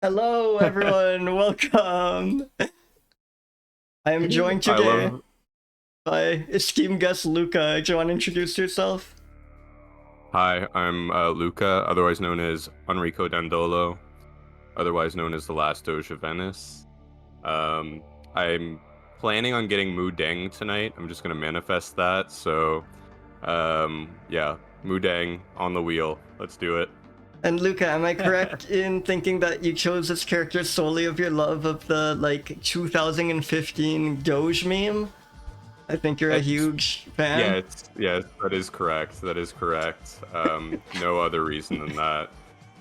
Hello, everyone. Welcome. I am joined I today love. by esteemed guest Luca. Do you want to introduce yourself? Hi, I'm Luca, otherwise known as Enrico Dandolo, otherwise known as the Last Doge of Venice. Um, I'm planning on getting Mu Deng tonight. I'm just gonna manifest that. So, yeah, Mu Deng on the wheel. Let's do it. And Luca, am I correct in thinking that you chose this character solely of your love of the 2015 Doge meme? I think you're a It's, huge fan. yes, that is correct. That is correct. No other reason than that.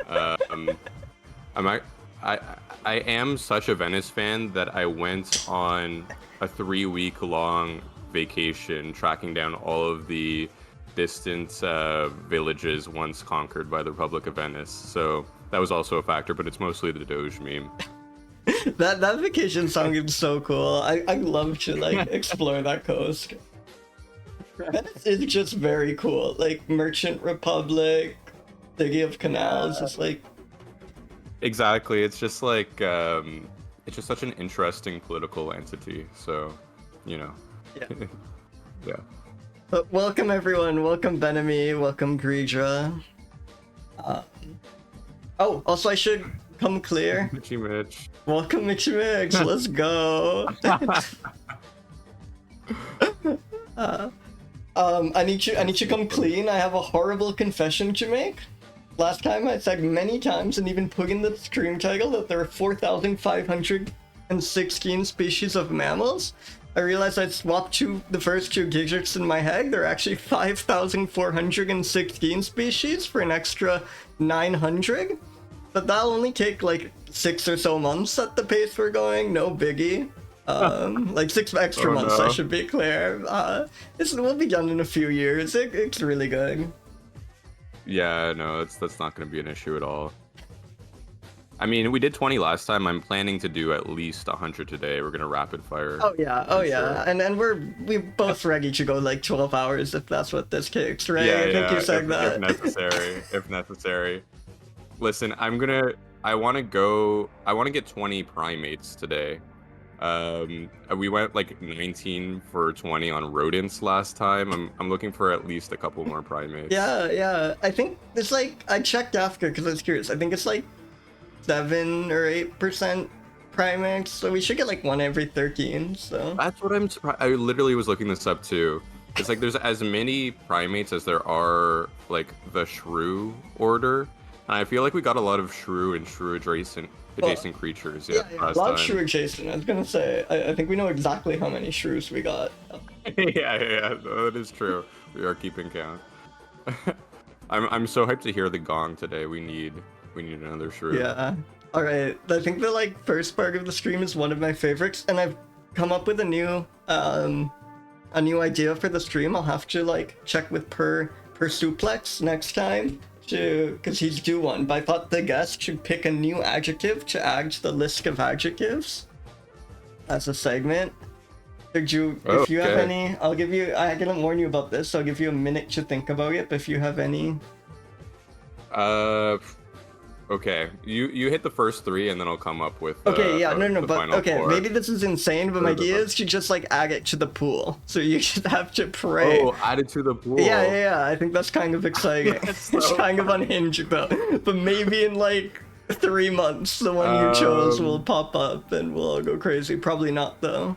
Um, I'm ac- I I am such a Venice fan that I went on a 3 week long vacation tracking down all of the distant villages once conquered by the Republic of Venice. So that was also a factor, but it's mostly the Doge meme. That vacation sounded so cool. I love to explore that coast. Venice is just very cool. Like Merchant Republic, City of Canals. It's like Exactly. It's just such an interesting political entity. So, you know, yeah. yeah. But welcome everyone, welcome Benemy, welcome Greedra. Oh, also I should come clear. Mitchy Mitch. Welcome Mitch Mix, let's go. I need to come clean. I have a horrible confession to make. Last time I said many times and even put in the stream title that there are 4,516 species of mammals. I realized I swapped the first two digits in my head. There are actually 5,416 species for an extra 900. But that'll only take like 6 or so months at the pace we're going. No biggie. Like 6 extra Oh, months, I no. should be clear. This will be done in a few years. It's really good. Yeah, no, that's not going to be an issue at all. I mean, we did 20 last time. I'm planning to do at least 100 today. We're gonna rapid fire. Oh yeah, for sure. and we both ready to go like 12 hours if that's what this takes, right? Yeah, I think yeah, you said if that. necessary, if necessary. Listen, I want to get 20 primates today. We went like 19 for 20 on rodents last time. I'm looking for at least a couple more primates. Yeah. I think it's like I checked after because I was curious. I think it's like 7 or 8% primates, so we should get like one every 13. So That's what I'm surprised. I literally was looking this up too. It's like there's as many primates as there are like the shrew order. And I feel like we got a lot of shrew and shrew adjacent creatures, yeah, last a lot of time. shrew adjacent. I was gonna say I think we know exactly how many shrews we got. Yeah, no, that is true. We are keeping count. I'm so hyped to hear the gong today. We need another shrew. Yeah. All right. I think the first part of the stream is one of my favorites, and I've come up with a new idea for the stream. I'll have to check with per suplex next time because he's due one. But I thought the guest should pick a new adjective to add to the list of adjectives as a segment. If you have Okay. any, I'll give you. I didn't warn you about this, so I'll give you a minute to think about it. But if you have any. Okay. You hit the first three, and then I'll come up with. Okay, yeah, no, the but final okay, four. maybe this is insane, but my idea is to just add it to the pool. So you should have to pray. Oh, add it to the pool. Yeah, I think that's kind of exciting. It's kind of unhinged though. But maybe in 3 months, the one you chose will pop up and we'll all go crazy. Probably not though.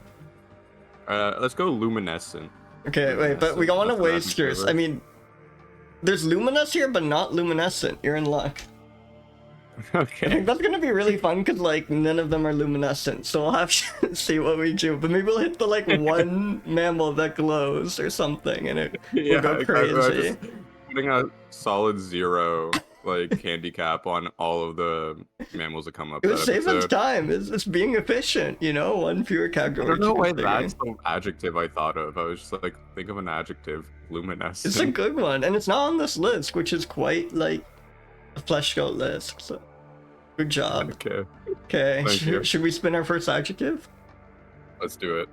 Let's go luminescent. Okay, wait, but we don't want to That's an waste yours. I adjective. mean, there's luminous here, but not luminescent. You're in luck. I Okay. think that's gonna be really fun because none of them are luminescent, so we'll have to see what we do. But maybe we'll hit the one mammal that glows or something, and it will go Exactly. crazy. Just putting a solid 0 handicap on all of the mammals that come up It that was saving episode. time. It's being efficient, one fewer I category. don't know why to that's figure. the adjective I thought of. I was just like, think of an adjective, luminescent. It's a good one, and it's not on this list, which is quite a fleshed out list. So, good job. Okay, Okay, Thank you. should we spin our first adjective? let's do it.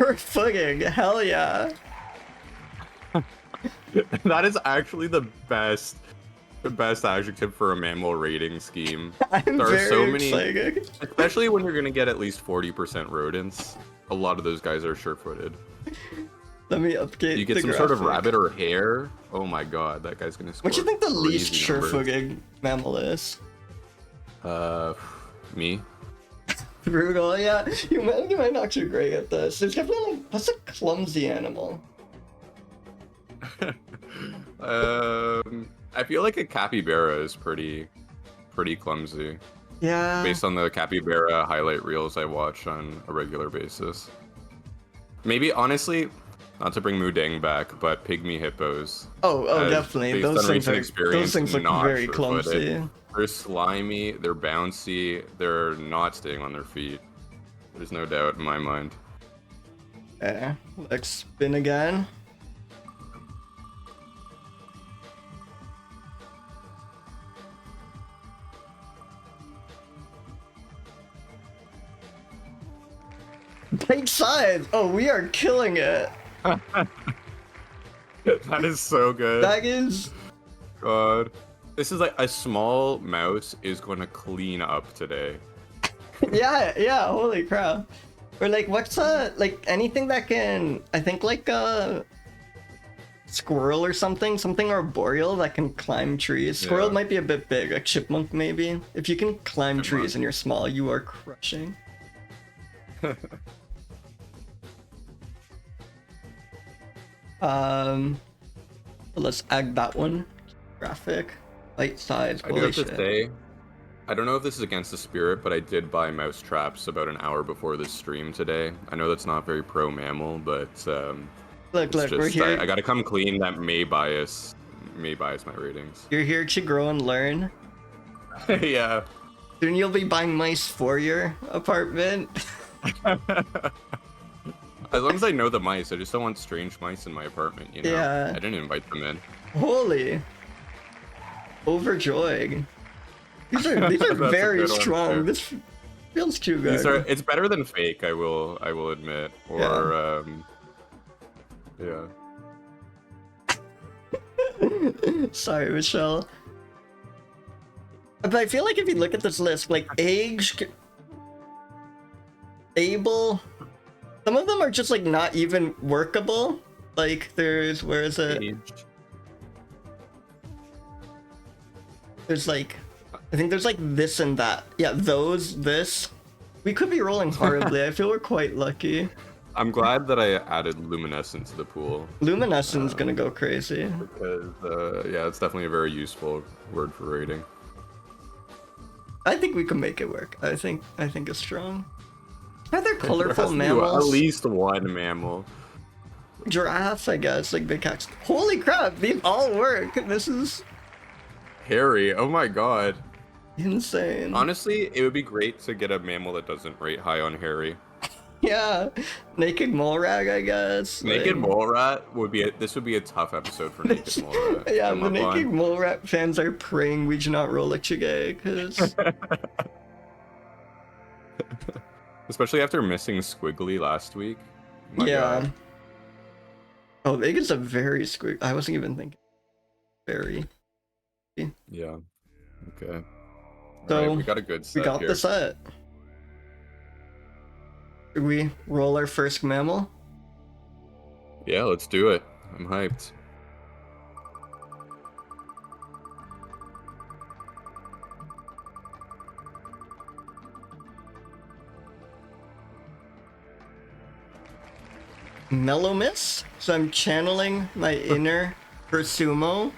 Sure-footing, hell yeah. That is actually the best adjective for a mammal rating scheme. I'm There are very so many, excited. especially when you're gonna get at least 40% rodents. A lot of those guys are sure-footed. Let me update You get the some sort of graphic. rabbit or hare. Oh my god, that guy's gonna score. What do you think the least crazy numbers. sure-footing mammal is? Me. Brutal, yeah. You might not do great at this. There's definitely like, what's a clumsy animal? I feel like a capybara is pretty clumsy. Yeah. Based on the capybara highlight reels I watch on a regular basis. Maybe, honestly, not to bring Mudang back, but pygmy hippos. Oh, definitely. Based Those on things recent are. experience, Those things look not very sure-footed. clumsy. They're slimy, they're bouncy, they're not staying on their feet. There's no doubt in my mind. Okay, let's spin again. Big size! Oh, we are killing it! That is so good. That is... God. This is like a small mouse is going to clean up today. yeah, holy crap. Or like, what's like anything that can, I think like a squirrel or something arboreal that can climb trees. Squirrel Yeah. might be a bit big, a chipmunk maybe. If you can climb trees and you're small, you are crushing. Let's add that one. Graphic, bite size. I do Holy have to shit. say, I don't know if this is against the spirit, but I did buy mouse traps about an hour before this stream today. I know that's not very pro mammal, but Look, it's we're just, here. I gotta come clean. That may bias my ratings. You're here to grow and learn. Yeah. Soon you'll be buying mice for your apartment. As long as I know the mice, I just don't want strange mice in my apartment, you know? Yeah. I didn't invite them in. Holy. Overjoyed. These are That's a very good one, strong. too. This feels too good. These are, it's better than fake, I will admit. Or yeah. Sorry, Michelle. But I feel like if you look at this list, like age, able, some of them are just like not even workable. Like there's, where is it? Aged. There's like, I think there's like this and that. Yeah, this. We could be rolling horribly. I feel we're quite lucky. I'm glad that I added luminescent to the pool. Luminescent's gonna go crazy. Because, yeah, it's definitely a very useful word for rating. I think we can make it work. I think it's strong. Are there There colorful has to be mammals? at least one mammal. Giraffes, I guess, like big cats. Holy crap, these all work. This is Hairy, oh my god. insane. Honestly, it would be great to get a mammal that doesn't rate high on hairy. Yeah, naked mole rag, I guess. Naked like- mole rat would be this would be a tough episode for naked mole rat. to Yeah, come the up naked on. mole rat fans are praying we do not roll a chigay, because Especially after missing Squiggly last week. My yeah. God. Oh, Vega's a very squig. I wasn't even thinking. Very. Yeah. Okay. So, Alright, we got a good set We got here. the set. Should we roll our first mammal? Yeah, let's do it. I'm hyped. Melomys. So I'm channeling my inner Persumo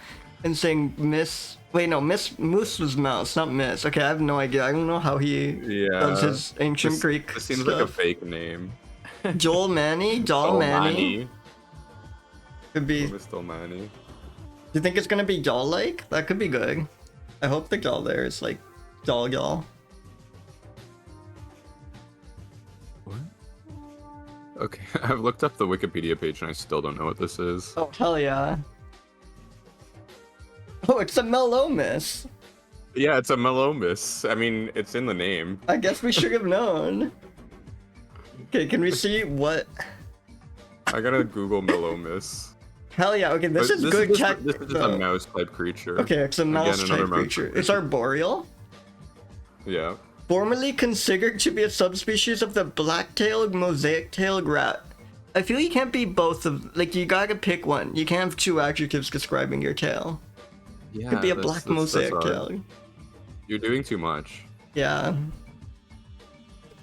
and saying Miss. Wait, no, Miss Moose was mouse, not Miss. Okay, I have no idea. I don't know how he Yeah. does his ancient This, Greek this seems stuff. like a fake name. Joel Manny, Doll Manny. Could be. Do Dollmani. you think it's gonna be doll-like? That could be good. I hope the doll there is like doll. What? Okay, I've looked up the Wikipedia page and I still don't know what this is. Oh hell yeah. Oh, it's a Melomys. Yeah, it's a Melomys. I mean, it's in the name. I guess we should have known. Okay, can we see what I gotta Google Melomys. Hell yeah, okay, this But is good check. This is just a mouse type creature. Okay, it's a mouse Again, type another mouse creature. type It's arboreal. Yeah. Formerly considered to be a subspecies of the black-tailed mosaic-tailed rat. I feel you can't be both of, like, you gotta pick one. You can't have two adjectives describing your tail. Yeah. It could be a black mosaic tail. You're doing too much. Yeah.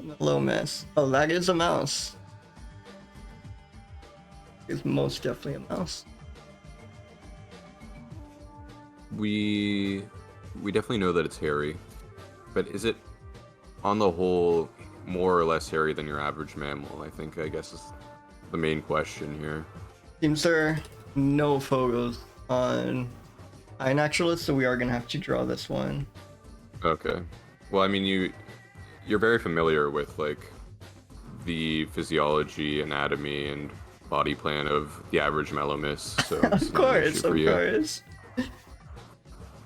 Melomys. Oh, that is a mouse. It's most definitely a mouse. We definitely know that it's hairy, but is it, on the whole, more or less hairy than your average mammal? I guess is the main question here. Seems there are no photos on iNaturalist, so we are gonna have to draw this one. Okay. Well, I mean, you're very familiar with like the physiology, anatomy, and body plan of the average Melomys, so Of course.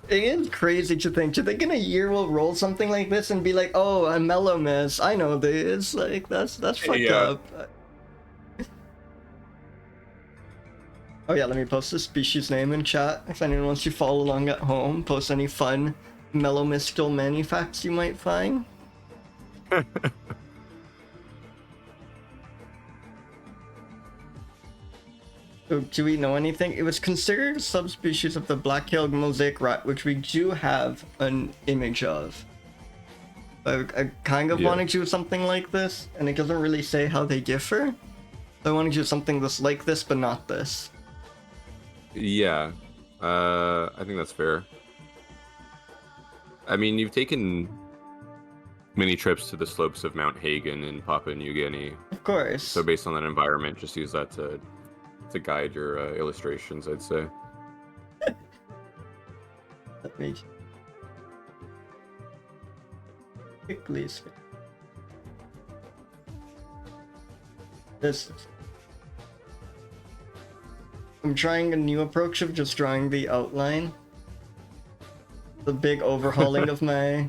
It is crazy to think in a year we'll roll something like this and be like, oh, a Melomys, I know this. Like, that's fucked up. Oh yeah, let me post the species name in chat if anyone wants to follow along at home. Post any fun Melomys dollmani facts you might find. So, do we know anything? It was considered a subspecies of the black-tailed mosaic rat, which we do have an image of. I kind of want to do something like this, and it doesn't really say how they differ. So I want to do something that's like this, but not this. Yeah, I think that's fair. I mean, you've taken many trips to the slopes of Mount Hagen in Papua New Guinea. Of course. So based on that environment, just use that to guide your illustrations, I'd say. Let me quickly skip this. I'm trying a new approach of just drawing the outline. The big overhauling of my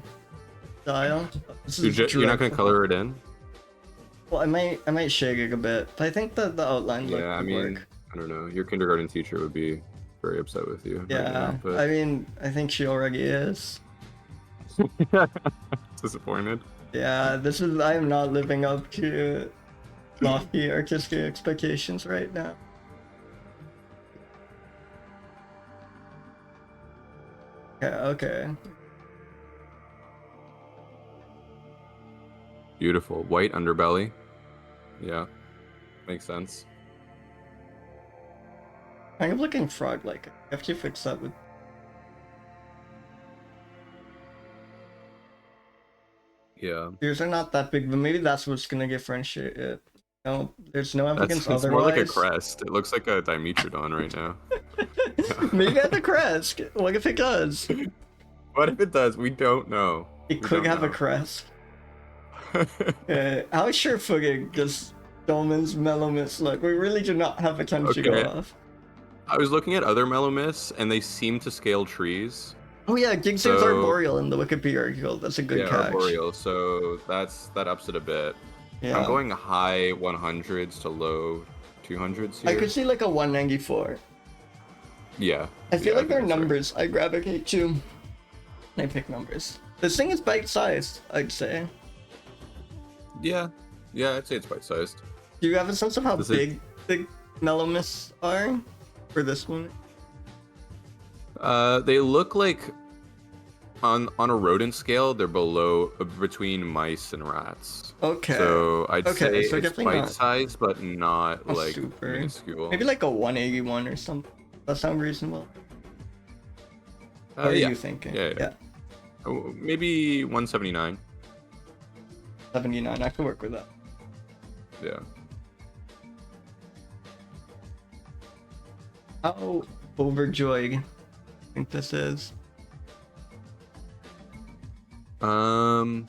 style. You're not going to color it in? Well, I might shake it a bit, but I think that the outline would work. I don't know. Your kindergarten teacher would be very upset with you. Yeah, right now, but... I mean, I think she already is. Disappointed. Yeah, I am not living up to lofty artistic expectations right now. Okay. Beautiful. White underbelly. Yeah. Makes sense. Kind of looking frog-like. I have to fix that with... Yeah. Ears are not that big, but maybe that's what's gonna differentiate it. No, there's no evidence otherwise. It's more like a crest. It looks like a Dimetrodon right now. Maybe at the crest. What if it does? What if it does? We don't know. It could have a crest. How sure-footed does Dolman's Melomys look? We really do not have a ton to go off. I was looking at other Melomys, and they seem to scale trees. Oh yeah, Gigsa's arboreal in the Wikipedia article. That's a good catch. Yeah, arboreal, so that ups it a bit. Yeah. I'm going high 100s to low 200s here. I could see like a 194. Yeah. I feel like they're numbers I gravitate to. I pick numbers. This thing is bite-sized, I'd say. Yeah, I'd say it's bite-sized. Do you have a sense of how big the Melomys are for this one? They look like on a rodent scale, they're between mice and rats. Okay. So I'd say so it's bite-sized, but not like super minuscule. Maybe like a 181 or something. That sound reasonable? What are you thinking? Yeah. Oh, maybe 179. 79. I could work with that. Yeah. How overjoyed do you think this is? Well,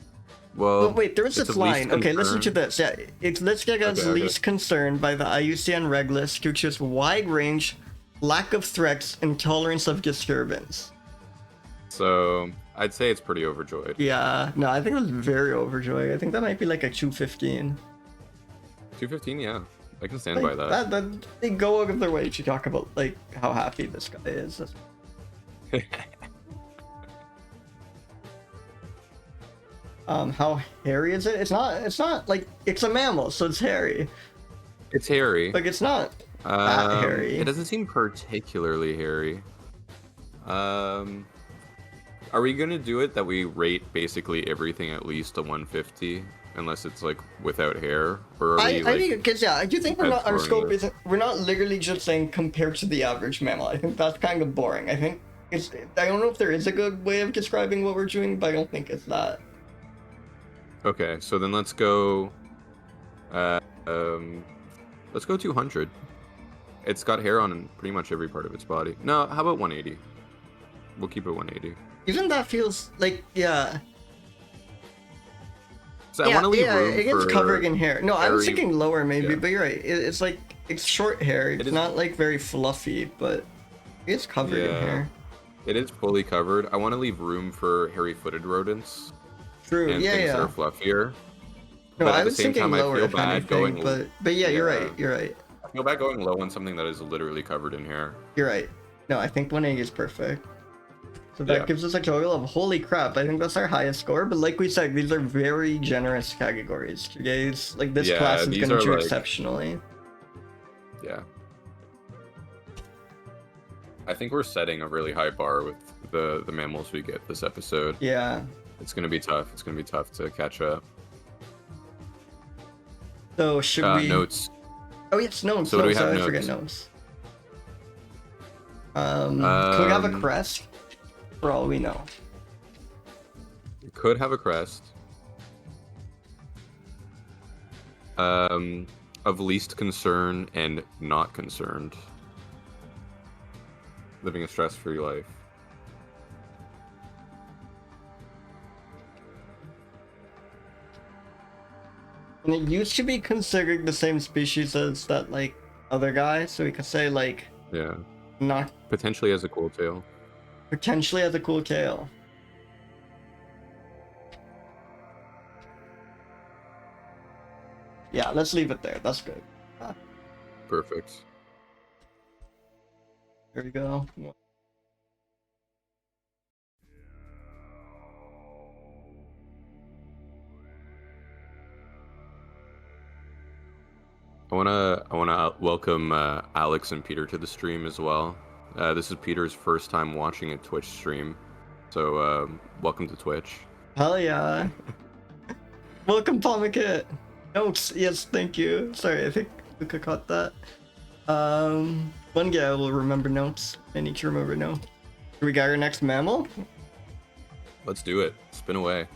wait, there is this line. Okay, listen to this. Yeah, it's listed as least concerned by the IUCN Reg List due to its wide range, lack of threats, and tolerance of disturbance. So I'd say it's pretty overjoyed. Yeah, no, I think it was very overjoyed. I think that might be like a 215. 215, yeah. I can stand by Like, that. they go out of their way to talk about like how happy this guy is. How hairy is it? It's not like it's a mammal, so it's hairy. It's hairy. Like it's not that hairy. It doesn't seem particularly hairy. Are we gonna do it that we rate basically everything at least a 150, unless it's like without hair, or are we? I think because I do think we're not our scope throwing isn't we're not literally just saying compared to the average mammal. I think that's kind of boring. I think I don't know if there is a good way of describing what we're doing, but I don't think it's that. Okay, so then let's go. Let's go 200. It's got hair on pretty much every part of its body. No, how about 180? We'll keep it 180. Even that feels like So I want to leave room it gets for covered in hair. No, I was hairy- thinking lower maybe, yeah. but you're right. It's like it's short hair. It's is- not like very fluffy, but it's covered in Yeah. hair. It is fully covered. I want to leave room for hairy-footed rodents True. and Yeah, things that yeah. are fluffier. No, but at I the was same thinking time, I lower feel if bad anything, going- but yeah, you're Yeah. right. You're right. I feel bad going low on something that is literally covered in hair. You're right. No, I think 180 is perfect. So that Yeah. gives us a total of holy crap. I think that's our highest score. But like we said, these are very generous categories. Today's like this Yeah, class is these gonna are, do like- exceptionally. Yeah. I think we're setting a really high bar with the mammals we get this episode. Yeah. It's gonna be tough. It's gonna be tough to catch up. So should we? Notes. Oh yes, notes. So do we notes. have I forget notes? notes. Could we have a crest? For all we know. It could have a crest. Of least concern and not concerned. Living a stress-free life. And it used to be considered the same species as that like other guy, so we could say like Yeah. not Potentially has a cool tail. potentially has a cool tail. Yeah, let's leave it there. That's good. Perfect. There we go. I wanna welcome Alex and Peter to the stream as well. This is Peter's first time watching a Twitch stream, so welcome to Twitch. Hell yeah. Welcome, Pomikit. Notes. Yes, thank you. Sorry, I think Luca caught that. One guy will remember notes. I need to remember notes. We got our next mammal? Let's do it. Spin away.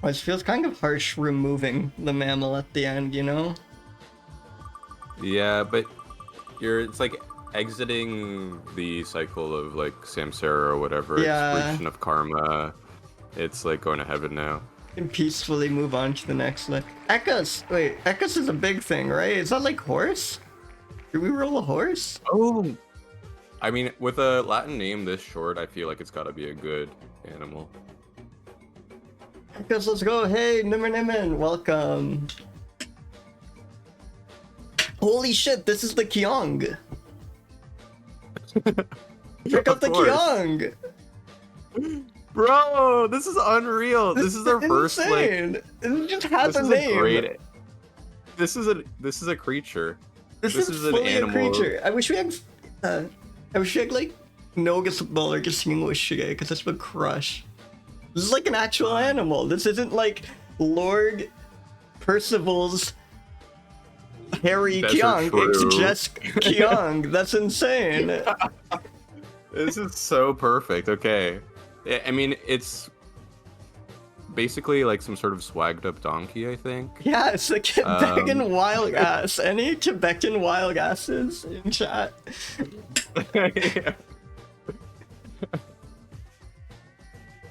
It feels kind of harsh removing the mammal at the end, you know? Yeah, but it's like exiting the cycle of like samsara or whatever. Yeah. Expiration of karma. It's like going to heaven now. And peacefully move on to the next one. Equus! Wait, Equus is a big thing, right? Is that like horse? Did we roll a horse? Oh! I mean, with a Latin name this short, I feel like it's gotta be a good animal. Equus, let's go. Hey, Nimmer, welcome. Holy shit, this is the kiang. Check out the Of course. kiang. Bro, this is unreal. This is our first like. insane. It just has This a is name. a great. This is a creature. This This is is an fully a animal. creature. I wish we had like Nogus Baller English today, because this would crush. This is like an actual animal. This isn't like Lord Percival's Harry Desert Kiang. It's Shrew. just Kiang. That's insane. This is so perfect. Okay. I mean, it's basically like some sort of swagged up donkey, I think. Yeah, it's a Tibetan wild ass. Any Tibetan wild asses in chat? Yeah.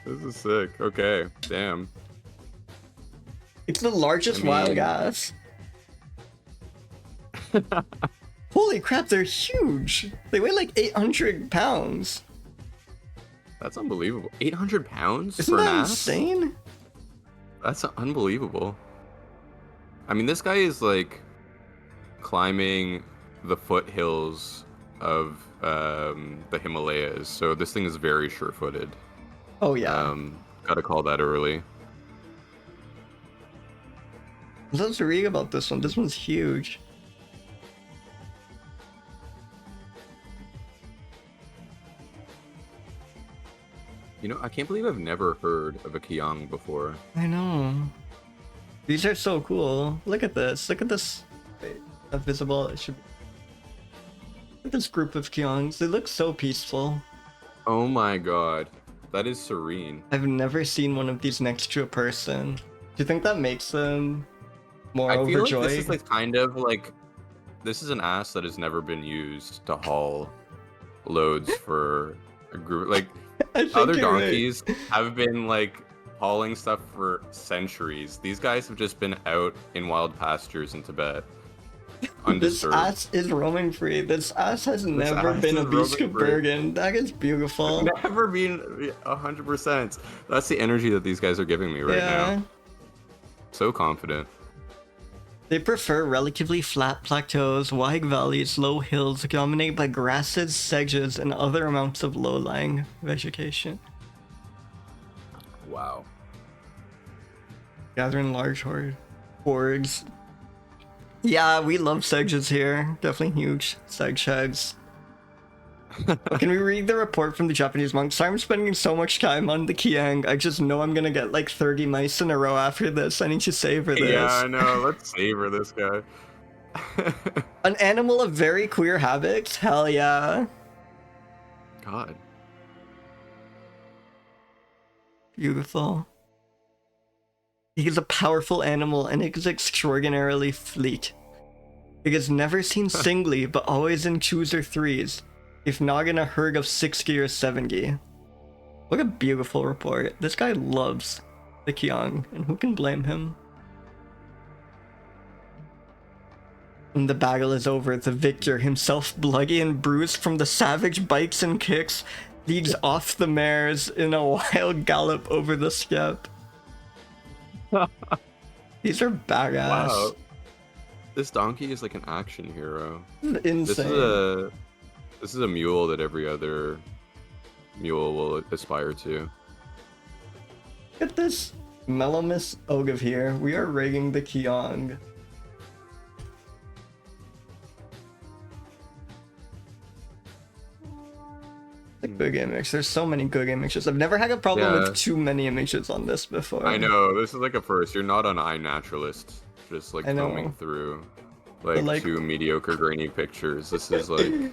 This is sick. Okay. Damn. It's the largest wild mean- ass. Holy crap, they're huge. They weigh like 800 pounds. That's unbelievable. 800 pounds Isn't for an that ass? insane? That's unbelievable. I mean, this guy is like climbing the foothills of the Himalayas, so this thing is very sure-footed. Oh yeah. Gotta call that early. Let's read about this one. This one's huge. You know, I can't believe I've never heard of a kiang before. I know. These are so cool. Look at this. Look at this. Wait, not visible. It should be. Look at this group of kiangs. They look so peaceful. Oh my god. That is serene. I've never seen one of these next to a person. Do you think that makes them more I feel overjoyed? like this is like kind of like this is an ass that has never been used to haul loads for a group. Like I think other you're right. donkeys have been like hauling stuff for centuries. These guys have just been out in wild pastures in Tibet. This Undisturbed. ass is roaming free. This ass has never ass been a is roaming beast of free. Bergen. That is beautiful. Never been 100%. That's the energy that these guys are giving me right now. So confident. They prefer relatively flat plateaus, wide valleys, low hills dominated by grasses, sedges, and other amounts of low-lying vegetation. Wow. Gathering large hordes. Yeah, we love sedges here. Definitely huge sedge heads. Can we read the report from the Japanese monk? Sorry, I'm spending so much time on the kiang. I just know I'm gonna get like 30 mice in a row after this. I need to savor this. Yeah, I know. Let's savor this guy. An animal of very queer habits? Hell yeah. God. Beautiful. He is a powerful animal and is extraordinarily fleet. He is never seen singly, but always in twos or threes, if not in a herd of 60 or 70. What a beautiful report. This guy loves the kiang, and who can blame him? When the battle is over, the victor, himself bloody and bruised from the savage bites and kicks, leads off the mares in a wild gallop over the steppe. These are badass. Wow. This donkey is like an action hero. Insane. This is a mule that every other mule will aspire to. Look at this Melomys Ogive here. We are rigging the kiang. Like good images. There's so many good images. I've never had a problem with too many images on this before. I know, this is like a first. You're not an iNaturalist, just like combing through like 2 mediocre grainy pictures. This is like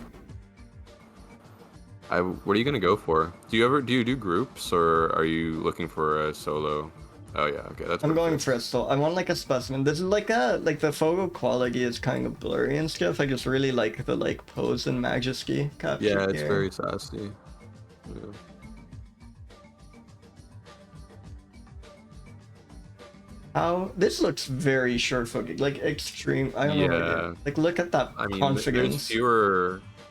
what are you gonna go for? Do you do groups, or are you looking for a solo? Oh yeah, okay, that's I'm perfect. going for a solo. I want like a specimen. This is like the photo quality is kind of blurry and stuff. I just really like the like pose and majesty captured. Yeah, it's here. very sassy. Yeah. How this looks very sure-footed, like extreme. I don't know. Like look at that confidence.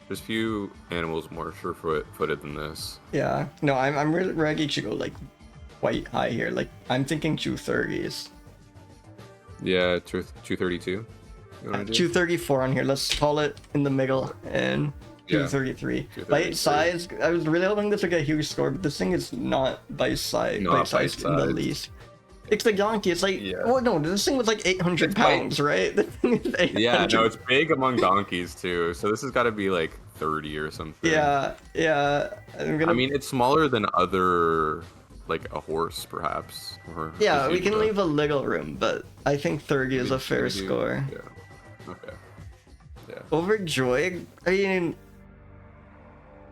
There's few animals more sure-footed than this. Yeah. No, I'm really ready to go like quite high here. Like I'm thinking 230s. Yeah, 232. 234 on here. Let's call it in the middle and 233. Bite size. I was really hoping this would get a huge score, but this thing is not bite size in the least. It's the donkey. It's like, well, no, this thing was like 800 pounds, right? The thing is 800. Yeah, no, it's big among donkeys too. So this has got to be like 30 or something. Yeah. I mean, it's smaller than other, like a horse, perhaps. Or yeah, we can leave a little room, but I think 30 is a fair score. Yeah. Okay. Yeah. Overjoyed. I mean,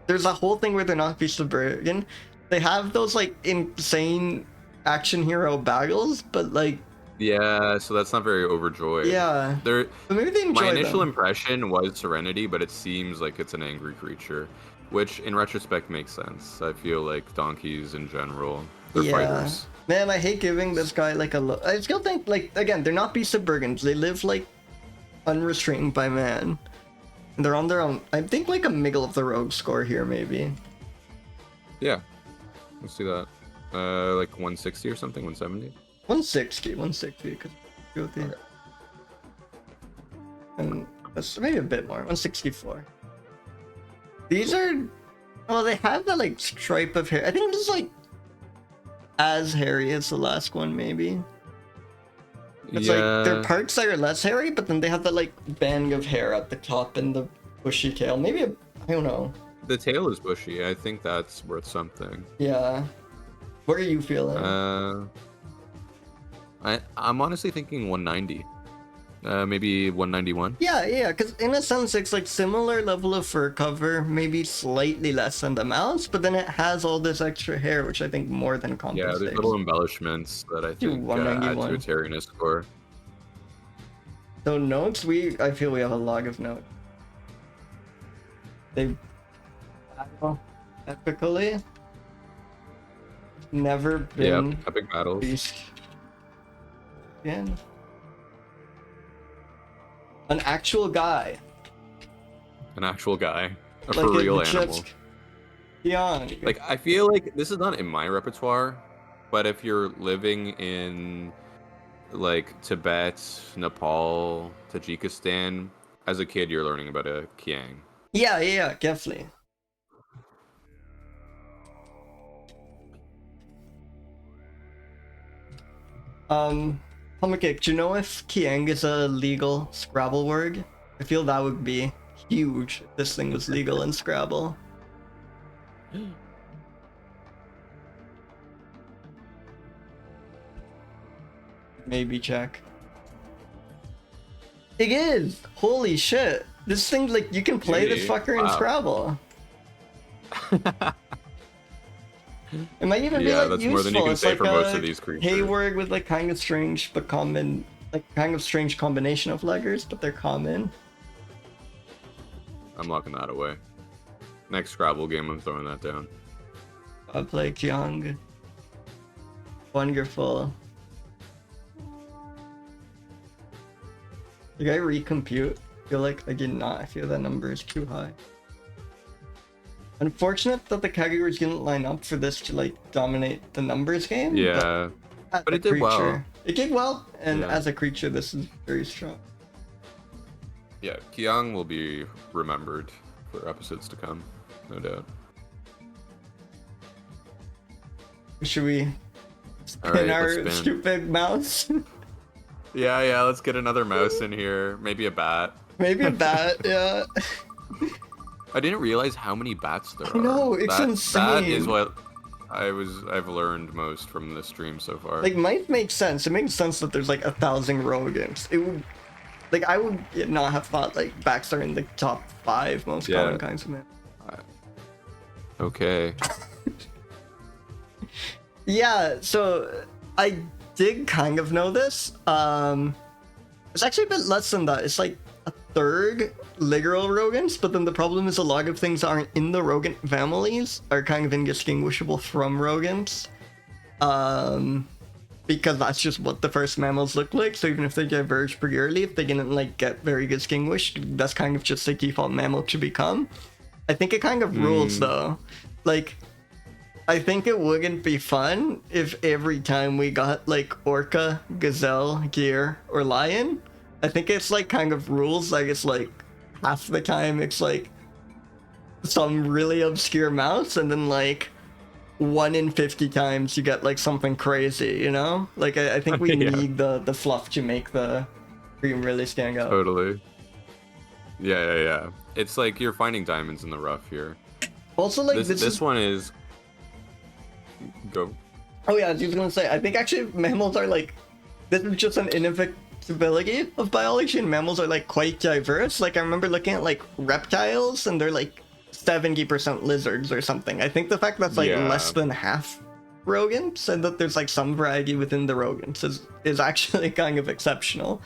there's a whole thing where they're not beast of Bergen. They have those like insane action hero battles, but like so that's not very overjoyed. Yeah, but maybe they enjoy my initial them. impression was serenity, but it seems like it's an angry creature, which in retrospect makes sense. I feel like donkeys in general, they're fighters. Man, I hate giving this guy like a look. I still think like, again, they're not beasts of Bergens. They live like unrestrained by man, and they're on their own. I think like a middle of the road score here, maybe. Yeah, let's do that. Like 160 or something, 170? 160, because Okay. And that's maybe a bit more. 164. These are, well, they have that like stripe of hair. I think this is like as hairy as the last one, maybe. It's like their parts are less hairy, but then they have that like band of hair at the top and the bushy tail. Maybe I don't know. The tail is bushy. I think that's worth something. Yeah. What are you feeling? I'm honestly thinking 190. Maybe 191. Yeah, because in a sense it's like similar level of fur cover, maybe slightly less than the mouse, but then it has all this extra hair, which I think more than compensates. Yeah, there's little embellishments that I think add to its hairiness score. So notes, I feel we have a log of notes. They battle epically. Never been epic battles. Beast. Again. An actual guy. An actual guy. A for real animal. Kiang. Like, I feel like this is not in my repertoire, but if you're living in like Tibet, Nepal, Tajikistan, as a kid you're learning about a kiang. Yeah, definitely. Homicake, do you know if kiang is a legal Scrabble word? I feel that would be huge if this thing was legal in Scrabble. Maybe check. It is! Holy shit! This thing, like, you can play this fucker in Scrabble. It might even be like that's useful. more than you can it's say like for most of these creatures. Hayward with like kind of strange but common, like kind of strange combination of letters, but they're common. I'm locking that away. Next Scrabble game, I'm throwing that down. I'll play Kiang. Wonderful. Did I recompute? I feel like I did not. I feel that number is too high. Unfortunate that the categories didn't line up for this to like dominate the numbers game. Yeah, but it did well. It did well, and as a creature, this is very strong. Yeah, Kiang will be remembered for episodes to come, no doubt. Should we spin our stupid mouse? Yeah, let's get another mouse in here. Maybe a bat. Maybe a bat, yeah. I didn't realize how many bats there are. No, it's insane. That is what I've learned most from this stream so far. Like, might make sense. It makes sense that there's like 1,000 rodents. It would, like, I would not have thought like bats are in the top 5 most common kinds of mammals. Okay. Yeah, so I did kind of know this. It's actually a bit less than that. It's like a third literal rodents, but then the problem is a lot of things that aren't in the rodent families are kind of indistinguishable from rodents. Because that's just what the first mammals look like, so even if they diverged pretty early, if they didn't like get very distinguished, that's kind of just the default mammal to become. I think it kind of rules though. Like, I think it wouldn't be fun if every time we got like orca, gazelle, deer, or lion. I think it's like kind of rules, like it's like half the time it's like some really obscure mouse, and then like 1 in 50 times you get like something crazy, you know? Like I think we need the fluff to make the dream really stand out. Totally. Yeah. It's like you're finding diamonds in the rough here. Also, like this one is. Go. Oh yeah, I was just gonna say, I think actually mammals are like, this is just an inevitability of biology, and mammals are like quite diverse. Like I remember looking at like reptiles, and they're like 70% lizards or something. I think the fact that's like less than half rodents, and that there's like some variety within the rodents is actually kind of exceptional.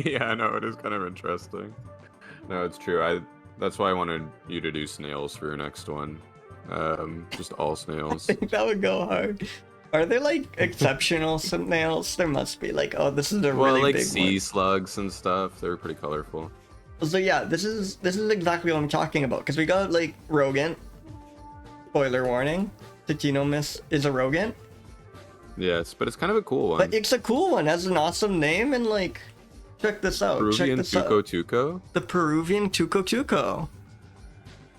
Yeah, no, it is kind of interesting. No, it's true. That's why I wanted you to do snails for your next one. Just all snails. I think that would go hard. Are there like exceptional snails? There must be. Like, oh, this is a really like big sea one. slugs and stuff. They're pretty colorful. So yeah, this is exactly what I'm talking about, because we got like rodent. Spoiler warning: the Ctenomys is a rodent. Yes, but it's kind of a cool one. But it's a cool one. It has an awesome name, and like, Check this out. Check Peruvian this Tuco out. Tuco? The Peruvian Tuco Tuco.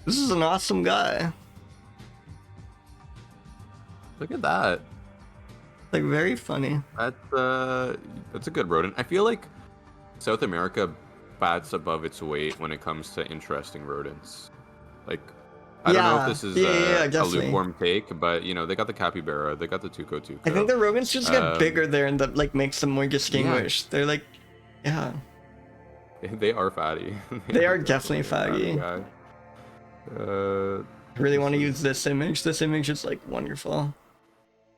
This is an awesome guy. Look at that. Like, very funny. That's a good rodent. I feel like South America bats above its weight when it comes to interesting rodents. Like, I don't know if this is a definitely. lukewarm take, but you know, they got the capybara, they got the Tuco Tuco. I think the rodents just get bigger there, and that like makes them more distinguished. Yeah. They're like, yeah. They are fatty. They are definitely fatty. I really want to use this image. This image is like wonderful.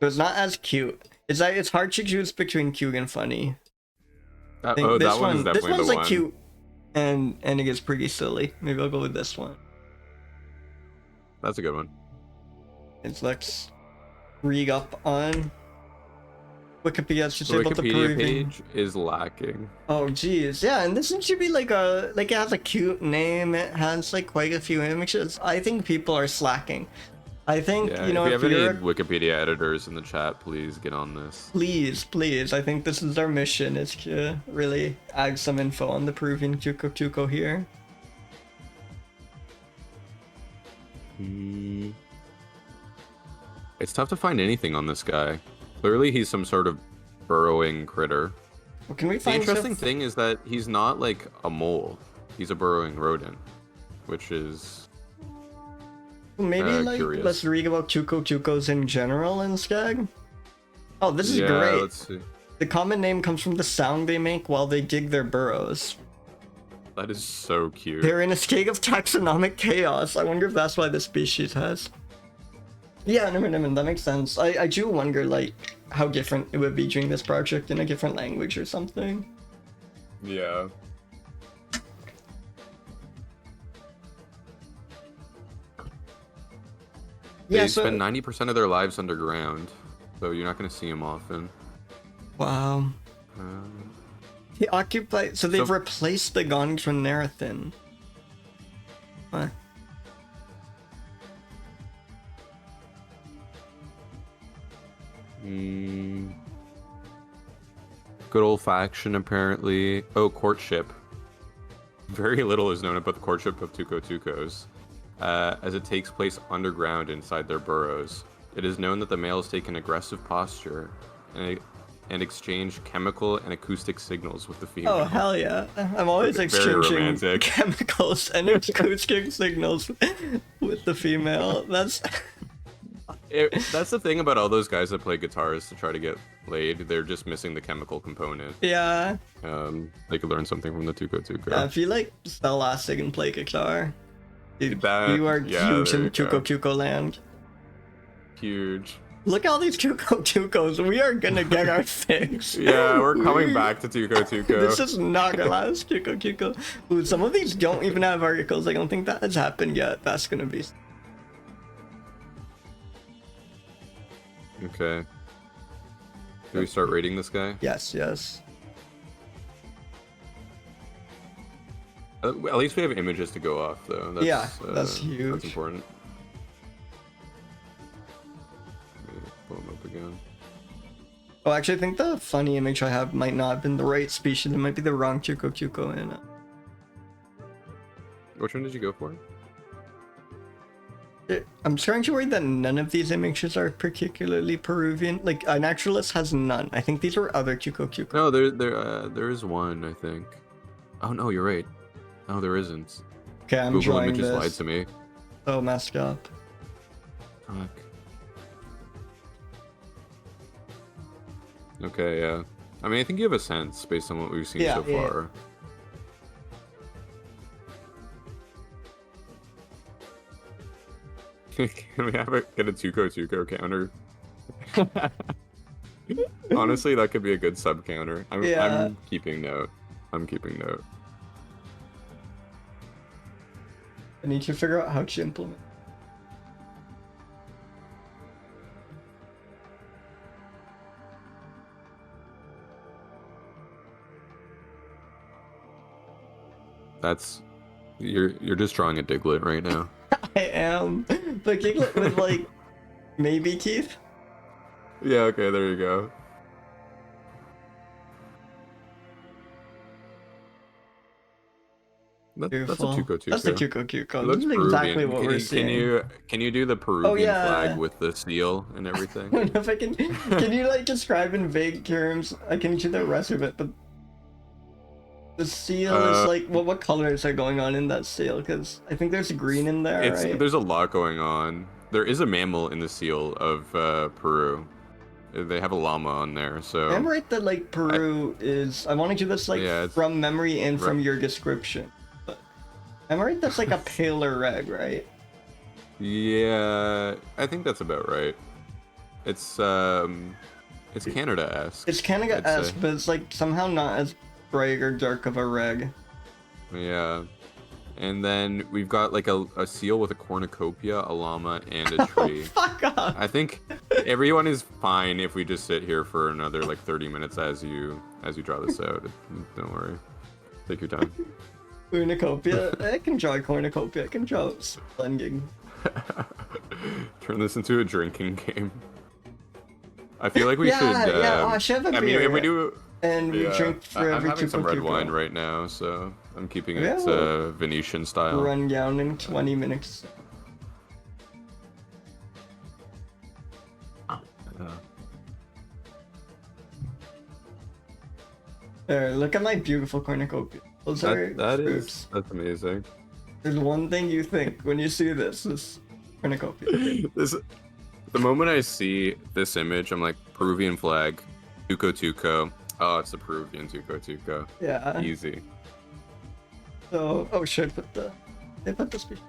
So it's not as cute. It's like it's hard to choose between cute and funny. that one is definitely this one's the like one. cute, and it gets pretty silly. Maybe I'll go with this one. That's a good one. Let's read up on Wikipedia to say The about the Wikipedia Peruvian. page is lacking. Oh geez, yeah, and this seems to be like it has a cute name. It has like quite a few images. I think people are slacking. I think Yeah, you know if if you have any you're Wikipedia editors in the chat, please get on this. please. I think this is our mission is to really add some info on the Peruvian Tuco Tuco here. It's tough to find anything on this guy. Clearly, he's some sort of burrowing critter. Well, can we The find interesting thing is that he's not like a mole. He's a burrowing rodent, which is maybe like curious. let's read about Tuco Tucos in general instead. Oh, this is great. Let's see. The common name comes from the sound they make while they dig their burrows. That is so cute. They're in a state of taxonomic chaos. I wonder if that's why this species has. Yeah, no, that makes sense. I do wonder, like, how different it would be during this project in a different language or something. Yeah. Yeah, They so... spend 90% of their lives underground, so you're not going to see them often. Wow. They occupy... So they've replaced the Gondwanerathon. What? Good old faction, apparently. Oh, courtship. Very little is known about the courtship of Tuco Tucos, as it takes place underground inside their burrows. It is known that the males take an aggressive posture and exchange chemical and acoustic signals with the female. Oh, hell yeah. I'm always exchanging chemicals and acoustic signals with the female. That's the thing about all those guys that play guitars to try to get laid. They're just missing the chemical component. Yeah. They could learn something from the Tuco Tuco. Yeah, if you like spell acid and play guitar, you are yeah, huge in Tuco Tuco land. Huge. Look at all these Tuco Tucos. We are gonna get our fix. Yeah, we're coming back to Tuco Tuco. This is not gonna last, Tuco Tuco. Ooh, some of these don't even have articles. I don't think that has happened yet. That's gonna be... Okay. Do we start rating this guy? Yes, yes. At least we have images to go off, though. That's huge. That's important. Let me pull him up again. Oh, actually, I think the funny image I have might not have been the right species. It might be the wrong Tuco Tuco in it. Which one did you go for? I'm starting to worry that none of these images are particularly Peruvian. Like, a naturalist has none. I think these were other Tuco Tuco. No, there is one, I think. Oh, no, you're right. No, there isn't. Okay, I'm Google drawing Images this. lied to me. So messed up. Fuck. Okay, yeah. I mean, I think you have a sense based on what we've seen so far. Can we get a Tuco Tuco counter? Honestly, that could be a good sub counter. I'm keeping note. I'm keeping note. I need to figure out how to implement. You're just drawing a Diglett right now. I am, but Diglett with like maybe teeth. Yeah. Okay. There you go. That's a Beautiful. Tuco Tuco. That's the Tuco Tuco. It looks This is exactly Peruvian. what Can we're you, seeing. can you do the Peruvian yeah. flag with the seal and I everything? don't know if I can. Can you like describe in vague terms? I can do the rest of it, but the seal is like what colors are going on in that seal? Because I think there's green in there, right? There's a lot going on. There is a mammal in the seal of Peru. They have a llama on there, so. I'm right that like Peru is. I want to do this like from memory and from your description. But am I right? That's like a paler red, right? Yeah, I think that's about right. It's Canada-esque. It's Canada-esque, but it's like somehow not as bright or dark of a red. Yeah. And then we've got like a seal with a cornucopia, a llama, and a tree. Oh, fuck off! I think everyone is fine if we just sit here for another like 30 minutes as you draw this out. Don't worry. Take your time. Cornucopia? I can draw a cornucopia. I can draw splending. Turn this into a drinking game. I feel like we should. Yeah, I should have a beer. mean, if we do. And we drink for every I'm having some red Tuco. wine right now, so I'm keeping it Venetian style. Run down in 20 minutes. There, look at my beautiful cornucopia. Those are fruits. That's amazing. There's one thing you think when you see this cornucopia. The moment I see this image, I'm like, Peruvian flag, Tuco Tuco. Oh, it's the Peruvian Tuco Tuco. Yeah. Easy. So, oh shit, they put the species.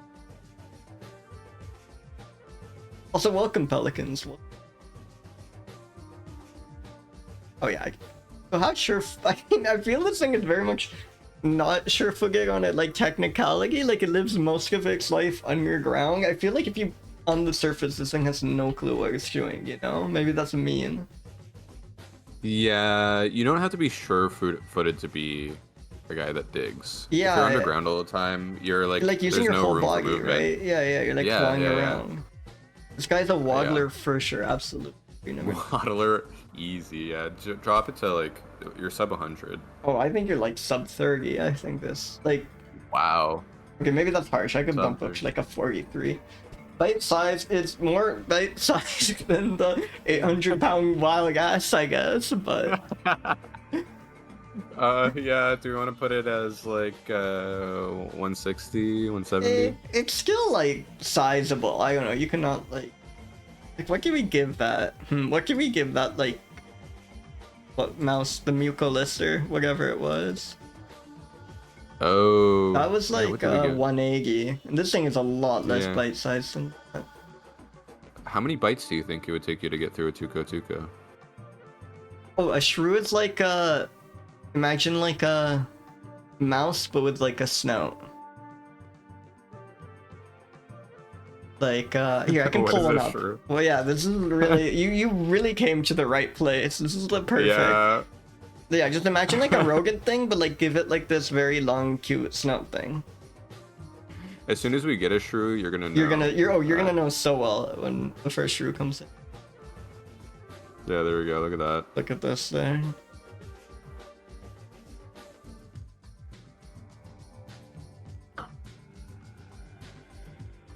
Also, welcome pelicans. Oh yeah. So how sure? I mean, I feel this thing is very much not sure-footed on it, like technicality. Like it lives most of its life underground. I feel like if you on the surface, this thing has no clue what it's doing. You know, maybe that's mean. Yeah, you don't have to be sure-footed to be a guy that digs. Yeah, if you're underground all the time, you're like using your whole room body, right? Yeah, you're like flying around. Yeah. This guy's a waddler for sure, absolutely. Waddler, easy. Yeah, drop it to like you're sub 100. Oh, I think you're like sub 30. I think this like. Wow. Okay, maybe that's harsh. I could bump up to like a 43. Bite size is more bite size than the 800-pound wild ass, I guess, but. Yeah, do you want to put it as like 160, 170? It's still like sizable. I don't know. You cannot like what can we give that? What can we give that like what mouse, the mucolister, whatever it was? Oh. That was like 180. And this thing is a lot less bite sized than that. How many bites do you think it would take you to get through a Tuco Tuco? Oh, a shrew is like imagine like a mouse but with like a snout. Like here I can pull one up. Well yeah, this is really you really came to the right place. This is the perfect. Yeah, just imagine like a rodent thing, but like give it like this very long, cute snout thing. As soon as we get a shrew, you're gonna know. You're gonna know so well when the first shrew comes in. Yeah, there we go. Look at that. Look at this there.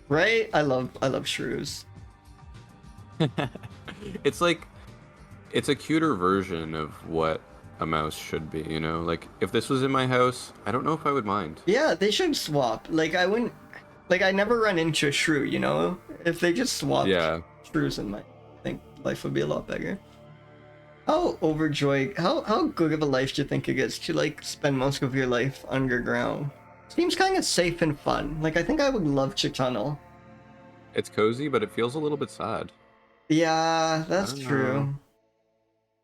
Right? I love shrews. It's like it's a cuter version of what a mouse should be, you know? Like if this was in my house, I don't know if I would mind. Yeah, they should swap. Like I wouldn't like I never run into a shrew, you know? If they just swapped shrews in my I think life would be a lot better. How overjoyed how good of a life do you think it is to like spend most of your life underground? Seems kind of safe and fun. Like I think I would love to tunnel. It's cozy, but it feels a little bit sad. Yeah, that's true.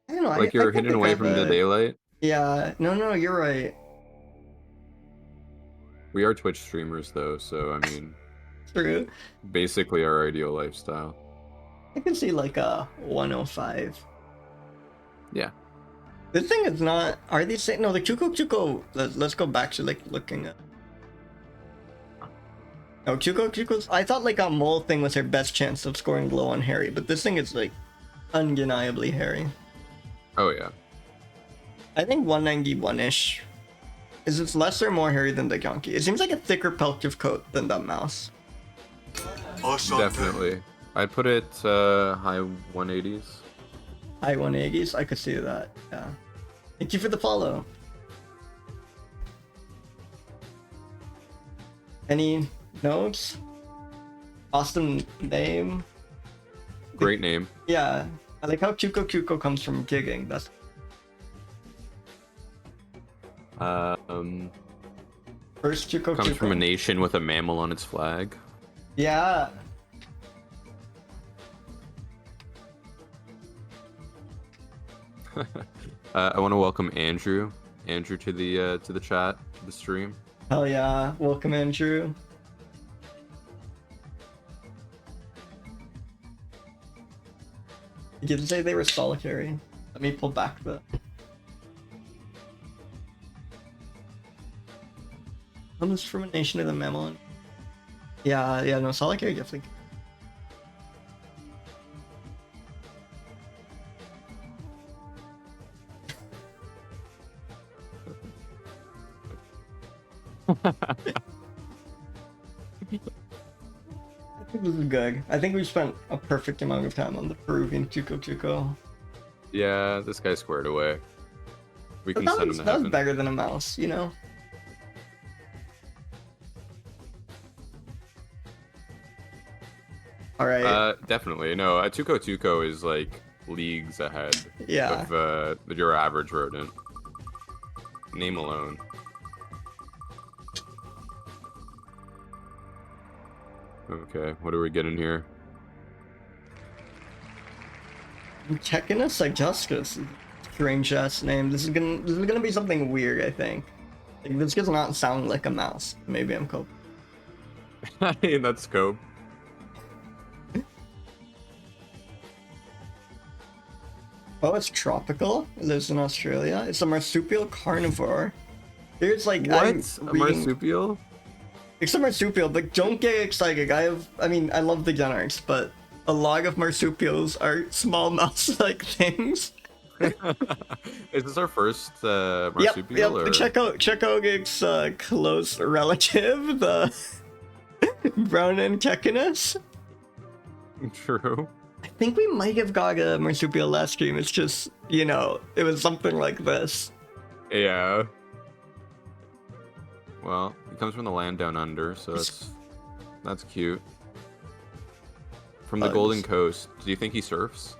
I don't know. Like you're hidden away from the daylight. Yeah, no, you're right. We are Twitch streamers though, so I mean, true. Basically our ideal lifestyle. I can see like a 105. Yeah. This thing is not. Are these saying no? The Tuco. Let's go back to like looking at. No, Tuco's. I thought like a mole thing was her best chance of scoring low on Harry, but this thing is like undeniably Harry. Oh yeah. I think 191-ish. Is it less or more hairy than the Gyanki? It seems like a thicker peltive coat than the mouse. Definitely. I'd put it high 180s. High 180s? I could see that, yeah. Thank you for the follow. Any notes? Awesome name. Great name. Yeah, I like how Chuko comes from gigging. That's first Chuko comes from a nation with a mammal on its flag. Yeah. I want to welcome Andrew to the chat, to the stream. Hell yeah! Welcome, Andrew. You didn't say they were solitary. Let me pull back the. Comes from a nation of the mammal. Yeah, no, solitary definitely. I think this is good. I think we spent a perfect amount of time on the Peruvian Chuko. Yeah, this guy's squared away. We can That send was, him to that was heaven. better than a mouse, you know? Alright. Definitely. No, a Tuco is like leagues ahead Yeah. of your average rodent. Name alone. Okay, what are we getting here? Techinus Augustus. Strange ass name. This is gonna be something weird, I think. Like, this does not sound like a mouse. Maybe I'm coping. In that scope. Oh, it's tropical. It lives in Australia. It's a marsupial carnivore. There's like What? I'm A reading- marsupial? It's a marsupial, but don't get excited. I mean, I love the generics, but a lot of marsupials are small mouse-like things. Is this our first Yep. marsupial? Or... Check out its close relative, the brown Techinus. True. I think we might have got a marsupial last stream. It's just, you know, it was something like this. Yeah. Well, it comes from the land down under, so that's cute. From the Golden Coast. Do you think he surfs?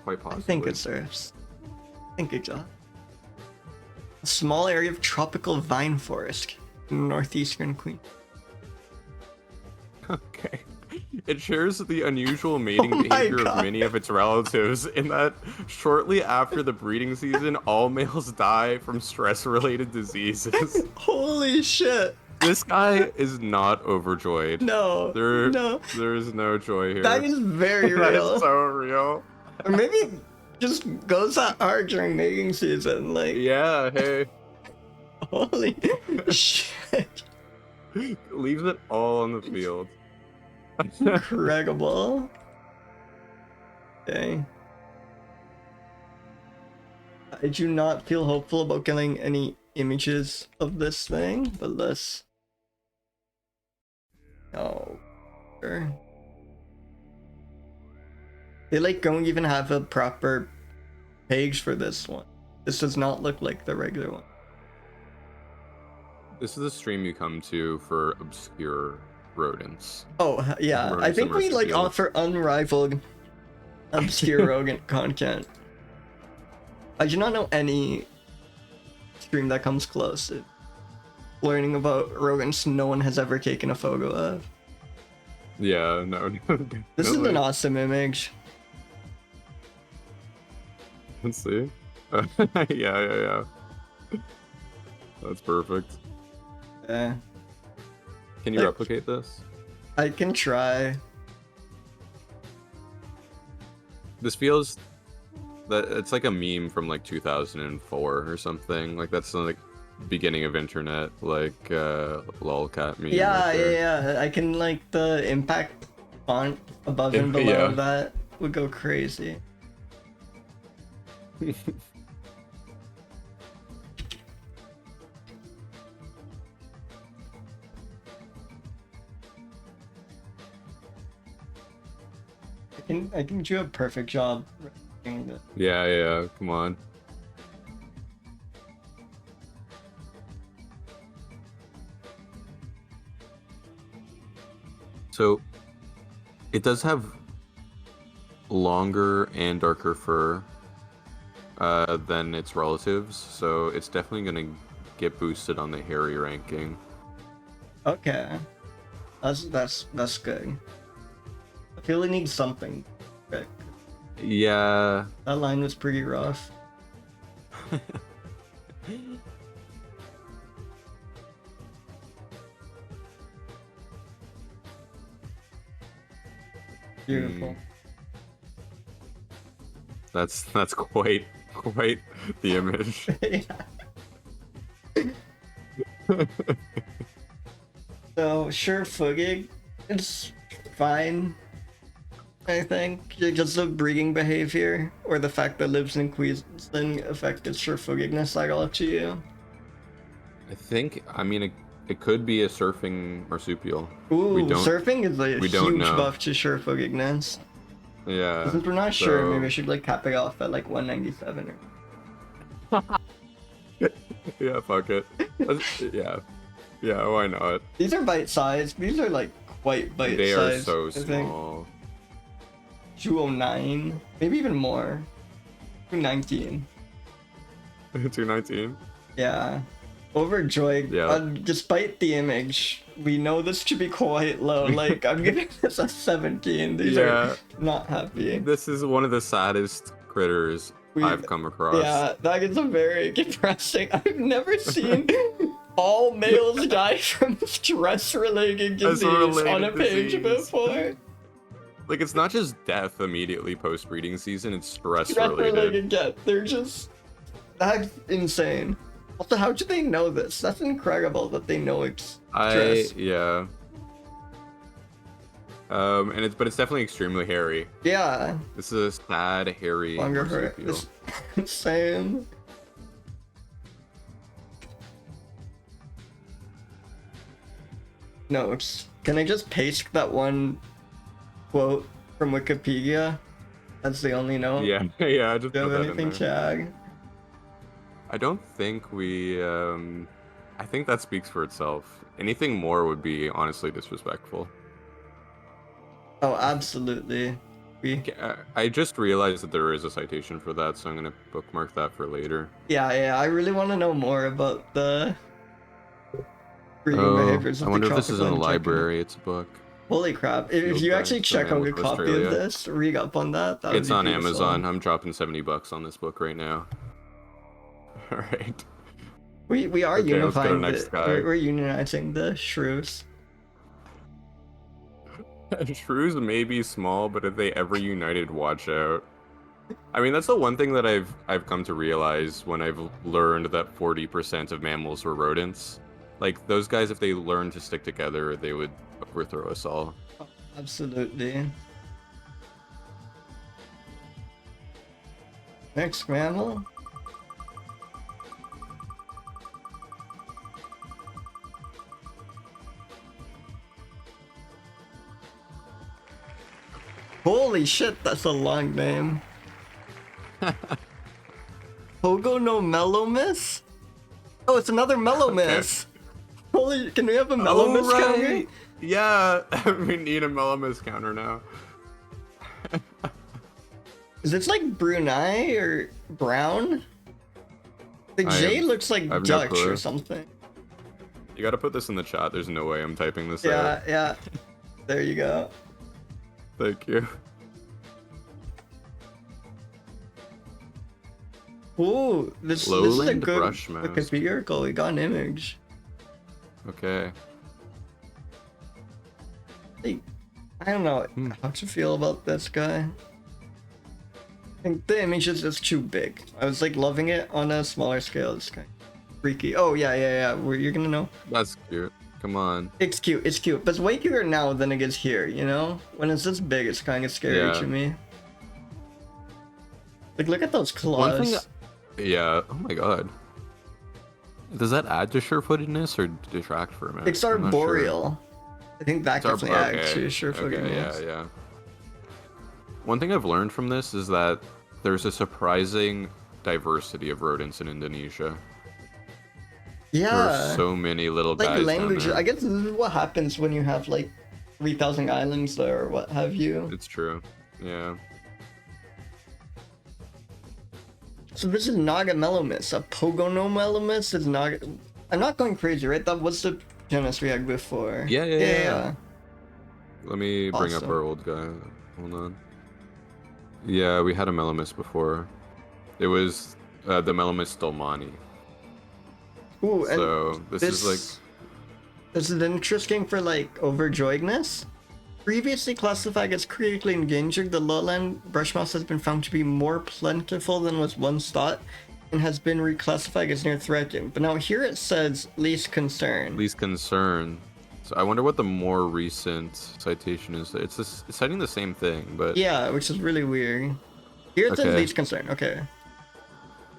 Quite possibly. I think it surfs. I think it does. A small area of tropical vine forest in northeastern Queensland. Okay. It shares the unusual mating Oh my behavior of God. many of its relatives in that shortly after the breeding season, all males die from stress-related diseases. Holy shit! This guy is not overjoyed. No, no. There is no joy here. That is very That real. is so real. Or maybe it just goes that hard during mating season. Like, Yeah, hey. holy shit. Leaves it all on the field. Incredible. Okay. I do not feel hopeful about getting any images of this thing, but let's. Oh, sure. They like don't even have a proper page for this one. This does not look like the regular one. This is a stream you come to for obscure rodents. Oh yeah, I Rodents think and we like marsupials. offer unrivaled obscure rodent content. I do not know any stream that comes close to learning about rodents no one has ever taken a photo of. Yeah, no. This is an definitely. awesome image. Let's see. Yeah. That's perfect. Yeah, Can you Like- replicate this? I can try. This feels that it's like a meme from like 2004 or something. Like that's like beginning of internet, like lolcat meme. Yeah, right there. yeah. I can like the impact font above and below Yeah. that would go crazy. I can do a perfect job writing this. Yeah, yeah, come on. So, it does have longer and darker fur than its relatives, so it's definitely gonna get boosted on the hairy ranking. Okay. That's good. I feel it needs something. Okay. Yeah. That line was pretty rough. Beautiful. That's quite the image. So sure-footed, it's fine. I think just the breeding behavior or the fact that it lives in Queensland affected sure-footedness. I got up to you. I mean, it could be a surfing marsupial. Ooh, surfing is a we don't huge know. buff to sure-footedness. Yeah. Since we're not sure, maybe I should like cap it off at like 197 or. Yeah, fuck it. Yeah. Yeah, why not? These are bite-sized. These are like quite bite-sized. They are so I think. small. 209, maybe even more. 219. 219? Yeah. Overjoyed. Yeah. Despite the image, we know this to be quite low. Like, I'm giving this a 17. These are not happy. This is one of the saddest critters I've come across. Yeah, that is a very depressing. I've never seen all males die from stress-related disease on a page before. Like, it's not just death immediately post-breeding season, it's stress-related. Stress-related death. They're just... That's insane. Also, how do they know this? That's incredible that they know it's stress. Yeah. But it's definitely extremely hairy. Yeah. This is a sad, hairy marsupial. It's insane. Notes. Can I just paste that one quote from Wikipedia? That's the only note. Yeah, yeah. Just Do you put have that anything, in there. Chag? I don't think we. I think that speaks for itself. Anything more would be honestly disrespectful. Oh, absolutely. I just realized that there is a citation for that, so I'm gonna bookmark that for later. Yeah. I really want to know more about the breeding behaviors of I wonder the if this is in the tropical library. It's a book. Holy crap. If you actually check out a copy of this, read up on that. It's on Amazon. I'm dropping $70 on this book right now. Alright. We are Okay, unifying next guy. we're unionizing the shrews. Shrews may be small, but if they ever united, watch out. I mean, that's the one thing that I've come to realize when I've learned that 40% of mammals were rodents. Like, those guys, if they learned to stick together, they would overthrow us all. Oh, absolutely. Next mammal. Holy shit, that's a long name. Pogo no Melomys? Oh, it's another Melomys. Holy, can we have a Melomys counter? Yeah, we need a Melomys counter now. Is this like Brunei or brown? The J looks like Dutch or something. You gotta put this in the chat. There's no way I'm typing this out. out. Yeah. There you go. Thank you. Ooh, this is a good brushmask. vehicle. We got an image. Okay. Hey, I don't know how to feel about this guy. I think the image is just too big. I was like loving it on a smaller scale. It's kind of freaky. Oh yeah. You're gonna know. That's cute. Come on. It's cute. But it's way cuter now than it is here. You know, when it's this big, it's kind of scary to me. Like, look at those claws. Yeah. Oh my god. Does that add to sure-footedness or detract from it? It's arboreal. Sure. I think that definitely adds to sure-footedness. Okay, yeah. One thing I've learned from this is that there's a surprising diversity of rodents in Indonesia. There are Yeah, so many little like guys down languages. there. I guess this is what happens when you have like 3,000 islands there or what have you. It's true. Yeah. So this is Naga Melomys. A Pogonomelomys is Naga. I'm not going crazy, right? That was the genus we had before. Yeah. Let me bring up Awesome. our old guy. Hold on. Yeah, we had a Melomys before. It was the Melomys dollmani. Ooh, and So this is like this is interesting for like overjoyedness. Previously classified as critically endangered, the lowland brush mouse has been found to be more plentiful than was once thought, and has been reclassified as near threatened. But now here it says least concern. least concern. So I wonder what the more recent citation is. It's citing the same thing, but Yeah, which is really weird. Here it says Okay. least concern. Okay.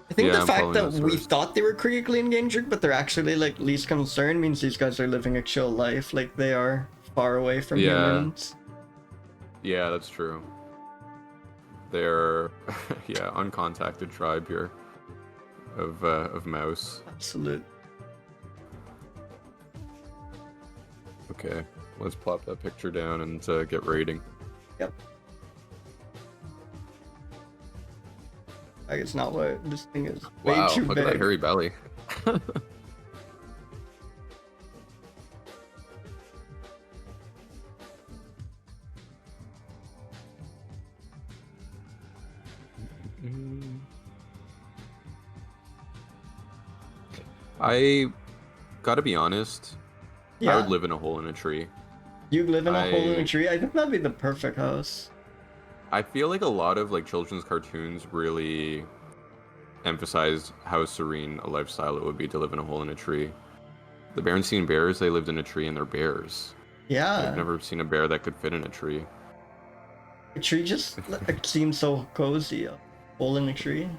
I think Yeah, the I'm fact following that that we source. thought they were critically endangered, but they're actually like least concern means these guys are living a chill life. Like they are far away from Yeah. humans. Yeah, that's true. They're yeah, uncontacted tribe here of mouse. Absolute. Okay, let's plop that picture down and get rating. Yep. Like it's not what this thing is. Way Wow, too look big. at that hairy belly. I gotta be honest. I Yeah. would live in a hole in a tree. You live in a hole in a I- tree. I think that'd be the perfect house. I feel like a lot of like children's cartoons really emphasize how serene a lifestyle it would be to live in a hole in a tree. The Berenstain Bears, they lived in a tree and they're bears. Yeah. I've never seen a bear that could fit in a tree. A tree just like, seems so cozy. A hole in a tree.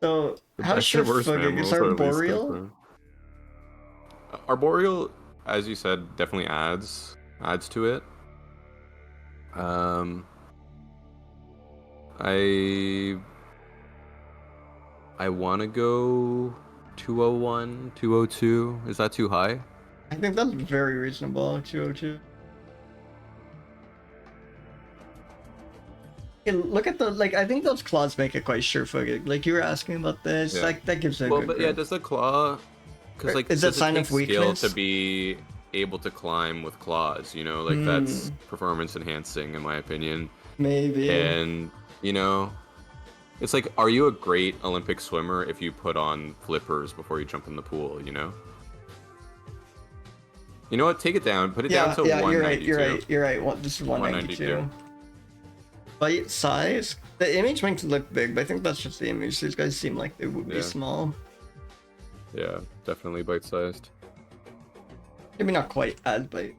So The how best and worst sure-footed mammals is are least arboreal? concerned. Arboreal, as you said, definitely adds to it. I want to go 201, 202. Is that too high? I think that's very reasonable. 202. Okay, look at the like. I think those claws make it quite sure-footed. Like you were asking about this. Yeah. Like that gives it a Well, good but yeah, grip. does the claw? Because like, Is that does it sign take of skill weakness? to be able to climb with claws? You know, like that's performance enhancing, in my opinion. Maybe. And you know, it's like, are you a great Olympic swimmer if you put on flippers before you jump in the pool? You know. You know what? Take it down. Put it down to Yeah, 192. you're right. This is 192. Bite size? The image makes it look big, but I think that's just the image. These guys seem like they would be Yeah. small. Yeah, definitely bite-sized. Maybe not quite as big.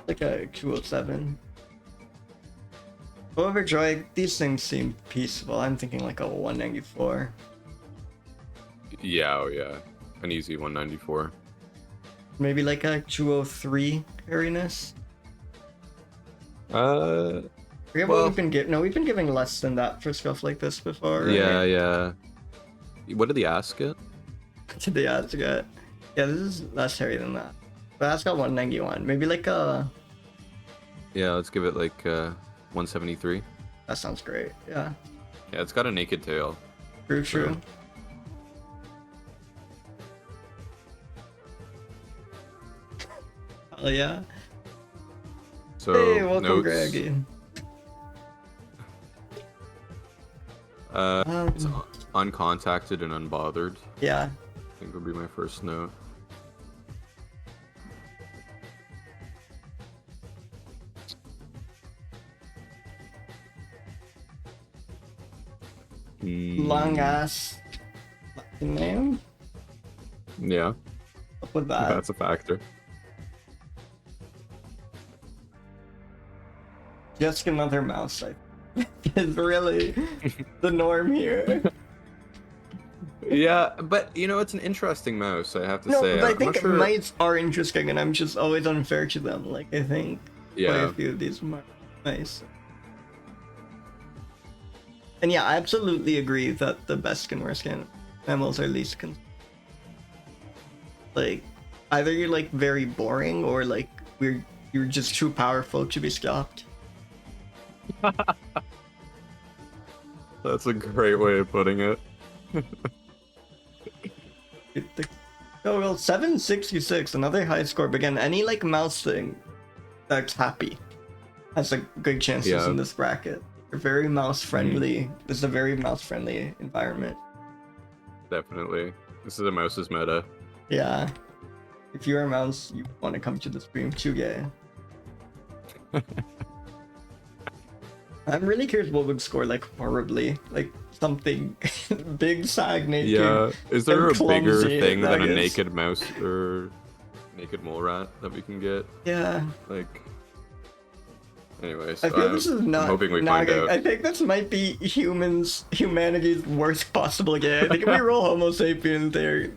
Like a 207. Overjoyed, these things seem peaceful. I'm thinking like a 194. Yeah, oh yeah. An easy 194. Maybe like a 203 hairiness. Forget what well- we've been giving. No, we've been giving less than that for stuff like this before. Right? Yeah. What did the ass get? Did the ass get? Yeah, this is less hairy than that. But that's got 191. Maybe like a. Yeah, let's give it like 173. That sounds great. Yeah. Yeah, it's got a naked tail. True. Oh yeah. So Hey, welcome, notes, Greggy. it's uncontacted and unbothered. Yeah. I think would be my first note. Long ass Latin name. Yeah, Up with that. that's a factor. Just another mouse, I think, is really the norm here. Yeah, but you know, it's an interesting mouse, I have to No, say. but I I'm not think sure. mice are interesting, and I'm just always unfair to them. Like, I think quite a Yeah, few of these mice. And yeah, I absolutely agree that the best and worst mammals are least like, either you're like very boring or like you're just too powerful to be stopped. that's a great way of putting it. Oh well, 766, another high score. But again, any like mouse thing that's happy has a good chances Yeah. in this bracket. They're very mouse friendly. This is a very mouse friendly environment. Definitely. This is a mouse's meta. Yeah. If you're a mouse, you want to come to the stream, Chuge. I'm really curious what would score like horribly, like something big, sag, naked. Yeah. Is there and a bigger clumsy, thing than a that is- naked mouse or naked mole rat that we can get? Yeah. Like. Anyways, I feel this is not. I'm hoping we not find out. I think this might be humanity's worst possible game. I think if we roll Homo sapien, they're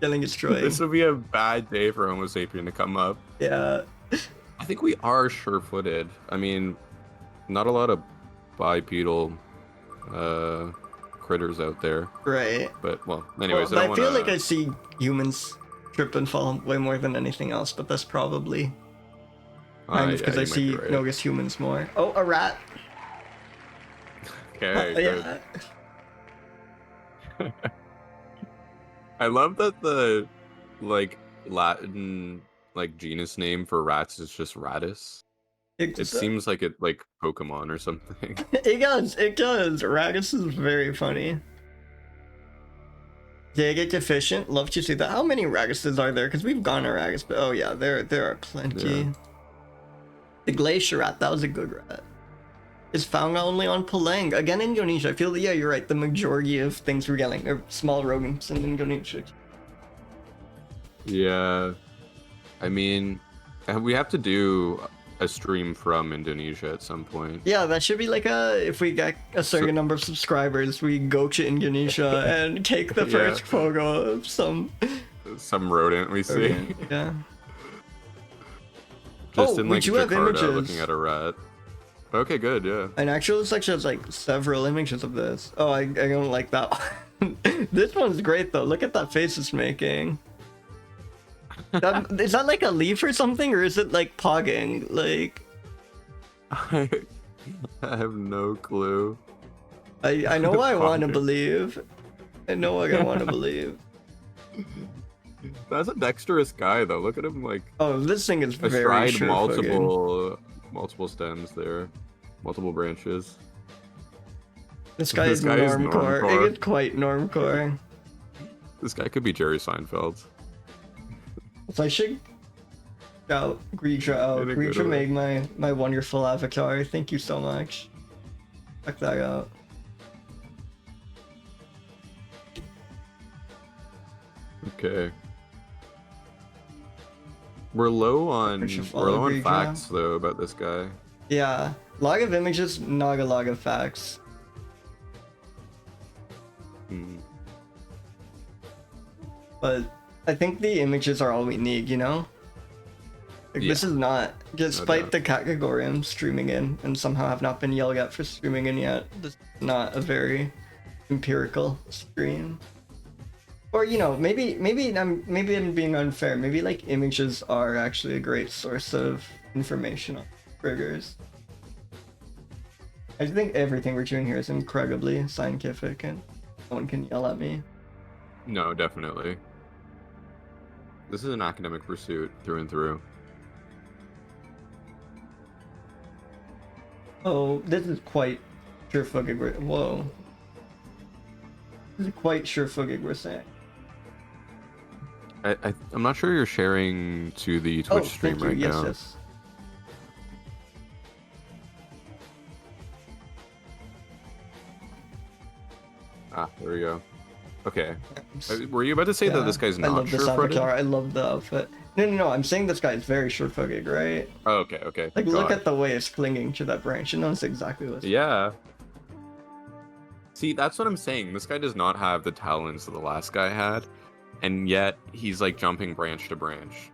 getting destroyed. This would be a bad day for Homo sapien to come up. Yeah. I think we are sure-footed. I mean, not a lot of bipedal critters out there. Right. But, well, anyways, Well, I don't I feel wanna... like I see humans trip and fall way more than anything else, but that's probably kind of because I see notice humans more. Oh, a rat. Okay, good. Yeah. I love that the, like, Latin, like, genus name for rats is just Rattus. It seems like it, like, Pokemon or something. It does. Ragus is very funny. Data deficient. Love to see that. How many Raguses are there? Because we've gone to Ragus, but oh yeah, there are plenty. Yeah. The glacier rat, that was a good rat. Is found only on Penang. Again, Indonesia. I feel, yeah, you're right. The majority of things we're getting are small rodents in Indonesia. Yeah. I mean, we have to do a stream from Indonesia at some point. Yeah, that should be like if we get a certain number of subscribers, we go to Indonesia and take the first photo of some rodent we see. Yeah. Just in we like do have Jakarta images. looking at a rat. Okay, good, yeah. An actual section has like several images of this. Oh, I don't like that one. This one's great though. Look at that face it's making. Is that like a leaf or something, or is it like pogging? Like, I have no clue. I know I want to believe. I know I want to believe. That's a dexterous guy though. Look at him like. Oh, this thing is very astride sure-footed. multiple stems there, multiple branches. This guy is normcore. It is quite normcore. This guy could be Jerry Seinfeld. So I should shout Grisha out. Grisha made my wonderful avatar. Thank you so much. Check that out. Okay. We're low on facts though about this guy. Yeah, log of images, not a log of facts. But I think the images are all we need, you know? Like, this is not, despite the category I'm streaming in, and somehow have not been yelled at for streaming in yet, this is not a very empirical stream. Or, you know, maybe I'm being unfair. Maybe like images are actually a great source of information on triggers. I think everything we're doing here is incredibly scientific, and no one can yell at me. No, definitely. This is an academic pursuit through and through. Oh, this is quite sure-footed. Whoa. This is quite sure-footed, we're saying. I'm not sure you're sharing to the Twitch stream right now. Yes. Ah, there we go. Okay. Were you about to say that this guy's not I love this sure-footed? avatar. I love the outfit. No. I'm saying this guy's very sure-footed, right? Oh, okay. Like, look at the way it's clinging to that branch. It knows exactly what's... Yeah. See, that's what I'm saying. This guy does not have the talents that the last guy had, and yet he's like jumping branch to branch.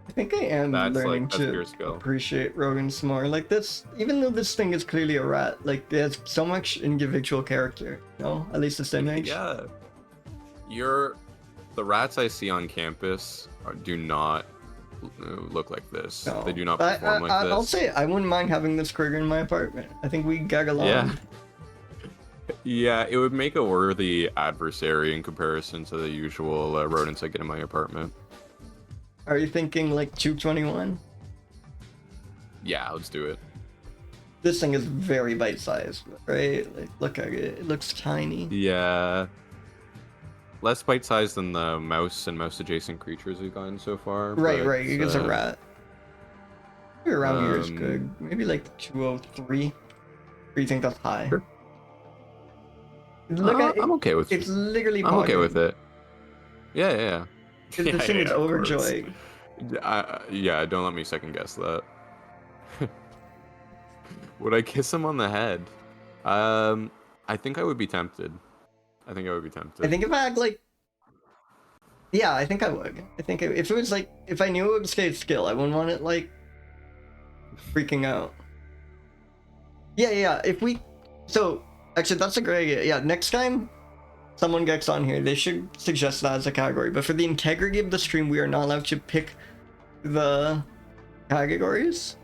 I think I am learning That's to pure skill. appreciate rodents more. Like this, even though this thing is clearly a rat, like it has so much individual character. You know, at least this image. Yeah. The rats I see on campus do not look like this. No. They do not perform like this. I'll say I wouldn't mind having this critter in my apartment. I think we gag along. Yeah. Yeah, it would make a worthy adversary in comparison to the usual rodents I get in my apartment. Are you thinking like 221? Yeah, let's do it. This thing is very bite-sized, right? Like, look at it. It looks tiny. Yeah. Less bite-sized than the mouse and mouse-adjacent creatures we've gotten so far. Right, but, right. It's a rat. Maybe around here is good. Maybe like 203. Or you think that's high? Sure. Look at it. I'm okay with it. It's literally I'm okay with it. Yeah. The thing is overjoyed. Yeah, don't let me second guess that. Would I kiss him on the head? I think I would be tempted. I think if I had like... Yeah, I think I would. I think if it was like... If I knew it would stay at skill, I wouldn't want it like... freaking out. Yeah, if we... So, actually that's a great idea. Yeah, next time someone gets on here, they should suggest that as a category. But for the integrity of the stream, we are not allowed to pick the categories.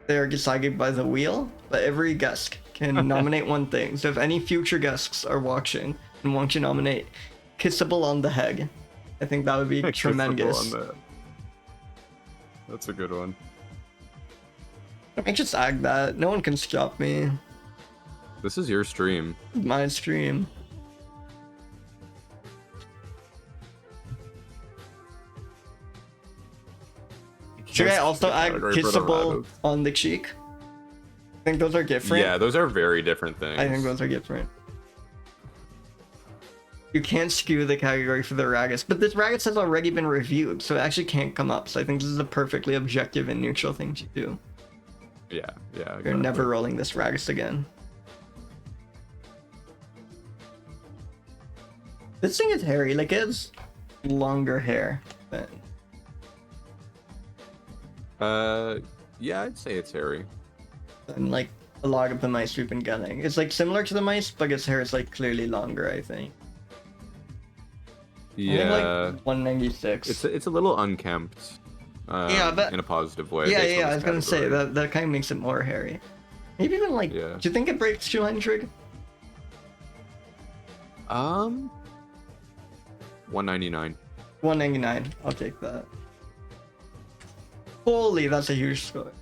They are decided by the wheel, but every guest can nominate one thing. So if any future guests are watching and want to nominate kissable on the head, I think that would be tremendous. That's a good one. I just add that. No one can stop me. This is your stream. My stream. Should I also add kissable on the cheek? I think those are different. Yeah, those are very different things. I think those are different. You can't skew the category for the Ragus, but this Ragus has already been reviewed, so it actually can't come up. So I think this is a perfectly objective and neutral thing to do. Yeah. You're never rolling this Ragus again. This thing is hairy, like it has longer hair than... Yeah, I'd say it's hairy. And like a lot of the mice we've been getting. It's like similar to the mice, but its hair is like clearly longer, I think. Yeah. I think, like 196. It's a little unkempt. Yeah, but in a positive way. Yeah, I was gonna say that kind of makes it more hairy. Maybe even like, do you think it breaks 200? 199. 199. I'll take that. Holy, that's a huge score.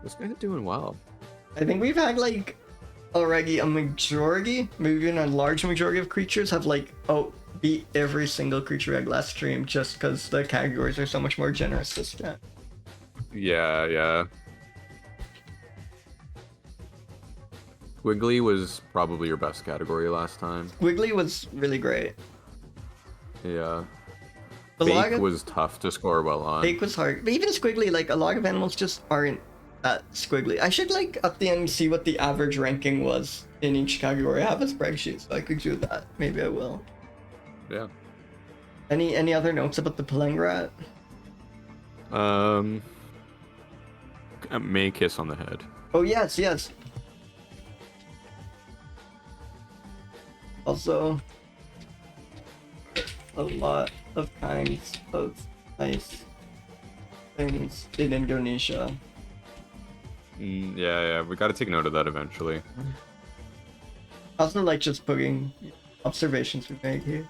This guy's doing well. I think we've had like already a majority, maybe even a large majority of creatures have like beat every single creature egg last stream just because the categories are so much more generous this time. Yeah. Wiggly was probably your best category last time. Wiggly was really great. Yeah. Fake was tough to score well on. Fake was hard. But even squiggly, like a lot of animals just aren't that squiggly. I should like at the end see what the average ranking was in each category. I have a spreadsheet, so I could do that. Maybe I will. Yeah. Any other notes about the Pelang rat? May kiss on the head. Oh yes. Also, a lot of kinds of nice things in Indonesia. Yeah, we gotta take note of that eventually. I also like just putting observations we make here.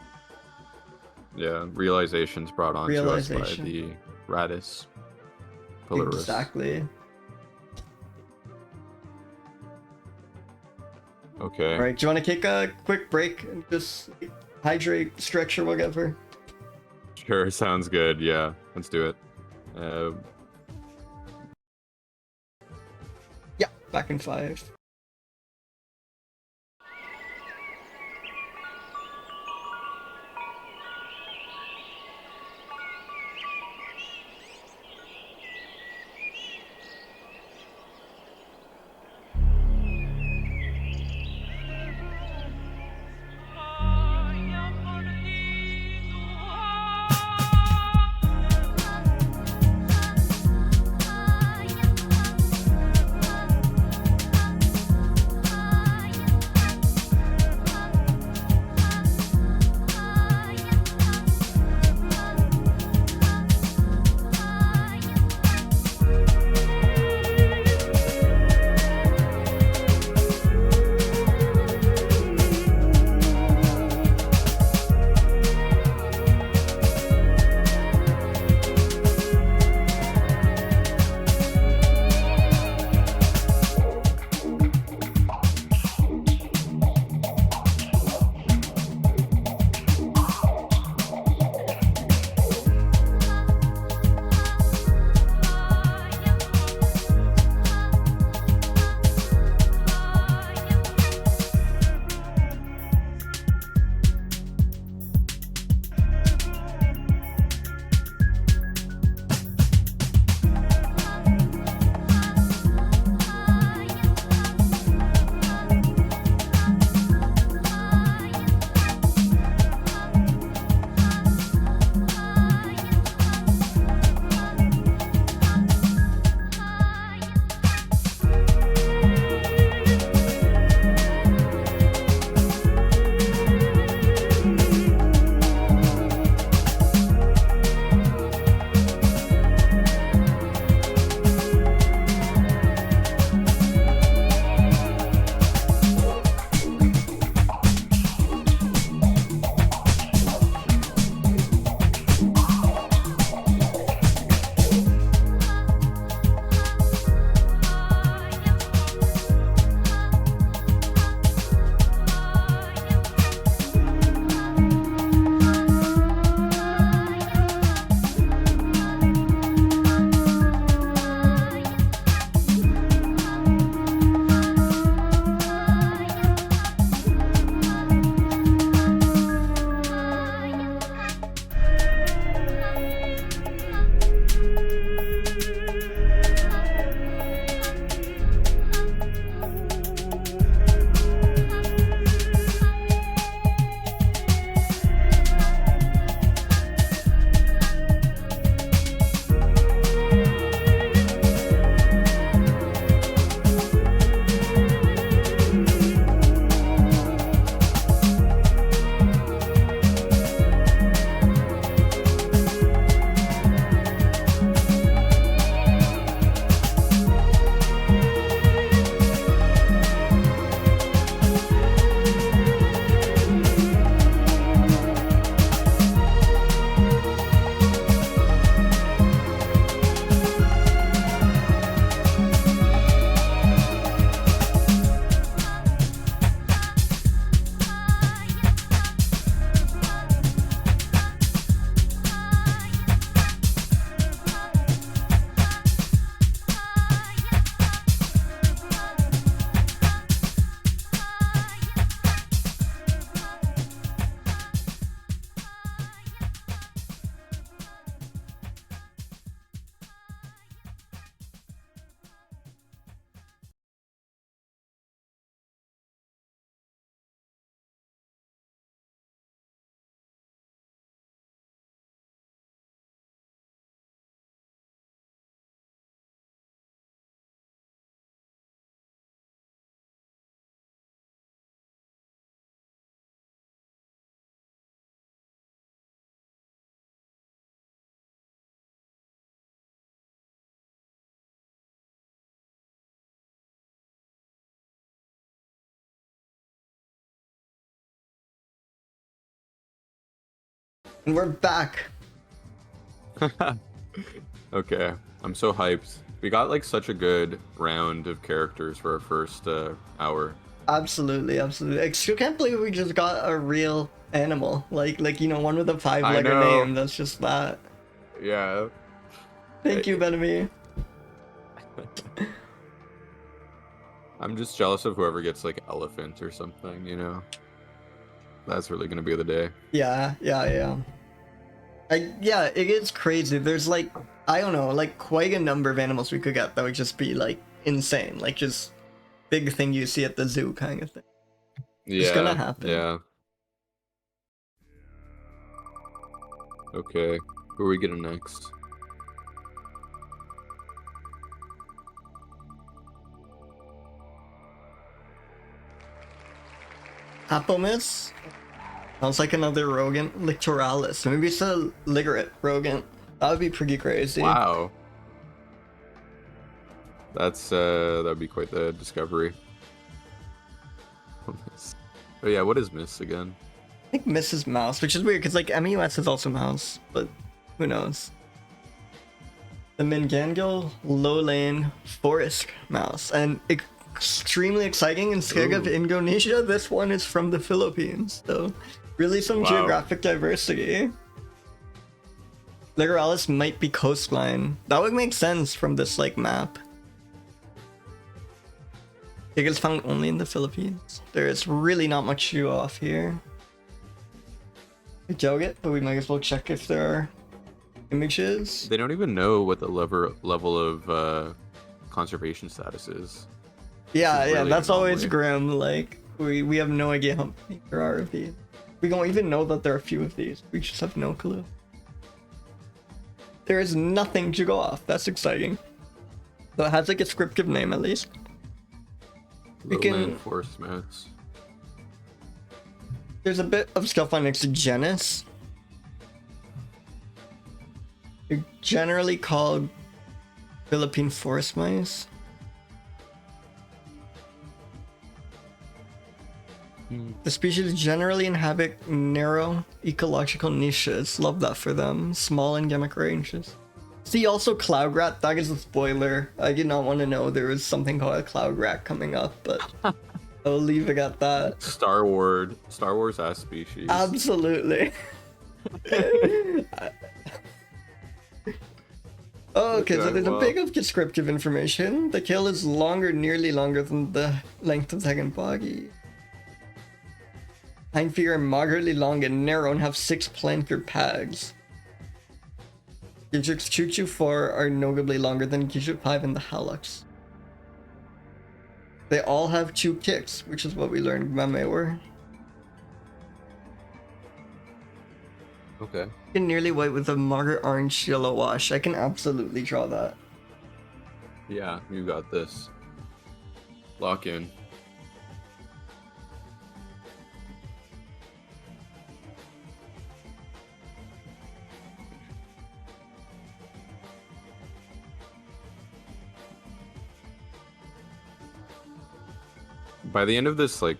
Yeah, realizations brought on to us by the Radis Pilaris. Exactly. Okay. Alright, do you want to take a quick break and just hydrate, stretch, or whatever? Sure, sounds good. Yeah, let's do it. Yeah, back in 5. And we're back. Okay, I'm so hyped. We got like such a good round of characters for our first hour. Absolutely, absolutely. I still can't believe we just got a real animal. Like you know, one with a I five-letter know. name. That's just that. Yeah. Thank you, Benami. I'm just jealous of whoever gets like elephant or something, you know? That's really gonna be the day. Yeah. Yeah, it is crazy. There's like, I don't know, like quite a number of animals we could get that would just be like insane. Like just big thing you see at the zoo kind of thing. Yeah. It's gonna happen. Yeah. Okay. Who are we getting next? Apomys? Sounds like another rodent. Littoralis. Maybe it's a ligurate rodent. That would be pretty crazy. Wow. That's that'd be quite the discovery. Oh yeah, what is Miss again? I think Mrs. Mouse, which is weird because like MUS is also mouse, but who knows? The Mingangal lowland forest mouse, and extremely exciting and scared of Ooh. Indonesia. This one is from the Philippines, so really some Wow. geographic diversity. Littoralis might be coastline. That would make sense from this like map. It is found only in the Philippines. There is really not much to go off here. We joke it, but we might as well check if there are images. They don't even know what the level of conservation status is. Yeah, is yeah, really that's always anomaly. grim. Like we have no idea how many there are of these. We don't even know that there are a few of these. We just have no clue. There is nothing to go off. That's exciting. So it has like a descriptive name at least. We can- Lowland forest mouse. There's a bit of stuff on its genus. They're generally called Philippine forest mice. The species generally inhabit narrow ecological niches. Love that for them. Small endemic ranges. See, also cloud rat. That is a spoiler. I did not want to know there was something called a cloud rat coming up, but I'll leave it at that. Star Wars ass species. Absolutely. Okay, so there's a bit of descriptive information. The tail is longer, nearly longer than the length of the second body. Hind feet are moderately long and narrow and have 6 plantar pegs. Digits 2 to 4 are notably longer than digit 5 in the hallux. They all have 2 kicks, which is what we learned Mammal were. Okay. Nearly white with a moderate orange yellow wash. I can absolutely draw that. Yeah, you got this. Lock in. By the end of this like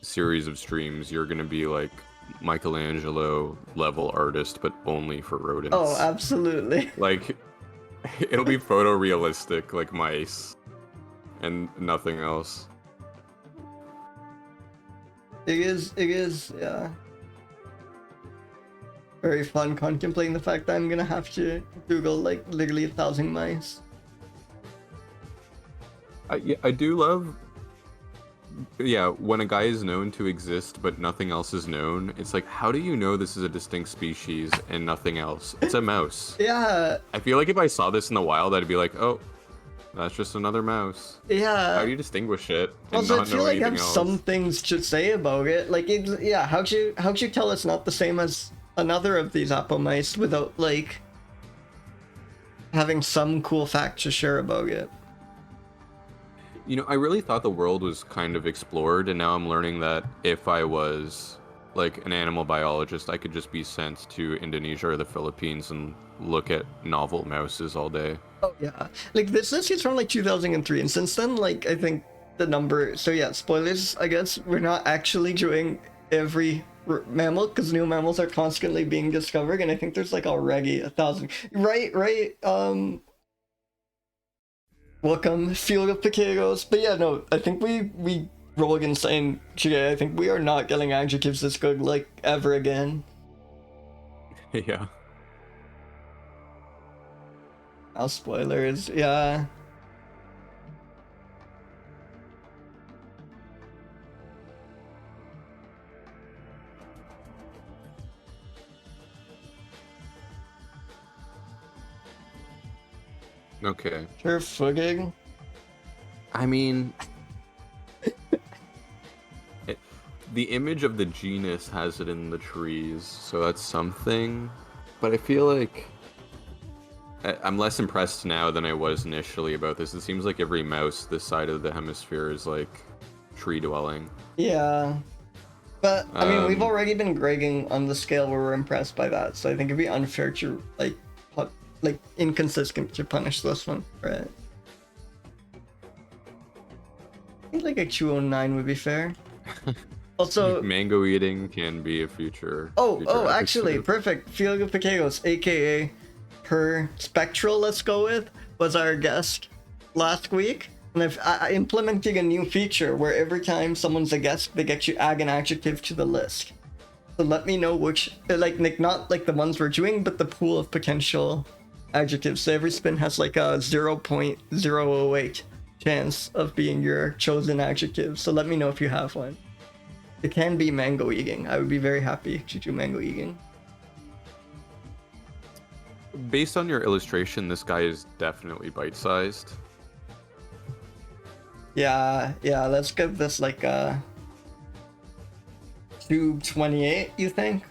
series of streams, you're gonna be like Michelangelo level artist, but only for rodents. Oh, absolutely. Like it'll be photorealistic like mice and nothing else. It is, yeah. Very fun contemplating the fact that I'm gonna have to Google like literally 1,000 mice. I do love, yeah, when a guy is known to exist but nothing else is known. It's like, how do you know this is a distinct species and nothing else? It's a mouse. Yeah, I feel like if I saw this in the wild, I'd be like, oh, that's just another mouse. How yeah. do you distinguish it and Also, I not feel know like I anything have else? some things to say about it. Like, yeah, how'd you tell it's not the same as another of these Apomys without like having some cool fact to share about it? You know, I really thought the world was kind of explored, and now I'm learning that if I was like an animal biologist, I could just be sent to Indonesia or the Philippines and look at novel mouses all day. Oh yeah, like this is from like 2003, and since then, like I think the number. So yeah, spoilers. I guess we're not actually doing every mammal, because new mammals are constantly being discovered, and I think there's like already 1,000. Right. Welcome, field of potatoes. But yeah, no, I think we roll against saying today. I think we are not getting adjectives this good like ever again. Yeah. Now spoilers, yeah. Okay. Sure, fugging. I mean, the image of the genus has it in the trees, so that's something. But I feel like I'm less impressed now than I was initially about this. It seems like every mouse this side of the hemisphere is like tree dwelling. Yeah. But I mean, we've Um, already been grading on the scale where we're impressed by that, so I think it'd be unfair to like inconsistent to punish this one, right? I think like a 209 would be fair. Also, mango eating can be a future. oh, future actually, episode. perfect. Field of Potatoes, aka per spectral, let's go with, was our guest last week. And I implementing a new feature where every time someone's a guest, they get you add an adjective to the list. So let me know which, like not like the ones we're doing, but the pool of potential adjectives. So every spin has like a 0.008 chance of being your chosen adjective. So let me know if you have one. It can be mango eating. I would be very happy to do mango eating. Based on your illustration, this guy is definitely bite-sized. Yeah, let's give this like a 228, you think?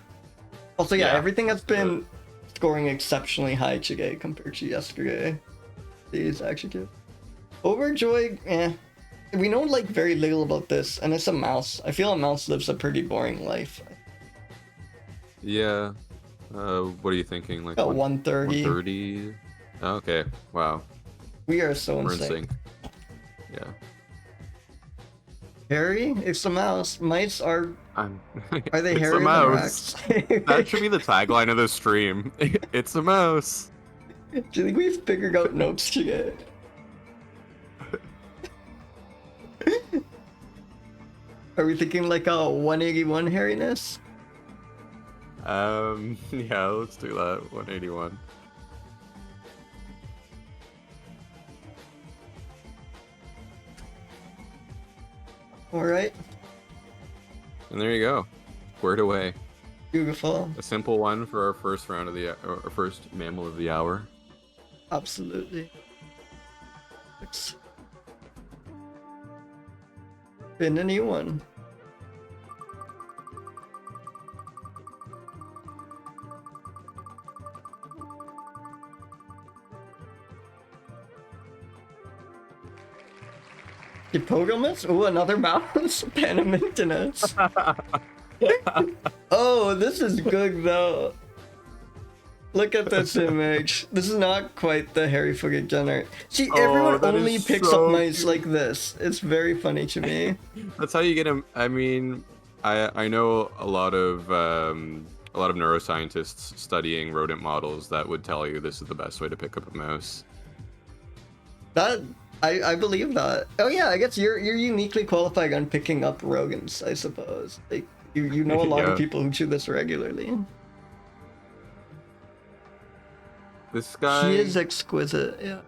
Also, yeah, Yeah, everything has let's do been scoring exceptionally high today compared to yesterday. These adjectives. Overjoyed, we know like very little about this, and it's a mouse. I feel a mouse lives a pretty boring life. Yeah. What are you thinking? Like About 130. 130? Okay. Wow. We are so We're in insane. sync. Yeah. Hairy? It's a mouse. Mice are they It's hairy a than mouse. rats? That should be the tagline of the stream. It's a mouse. Do you think we've figured out notes to get? Are we thinking like a 181 hairiness? Yeah, let's do that. 181. Alright, And there you go. Squared away. beautiful. A simple one for our first round of our first mammal of the hour. Absolutely. Been a new one. Dipodomys? Ooh, another mouse. Panamintinus. Oh, this is good though. Look at this image. This is not quite the hairy-footed generate. See, everyone that only is picks so up mice cute. like this. It's very funny to me. That's how you get him. I mean, I know a lot of neuroscientists studying rodent models that would tell you this is the best way to pick up a mouse. That I believe that. Oh yeah, I guess you're uniquely qualified on picking up rodents, I suppose. Like you know a lot of Yeah. people who do this regularly. This guy. He is exquisite, yeah.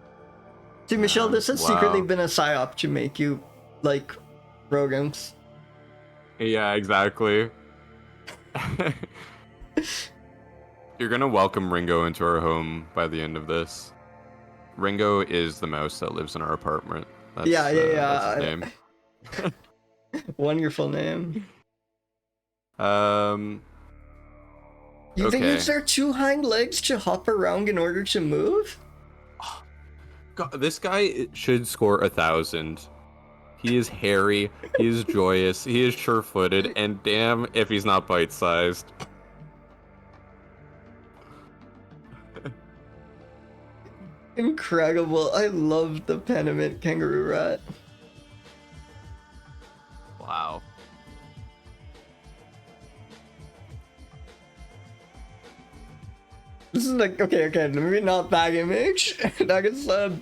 See, Michelle, this has secretly Wow. been a psyop to make you like rodents. Yeah, exactly. You're gonna welcome Ringo into our home by the end of this. Ringo is the mouse that lives in our apartment. That's, Yeah. That's his name. Wonderful name. They Okay. use their two hind legs to hop around in order to move? God, this guy should score 1,000. He is hairy, he is joyous, he is sure-footed, and damn if he's not bite-sized. Incredible. I love the Panamint kangaroo rat. Wow. This is like, okay, maybe not that image. That is a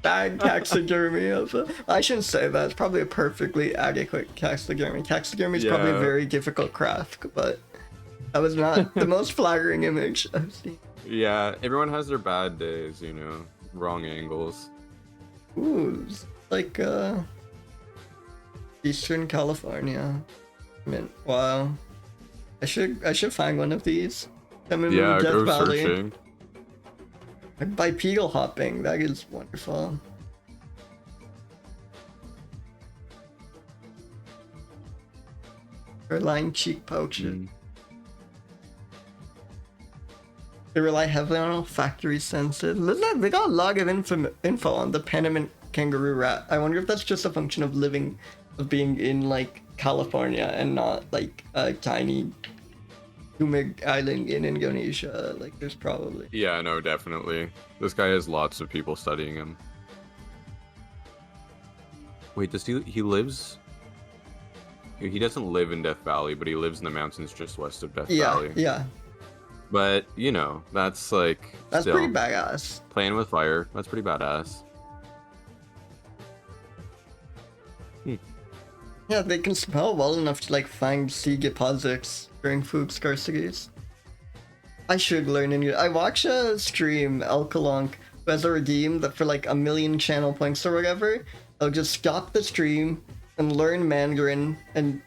bad taxidermy of I shouldn't say that. It's probably a perfectly adequate taxidermy. Taxidermy is probably a very difficult craft, but that was not the most flattering image I've seen. Yeah, everyone has their bad days, wrong angles. Ooh, it's like Eastern California. I mean, wow. I should find one of these. I'm in Yeah, Death go Valley. searching. Like bipedal hopping, that is wonderful. Line cheek pouches. They rely heavily on olfactory senses. They got a lot of info on the Panamint kangaroo rat. I wonder if that's just a function of being in like California and not like a tiny Umig island in Indonesia. Like there's probably. Yeah, no, definitely. This guy has lots of people studying him. Wait, he lives? He doesn't live in Death Valley, but he lives in the mountains just west of Death Valley. Yeah. But, that's like... That's still, pretty badass. Playing with fire. That's pretty badass. Yeah, they can smell well enough to like find sea deposits during food scarcities. I should learn I watch a stream, Elkalonk, who has a redeem that for like 1 million channel points or whatever, I'll just stop the stream and learn Mandarin, and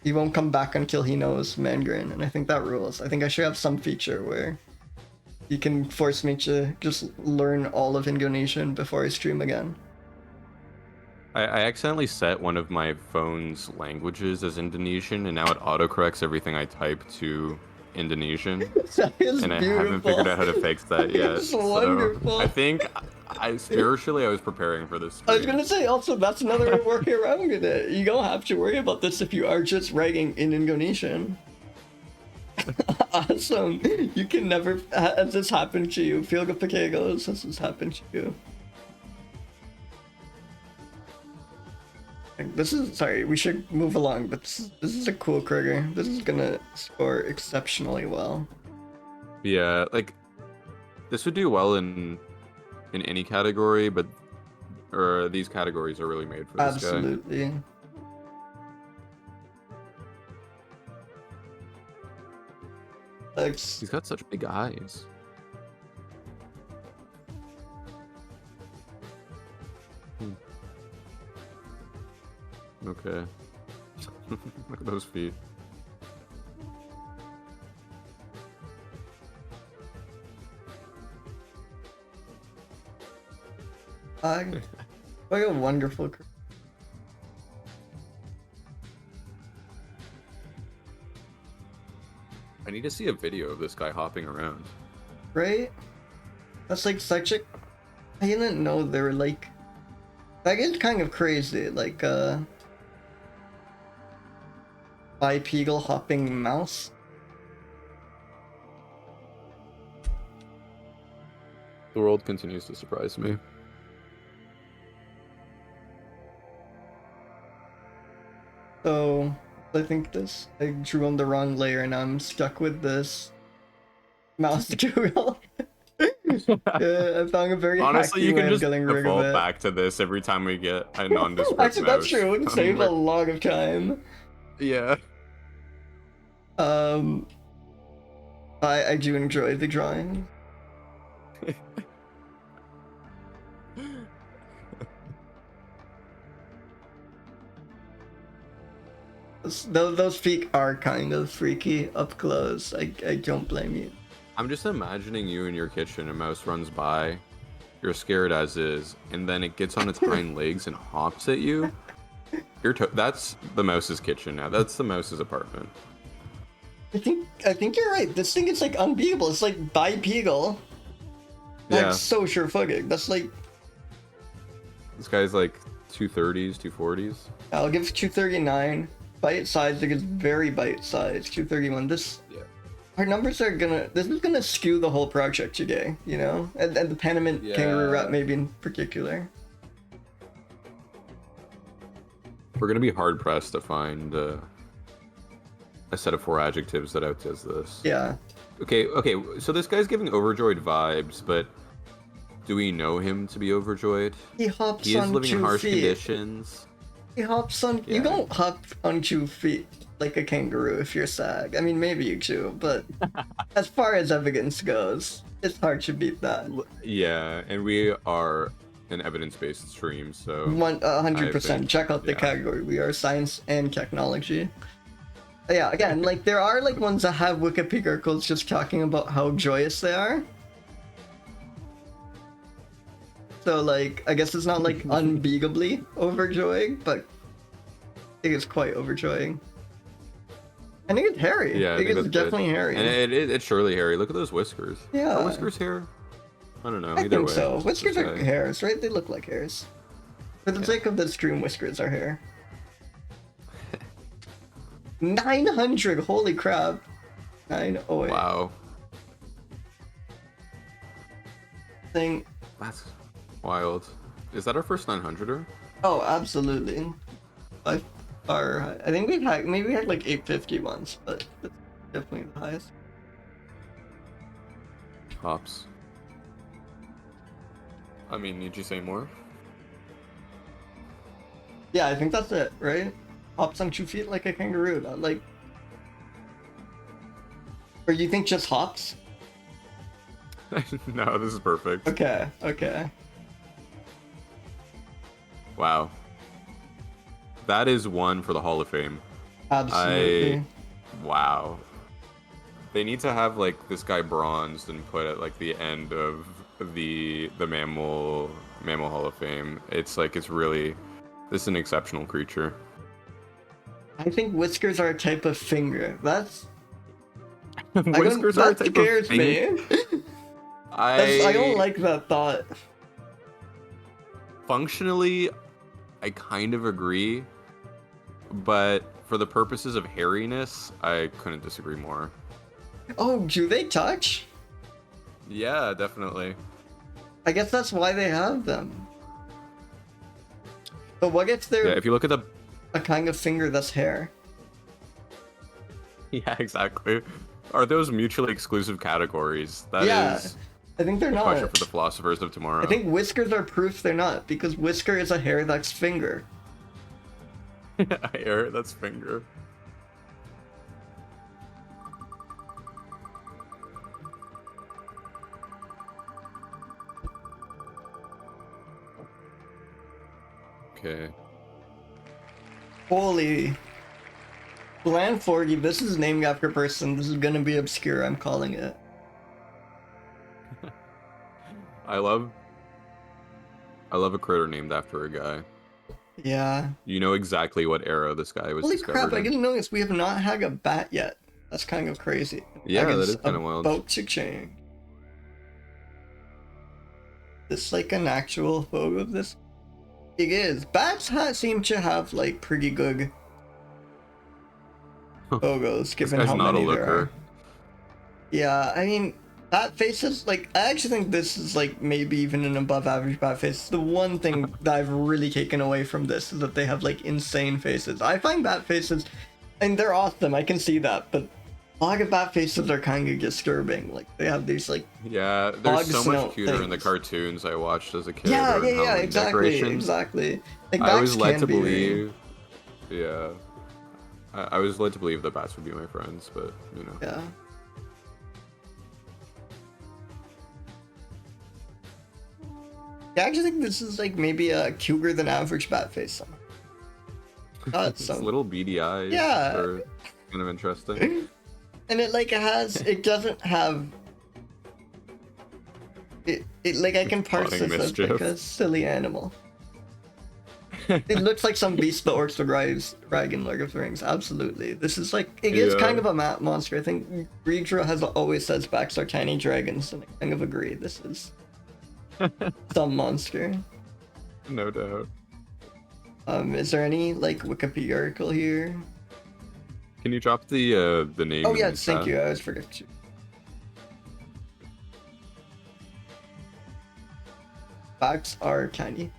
he won't come back until he knows Mandarin, and I think that rules. I think I should have some feature where he can force me to just learn all of Indonesian before I stream again. I accidentally set one of my phone's languages as Indonesian, and now it autocorrects everything I type to Indonesian. That is and I beautiful. haven't figured out how to fix that yet. It's wonderful. I think spiritually I was preparing for this stream. I was gonna say also that's another way of working around with it. You don't have to worry about this if you are just writing in Indonesian. Awesome. You can never. Has this happened to you? Feel the Pagegos. Has this happened to you? Sorry, we should move along, but this is a cool critter. This is gonna score exceptionally well. Yeah, like this would do well in any category, but these categories are really made for this guy. Absolutely. He's got such big eyes. Okay. Look at those feet. What a wonderful creature. I need to see a video of this guy hopping around. Right? That's like such a... I didn't know they were like... That is kind of crazy, like bipedal hopping mouse. The world continues to surprise me. So, I think I drew on the wrong layer and I'm stuck with this mouse tutorial. I found a very honestly, hacky you way can of just getting rid of default it. back to this every time we get a nondescript Actually, that's mouse. true. It would save a lot of time. Yeah. I do enjoy the drawing. Those feet are kind of freaky up close. I don't blame you. I'm just imagining you in your kitchen, a mouse runs by, you're scared as is, and then it gets on its hind legs and hops at you. That's the mouse's kitchen now. That's the mouse's apartment. I think you're right. This thing is like unbeatable. It's like bipedal. Yeah. Like so sure-footed. That's like... This guy's like 230s, 240s. I'll give 239. Bite size, it is very bite size. 231. Yeah. Our numbers are this is gonna skew the whole project today, you know? And the Panamint kangaroo rat maybe in particular. We're gonna be hard pressed to find a a set of 4 adjectives that outdoes this. Yeah. Okay, so this guy's giving overjoyed vibes, but do we know him to be overjoyed? He hops He is on living in 2 harsh feet. conditions. He hops on. Yeah. You don't hop on 2 feet like a kangaroo if you're sag. I mean, maybe you do, but as far as evidence goes, it's hard to beat that. Yeah, and we are an evidence-based stream, so 100%. Check out the yeah. category. We are science and technology. Yeah, again, like there are like ones that have Wikipedia articles just talking about how joyous they are. So like, I guess it's not like unbeatably overjoying, but I think it's quite overjoying. I think it's hairy. Yeah, I think it's definitely hairy. And it's surely hairy. Look at those whiskers. Yeah. Are whiskers hair? I don't know. I Either think way. so. Whiskers are okay. hairs, right? They look like hairs. For the sake of the stream, whiskers are hair. 900! Holy crap. 908. Wow. Thing. That's wild. Is that our first 900er? Oh, absolutely. By far. I think maybe we had like 850 once, but that's definitely the highest. Hops. I mean, need you say more? Yeah, I think that's it, right? Hops on 2 feet like a kangaroo, not like... Or you think just hops? No, this is perfect. Okay, okay. Wow. That is one for the Hall of Fame. Absolutely. Wow. They need to have like this guy bronzed and put at like the end of the mammal Hall of Fame. It's like this is an exceptional creature. I think whiskers are a type of finger. That's... Whiskers are a that type scares of me. I don't like that thought. Functionally, I kind of agree, but for the purposes of hairiness, I couldn't disagree more. Oh, do they touch? Yeah, definitely. I guess that's why they have them. But what if they're Yeah, if you look at the... a kind of finger that's hair? Yeah, exactly. Are those mutually exclusive categories? That Yeah, is I think they're a question not. for the philosophers of tomorrow. I think whiskers are proof they're not, because whisker is a hair that's finger. Hair, that's finger. Okay. Holy. Blanfordi, this is named after a person. This is gonna be obscure, I'm calling it. I love a critter named after a guy. Yeah. You know exactly what era this guy was Holy discovered crap, I in. didn't notice we have not had a bat yet. That's kind of crazy. Yeah, that is is kind of wild. about to change. This like an actual photo of this? It is. Bats seem to have like pretty good photos given This how guy's not a many there looker. are. Yeah, I mean, bat faces, like, I actually think this is like maybe even an above average bat face. The one thing that I've really taken away from this is that they have like insane faces. I find bat faces, and they're awesome, I can see that, but a lot of bat faces are kind of disturbing. Like, they have these like... Yeah, there's so Bog much cuter in the things. cartoons I watched as a kid. Yeah, or in yeah, Halloween exactly, decorations. exactly. Like, I was bats led can to be believe... Yeah. I was led to believe that bats would be my friends, but, you know. Yeah. I actually think this is like maybe a cuter than average bat face. It's little beady eyes. Yeah. Are kind of interesting. And it like it doesn't have it like I can parse Plotting this as like mischief. a silly animal. It looks like some beast that orcs to rag in Lord of the Rings. Absolutely. This is like, it is Yeah. kind of a map monster. I think Reedra has always says backs are tiny dragons, and I kind of agree. This is some monster. No doubt. Is there any like Wikipedia article here? Can you drop the name? Oh in yeah, the thank chat? you. I always forget to. Backs are tiny.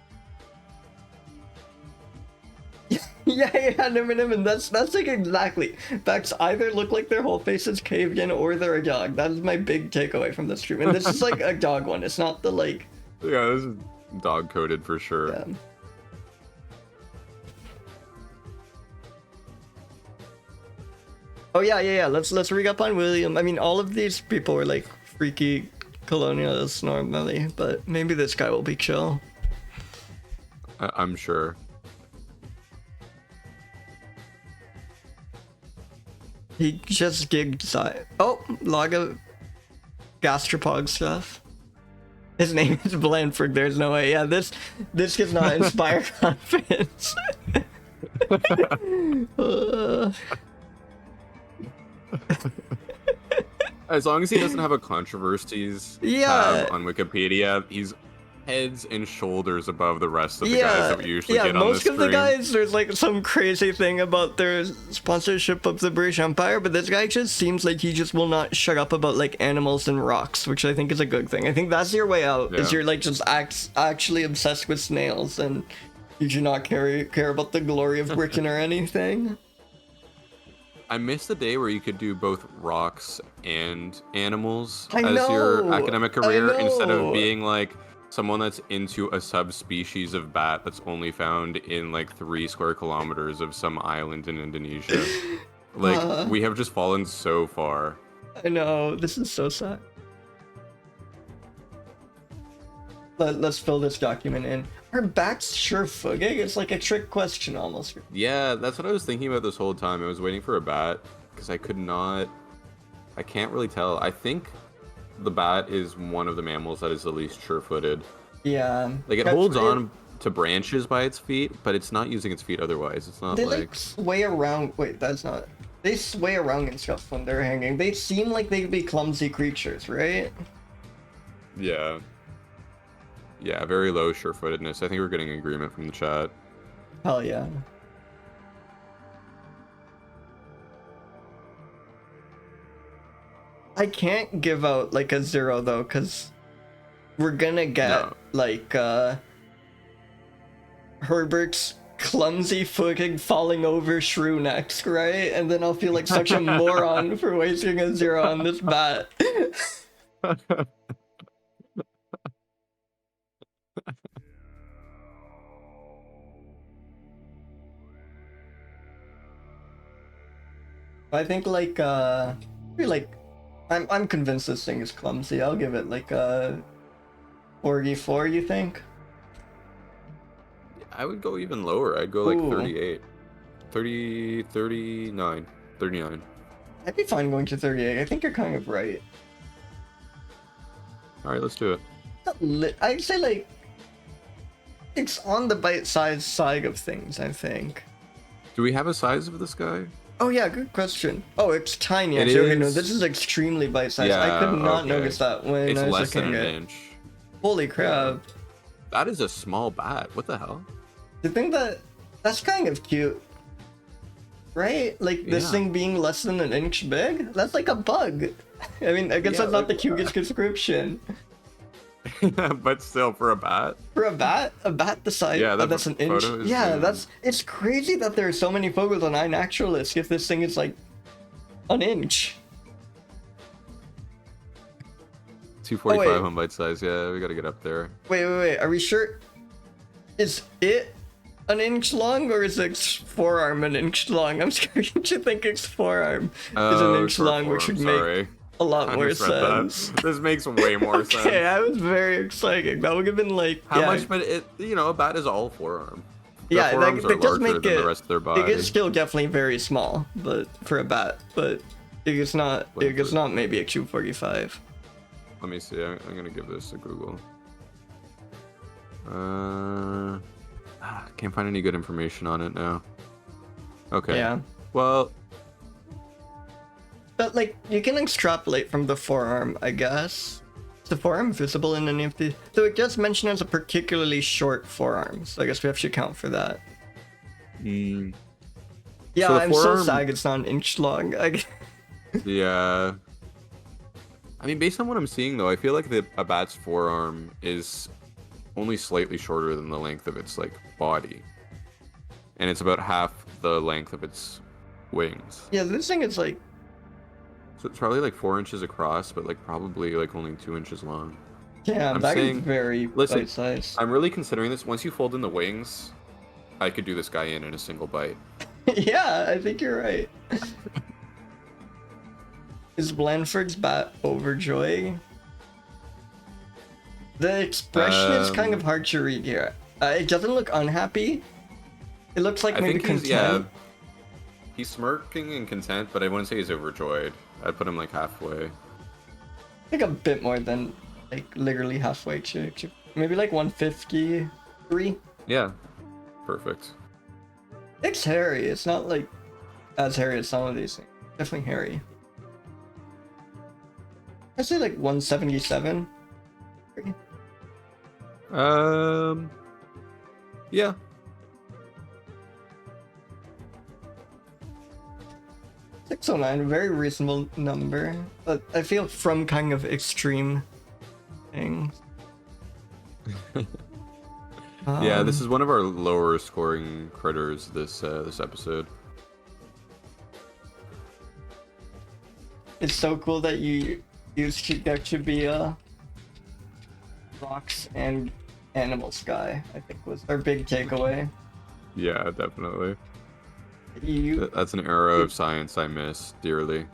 Yeah, no, that's like exactly. Bats either look like their whole face is caved in or they're a dog. That is my big takeaway from this treatment. This is like a dog one. It's not the like. Yeah, this is dog coded for sure. Yeah. Oh yeah. Let's rig up on William. I mean, all of these people were like freaky colonialists normally, but maybe this guy will be chill. I'm sure. He just gigged side. Oh, log of gastropod stuff. His name is Blanford. There's no way. Yeah, this does not inspire confidence. As long as he doesn't have a controversies tab on Wikipedia, he's heads and shoulders above the rest of the guys that we usually get on most the of screen. the guys, there's like some crazy thing about their sponsorship of the British Empire, but this guy just seems like he just will not shut up about like animals and rocks, which I think is a good thing. I think that's your way out, is you're like just actually obsessed with snails and you do not care about the glory of Britain or anything. I miss the day where you could do both rocks and animals as your academic career instead of being like someone that's into a subspecies of bat that's only found in like 3 square kilometers of some island in Indonesia. Like, we have just fallen so far. I know, this is so sad. Let's fill this document in. Are bats sure-footed? It's like a trick question almost. Yeah, that's what I was thinking about this whole time. I was waiting for a bat because I can't really tell. I think the bat is one of the mammals that is the least sure-footed. Yeah. Like, it holds on to branches by its feet, but it's not using its feet otherwise. It's not like sway around. Wait, that's not. They sway around and stuff when they're hanging. They seem like they'd be clumsy creatures, right? Yeah. Yeah, very low sure-footedness. I think we're getting agreement from the chat. Hell yeah. I can't give out like a 0 though, because we're gonna get like Herbert's clumsy footing falling over shrew next, right? And then I'll feel like such a moron for wasting a 0 on this bat. I think like I'm convinced this thing is clumsy. I'll give it like a 44, you think? I would go even lower. I'd go like 38. 39. I'd be fine going to 38. I think you're kind of right. Alright, let's do it. I'd say like it's on the bite-sized side of things, I think. Do we have a size of this guy? Oh yeah, good question. Oh, it's tiny. It actually. is... Okay, no, this is extremely bite-sized. I could not notice that when it's I was less looking than at an it. inch. Holy crap. That is a small bat. What the hell? You think that's kind of cute, right? Like this thing being less than an inch big? That's like a bug. I mean, I guess that's not the cutest description. But still, for a bat? For a bat the size, that's an inch. Yeah, it's crazy that there are so many photos on iNaturalist if this thing is like an inch. 245 on bite size, yeah, we gotta get up there. Wait, are we sure? Is it an inch long or is its forearm an inch long? I'm starting to think its forearm is an inch long, which would make a lot more sense. This makes way more sense. Okay, I was very excited. That would have been like how much? But it, a bat is all forearm. Their forearms are does make than the rest of their body. It is still definitely very small, but for a bat, but it is not. It is not maybe a Q45. Let me see. I'm gonna give this a Google. Can't find any good information on it now. Okay. Yeah. Well. But like you can extrapolate from the forearm, I guess. Is the forearm visible in any of the? So it does mention as a particularly short forearm, so I guess we have to account for that. Yeah, so I'm so sad it's not an inch long. Yeah. I mean, based on what I'm seeing, though, I feel like a bat's forearm is only slightly shorter than the length of its like body. and it's about half the length of its wings. Yeah, this thing is like... So it's probably like 4 inches across, but like probably like only 2 inches long. Yeah, I'm that is saying- very listen, bite-sized. I'm really considering this. Once you fold in the wings, I could do this guy in a single bite. Yeah, I think you're right. Is Blanford's bat overjoyed? The expression is kind of hard to read here. It doesn't look unhappy. It looks like I maybe think content. he's smirking in content, but I wouldn't say he's overjoyed. I'd put him like halfway. I think a bit more than like literally halfway to maybe like 153. Yeah, perfect. It's hairy. It's not like as hairy as some of these things. Definitely hairy. I say like 177. Yeah. $609, very reasonable number. But I feel from kind of extreme things. Yeah, this is one of our lower scoring critters this episode. It's so cool that you used to get to be a rocks and animals guy, I think was our big takeaway. Yeah, definitely. You That's an era of science I miss dearly.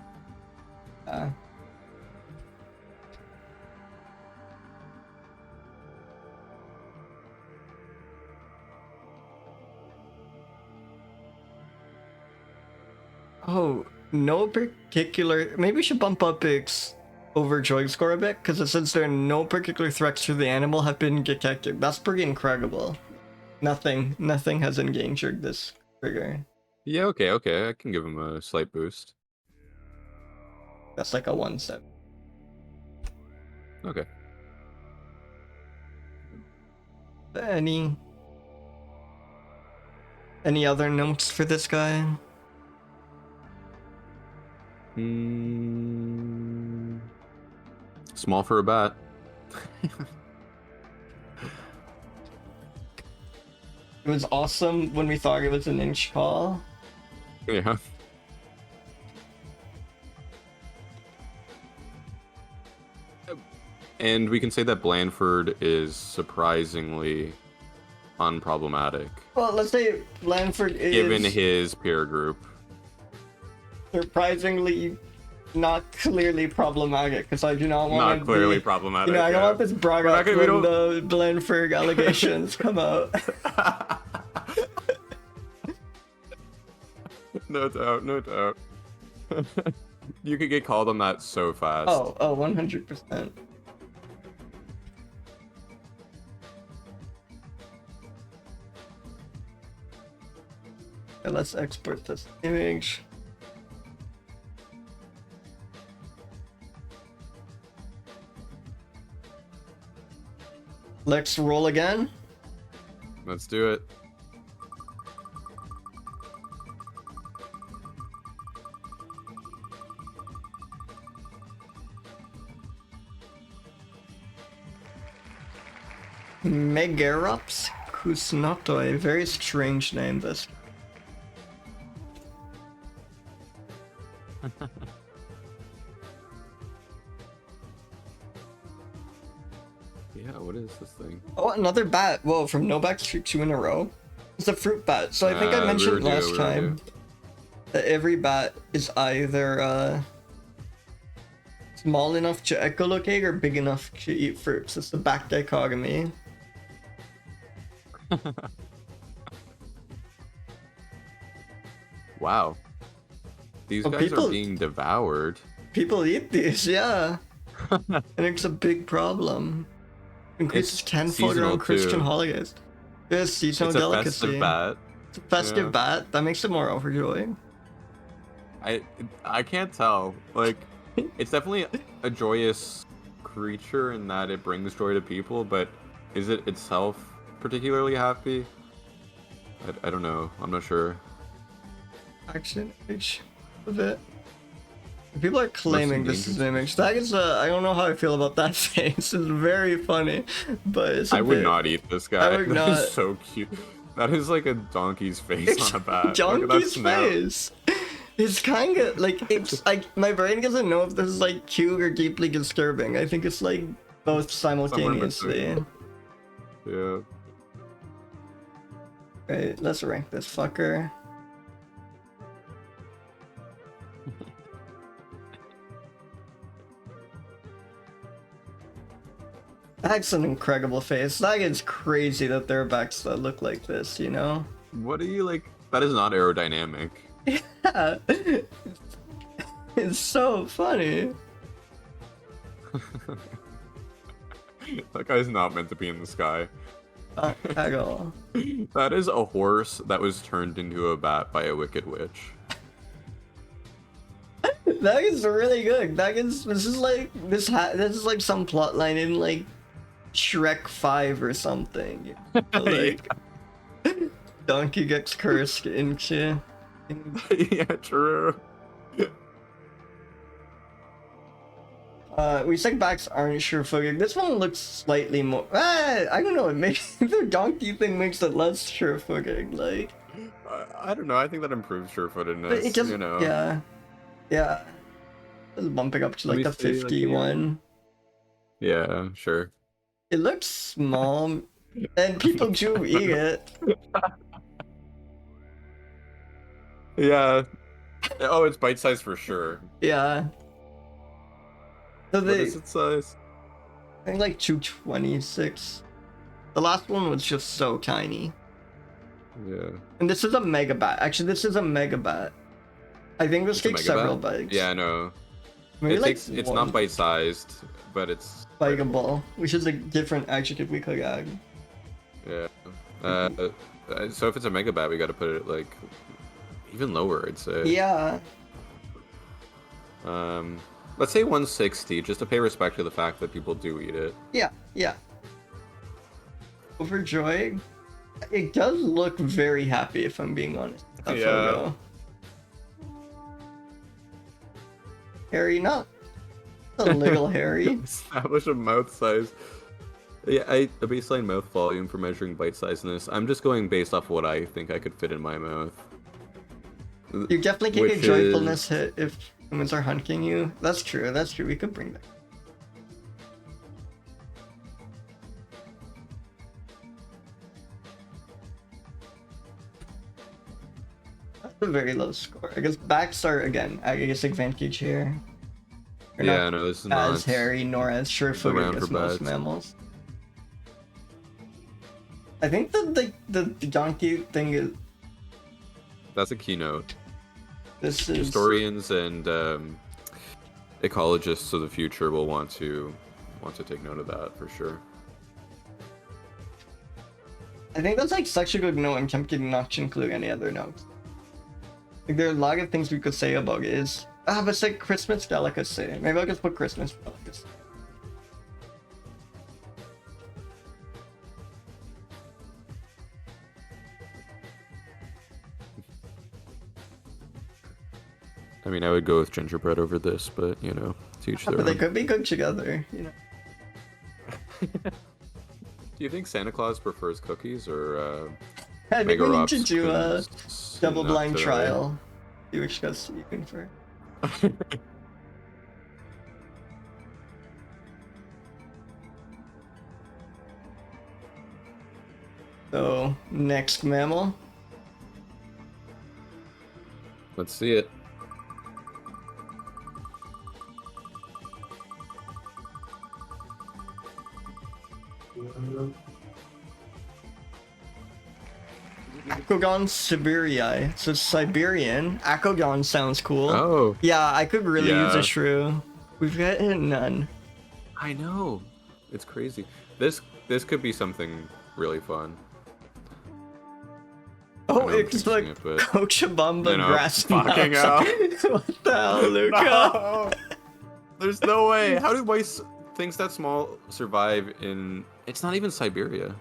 Oh, no particular. Maybe we should bump up its overjoyed score a bit, because it says there are no particular threats to the animal have been detected. That's pretty incredible. Nothing has endangered this trigger. Yeah, okay. I can give him a slight boost. That's like a 1-7. Okay. Any other notes for this guy? Small for a bat. It was awesome when we thought it was an inch tall. Yeah. And we can say that Blanford is surprisingly unproblematic, Well, let's say Blanford is given his peer group. surprisingly not clearly problematic, because I do not want Not clearly problematic. You know, I don't yeah. want this brought We're not up gonna- we when don't- the Blanford allegations come out. No doubt. You could get called on that so fast. Oh, 100%. Okay, let's export this image. Let's roll again. Let's do it. Megaerops kusnotoi. Very strange name, this. Yeah, what is this thing? Oh, another bat. Whoa, from no back to 2 in a row. It's a fruit bat. So I think I mentioned last time that every bat is either small enough to echolocate or big enough to eat fruits. It's the back dichotomy. Wow. These Oh, guys people- are being devoured. People eat these, yeah. And it's a big problem. Increases It's tenfold seasonal, around Christian too. holidays. It's seasonal It's a delicacy. festive bat. It's a festive Yeah. bat. That makes it more overjoying. I can't tell. Like, it's definitely a joyous creature in that it brings joy to people, but is it itself particularly happy? I don't know. I'm not sure. Action image of it. People are claiming this is endangered an image. That is I don't know how I feel about that face. It's very funny, but it's a I would bit- not eat this guy. I would That not. is so cute. That is like a donkey's face on a bat. Look at that Donkey's snout. face. It's kind of like, it's like my brain doesn't know if this is like cute or deeply disturbing. I think it's like both simultaneously. Yeah. Right, let's rank this fucker. That's an incredible face. That is crazy that there are backs that look like this, you know? What are you like? That is not aerodynamic. Yeah. It's so funny. That guy's not meant to be in the sky. Not at all. That is a horse that was turned into a bat by a wicked witch. That is really good. This is like this is like some plot line in like Shrek 5 or something. Like Donkey gets cursed into. Yeah, true. We said backs aren't sure-footed. This one looks slightly more. I don't know. It makes the donkey thing makes it less sure-footed. Like I don't know. I think that improves sure-footedness. it just, you know. yeah. Just bumping up to Let like me the see, 51. Yeah, sure. It looks small, and people do eat it. Yeah. Oh, it's bite-sized for sure. Yeah. So What is its size? I think like 226. The last one was just so tiny. Yeah. And this is a megabat. Actually, this is a megabat. I think this It's a takes megabat? several bites. Yeah, I know. Maybe like It's one. not bite-sized, but it's Biteable, which is a different adjective we could add. yeah. So if it's a megabat, we got to put it like even lower, I'd say. Yeah. Let's say 160, just to pay respect to the fact that people do eat it. Yeah. Overjoyed. It does look very happy, if I'm being honest. That Yeah. photo. Hairy, not a little hairy. Establish a mouth size. Yeah, a baseline mouth volume for measuring bite-sizedness. I'm just going based off what I think I could fit in my mouth. You definitely get a Which joyfulness is- hit if humans are hunting you. That's true. We could bring that. That's a very low score. I guess backs are, again, I guess advantage here. They're Yeah, not no, this is as not hairy nor as sure-footed around as for most bats. mammals. I think the donkey thing is. That's a keynote. This is. Historians and ecologists of the future will want to take note of that for sure. I think that's like such a good note. I'm tempted not to include any other notes. Like there are a lot of things we could say about it. But it's like Christmas delicacy. Maybe I'll just put Christmas delicacy. I mean, I would go with gingerbread over this, but you know, to each their But they own. could be good together, you know. Do you think Santa Claus prefers cookies or I think we need to Megaerops do a kusnotoi? double-blind trial. See which goes you can for. So next mammal. Let's see it. Akodon siberiae. So Siberian. Akodon sounds cool. Oh, Yeah, I could really use Yeah. a shrew. We've got none. I know. It's crazy. This could be something really fun. Oh, I know I'm it's fixing like it, but- Cochabamba You know, grass fucking mouse. hell. What the hell, Luca? No! There's no way. How do mice things that small survive in? It's not even Siberia.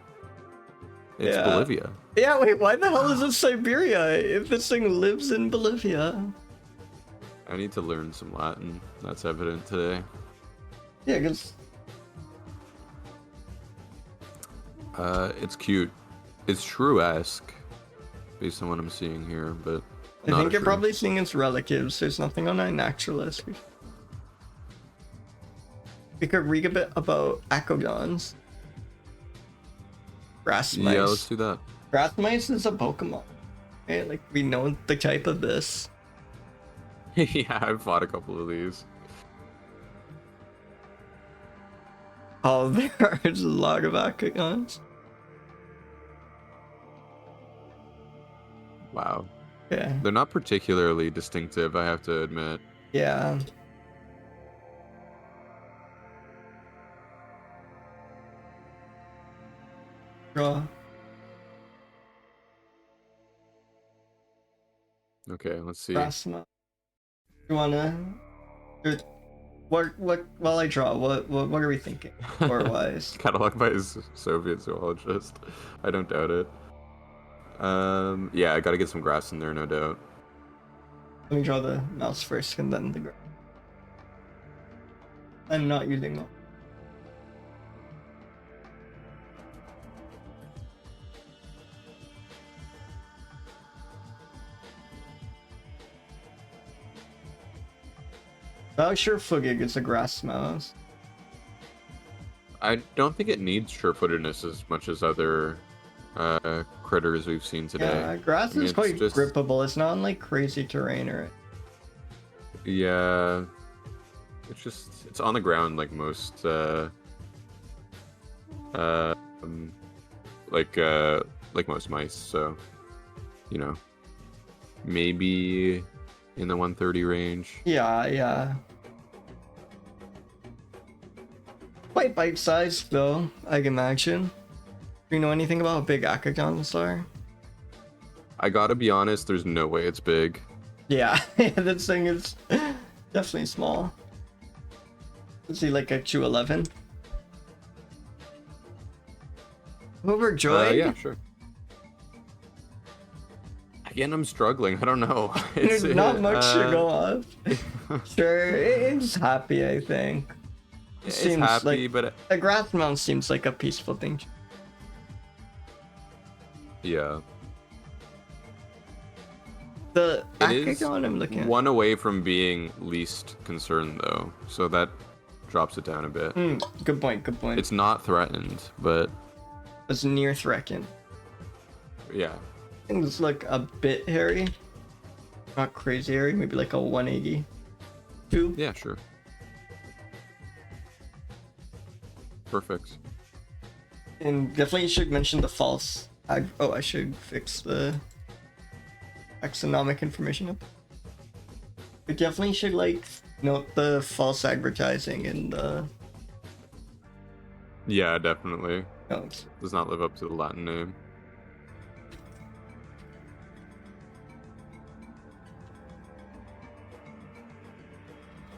It's Yeah. Bolivia. Yeah, wait, why the hell is it Siberia if this thing lives in Bolivia? I need to learn some Latin. That's evident today. Yeah, because It's cute. It's true-esque, based on what I'm seeing here, but I not think a you're true. probably seeing its relatives. There's nothing on our naturalist. We could read a bit about Akodons. Grass mice. Yeah, let's do that. Grass mice is a Pokemon. Okay, like we know the type of this. Yeah, I've fought a couple of these. Oh, there's a lot of Akodons. Wow. Yeah. They're not particularly distinctive, I have to admit. Yeah. Draw. Okay, let's see. Grass mouse. You wanna? What? While I draw, what are we thinking? Or wise? Cataloged by his Soviet zoologist. I don't doubt it. Yeah, I gotta get some grass in there, no doubt. Let me draw the mouse first, and then the grass. I'm not using them. Not sure Fugig is a grass mouse. I don't think it needs sure-footedness as much as other critters we've seen today. Yeah, grass I mean, is quite just... grippable. It's not on like crazy terrain or. Yeah, it's on the ground like most like most mice. So, you know, maybe in the 130 range. Yeah. Quite bite-sized though, I can imagine. Do you know anything about how big Akodons are? I gotta be honest, there's no way it's big. Yeah, this thing is definitely small. Is he like a 211? Overjoyed? Yeah, sure. Again, I'm struggling. I don't know. There's not much to go off. Sure, it's happy, I think. It's Seems happy, like but a grass mouse seems like a peaceful thing. yeah. The It is Akodon I'm looking at. one away from being least concerned, though, so that drops it down a bit. Good point. It's not threatened, but It's near threatened. yeah. I think it's like a bit hairy. Not crazy hairy, maybe like a 182. Yeah, sure. Perfect. And definitely should mention the false. I should fix the taxonomic information up. We definitely should like note the false advertising in the Yeah, definitely. notes. Does not live up to the Latin name.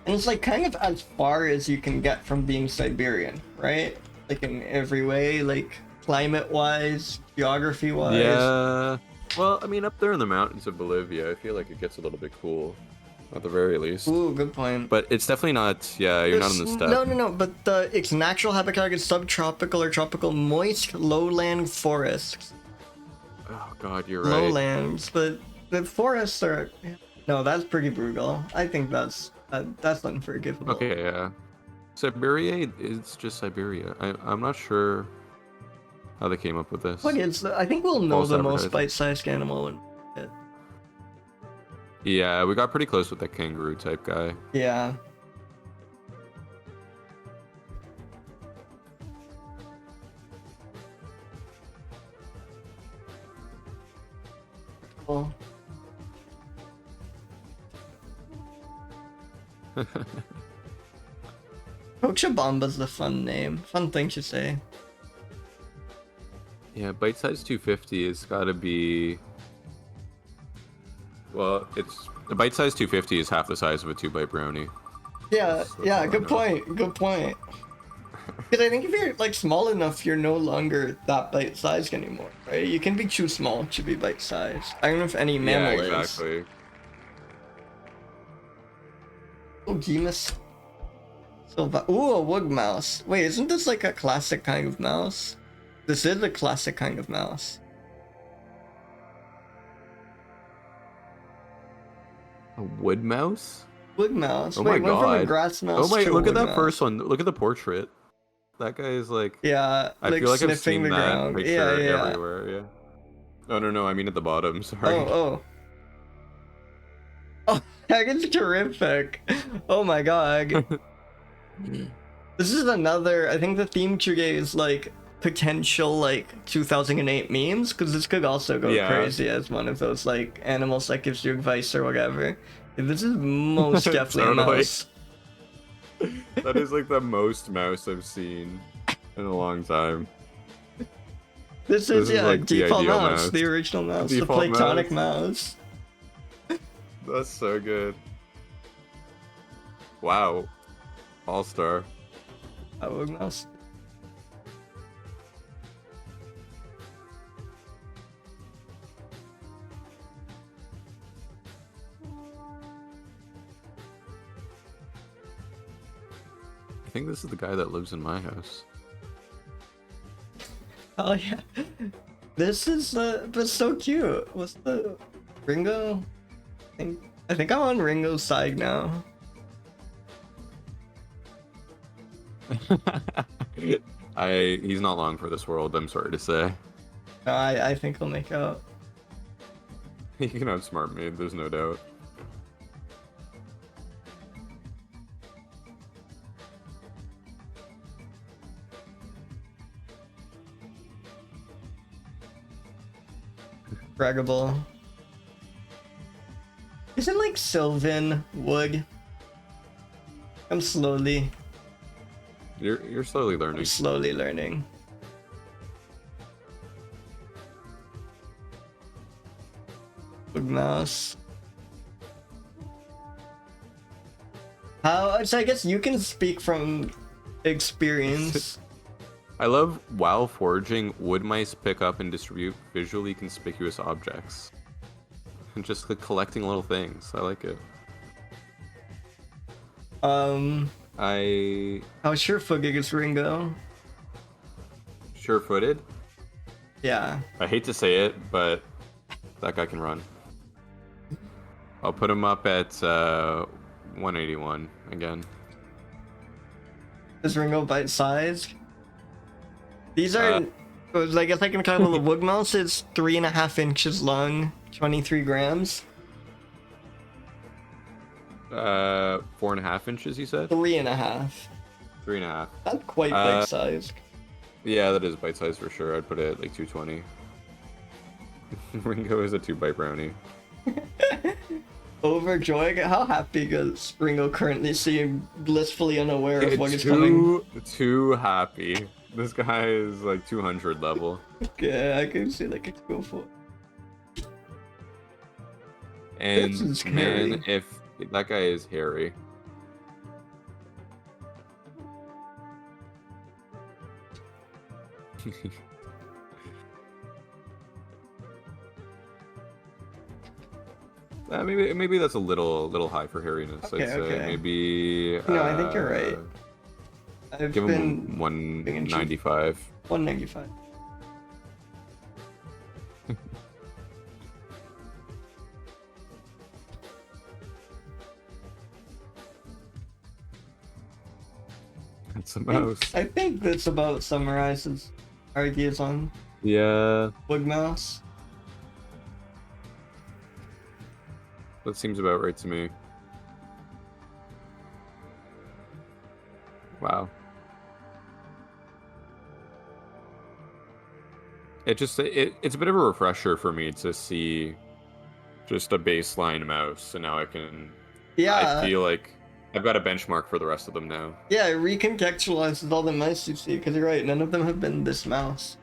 And it's like kind of as far as you can get from being Siberian, right? Like in every way, like climate-wise, geography-wise. Yeah. Well, I mean, up there in the mountains of Bolivia, I feel like it gets a little bit cool, at the very least. Ooh, good point. But it's definitely not. Yeah, you're not in the steppe. No. But its natural habitat is subtropical or tropical moist lowland forests. Oh God, you're right. Lowlands, but the forests are. No, that's pretty brutal. I think that's unforgivable. Okay, yeah. Siberiae is just Siberia. I'm not sure how they came up with this. But I think we'll know False the most advertising. bite-sized animal when. Yeah, we got pretty close with that kangaroo type guy. Yeah. Cool. Cochabamba's a fun name. Fun thing to say. Yeah, bite size 250 has got to be. Well, it's the bite size 250 is half the size of a 2-bite brownie. Yeah, That's yeah, all I good know. point. Good point. Because I think if you're like small enough, you're no longer that bite-sized anymore, right? You can be too small to be bite-sized. I don't know if any mammal Yeah, is. exactly. Apodemus. Ooh, a wood mouse. Wait, isn't this like a classic kind of mouse? This is a classic kind of mouse. A wood mouse? Wood mouse. Oh Wait, my went from a god. grass mouse Oh my, to a look at wood that mouse. first one. Look at the portrait. That guy is like, Yeah, I like feel like I've sniffing seen the that ground. picture Yeah. everywhere, yeah. No, no, no, I mean at the bottom, sorry. Oh. Oh, that is terrific. Oh my god. This is another, I think the theme tree is like potential like 2008 memes, because this could also go Yeah. crazy as one of those like animals that gives you advice or whatever. This is most definitely a Totally. mouse. That is like the most mouse I've seen in a long time. This is yeah, like the default ideal mouse, mouse. the original mouse, the Default Platonic mouse. That's so good. Wow. All-star. Oh, mouse. I think this is the guy that lives in my house. Oh yeah. This is but so cute. What's the Ringo? I think I'm on Ringo's side now. He's not long for this world, I'm sorry to say. No, I think he'll make out. He can outsmart me, there's no doubt. Braggable. Isn't like Sylvan wood? I'm slowly You're slowly learning. Wood mouse. How? So I guess you can speak from experience. I love while foraging, wood mice pick up and distribute visually conspicuous objects. And just like collecting little things. I like it. How sure-footed is Ringo? Sure-footed? Yeah. I hate to say it, but that guy can run. I'll put him up at 181 again. Is Ringo bite-sized? These are, I guess I can talk about the wood mouse. It's 3.5 inches long, 23 grams. 4.5 inches, you said? 3.5. 3.5. Not quite bite-sized. Yeah, that is bite-sized for sure. I'd put it at like 220. Ringo is a 2-bite brownie. Overjoyed? How happy does Ringo currently seem blissfully unaware of what is coming? Too happy. This guy is like 200 level. Okay, I can see like it's go for it. And man, if that guy is hairy. Maybe that's a little high for hairiness. Okay, I'd say okay. Maybe. No, I think you're right. I've give been him 195. 195. That's a mouse. I think this about summarizes our ideas on wood mouse. That seems about right to me. Wow. It's a bit of a refresher for me to see just a baseline mouse, and now I feel like I've got a benchmark for the rest of them now. Yeah, it recontextualizes all the mice you see, because you're right, none of them have been this mouse.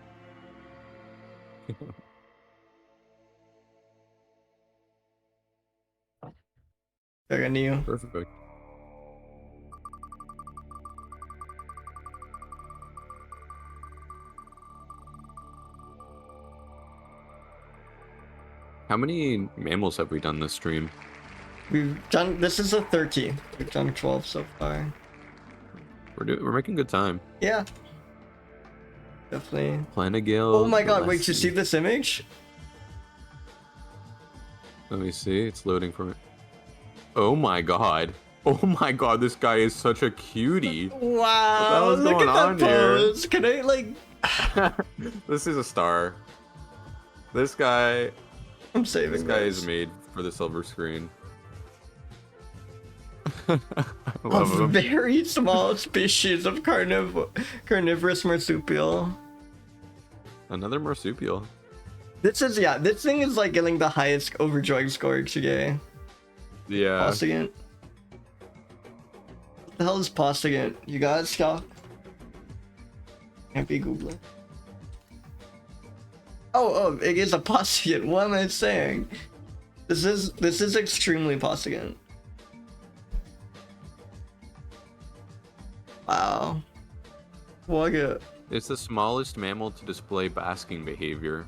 Very new. Perfect. How many mammals have we done this stream? We've done, this is the 13th. We've done 12 so far. We're making good time. Yeah. Definitely. Planigale. Oh my god, wait, you see this image? Let me see, it's loading for me. Oh my god. Oh my god, this guy is such a cutie. Wow, What the hell's look going at that on here? pose. Can I, like... This is a star. This guy I'm saving This guy this. is made for the silver screen. I A love him. very small species of carnivorous marsupial. Another marsupial. This is, yeah, this thing is like getting the highest overjoyed score today. Yeah. Possigant. What the hell is Possigant? You got it, Scott? Can't be Googling. Oh, it is a Possigant. What am I saying? This is extremely Possigant. Wow. What a... It's the smallest mammal to display basking behavior.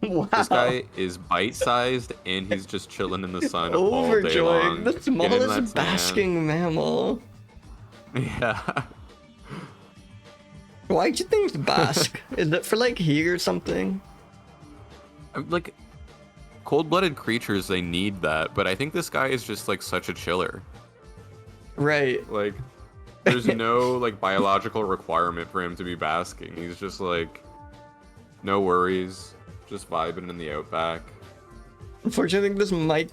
Wow. This guy is bite-sized and he's just chilling in the sun all day Overjoyed. long. The getting smallest that tan. basking mammal. Yeah. Why'd you think bask? Is it for like heat or something? Like, cold-blooded creatures, they need that, but I think this guy is just like such a chiller. Right. Like, there's no like biological requirement for him to be basking. He's just like, no worries, just vibing in the outback. Unfortunately, I think this might...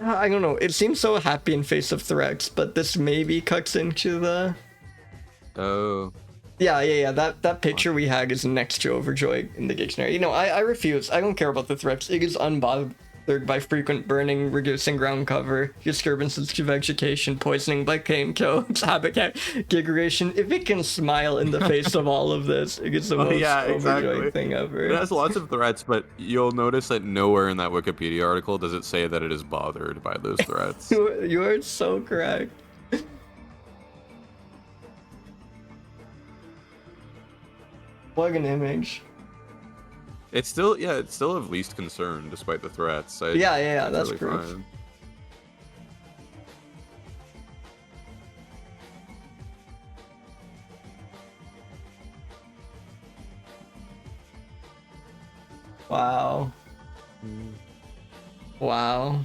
I don't know. It seems so happy in face of threats, but this maybe cuts into the... Oh. Yeah. That picture we had is next to overjoyed in the dictionary. You know, I refuse. I don't care about the threats. It is unbothered by frequent burning, reducing ground cover, disturbances to vegetation, poisoning by cane toads, habitat degradation. If it can smile in the face of all of this, it is the most overjoyed thing ever. It has lots of threats, but you'll notice that nowhere in that Wikipedia article does it say that it is bothered by those threats. You are so correct. What an image. It's still of least concern despite the threats. Yeah, it's that's really proof. fine. Wow. Wow.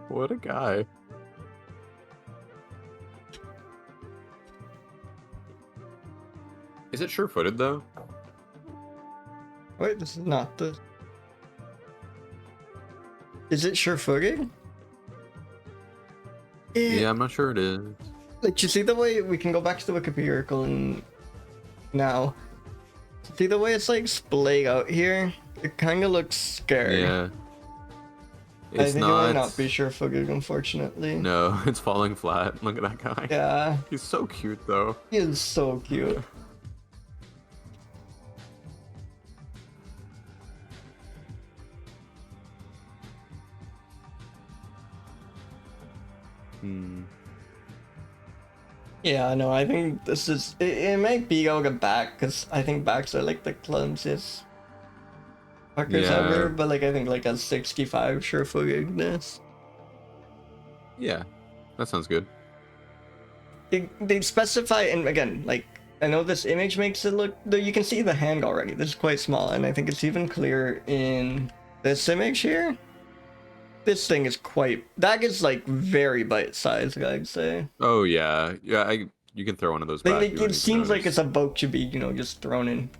What a guy. Is it sure-footed though? Wait, this is not the... Is it sure-footed? Yeah, I'm not sure it is. Like, you see the way we can go back to the Wikipedia article and now. See the way it's like splayed out here? It kind of looks scared. Yeah. I It's think not. it might not be sure-footed, unfortunately. No, it's falling flat. Look at that guy. Yeah, He's so cute though. he is so cute. Hmm. Yeah, no, I think this is... It might be like a back, because I think backs are like the clumsiest fuckers Yeah. ever, but like I think like a 65 sure-footedness. Yeah, that sounds good. They specify, and again, like, I know this image makes it look... You can see the hand already. This is quite small, and I think it's even clearer in this image here. This thing is quite... That is, like, very bite-sized, I'd say. Oh yeah, yeah. You can throw one of those back. Like, you wouldn't it seems like notice. it's about to be, you know, just thrown in.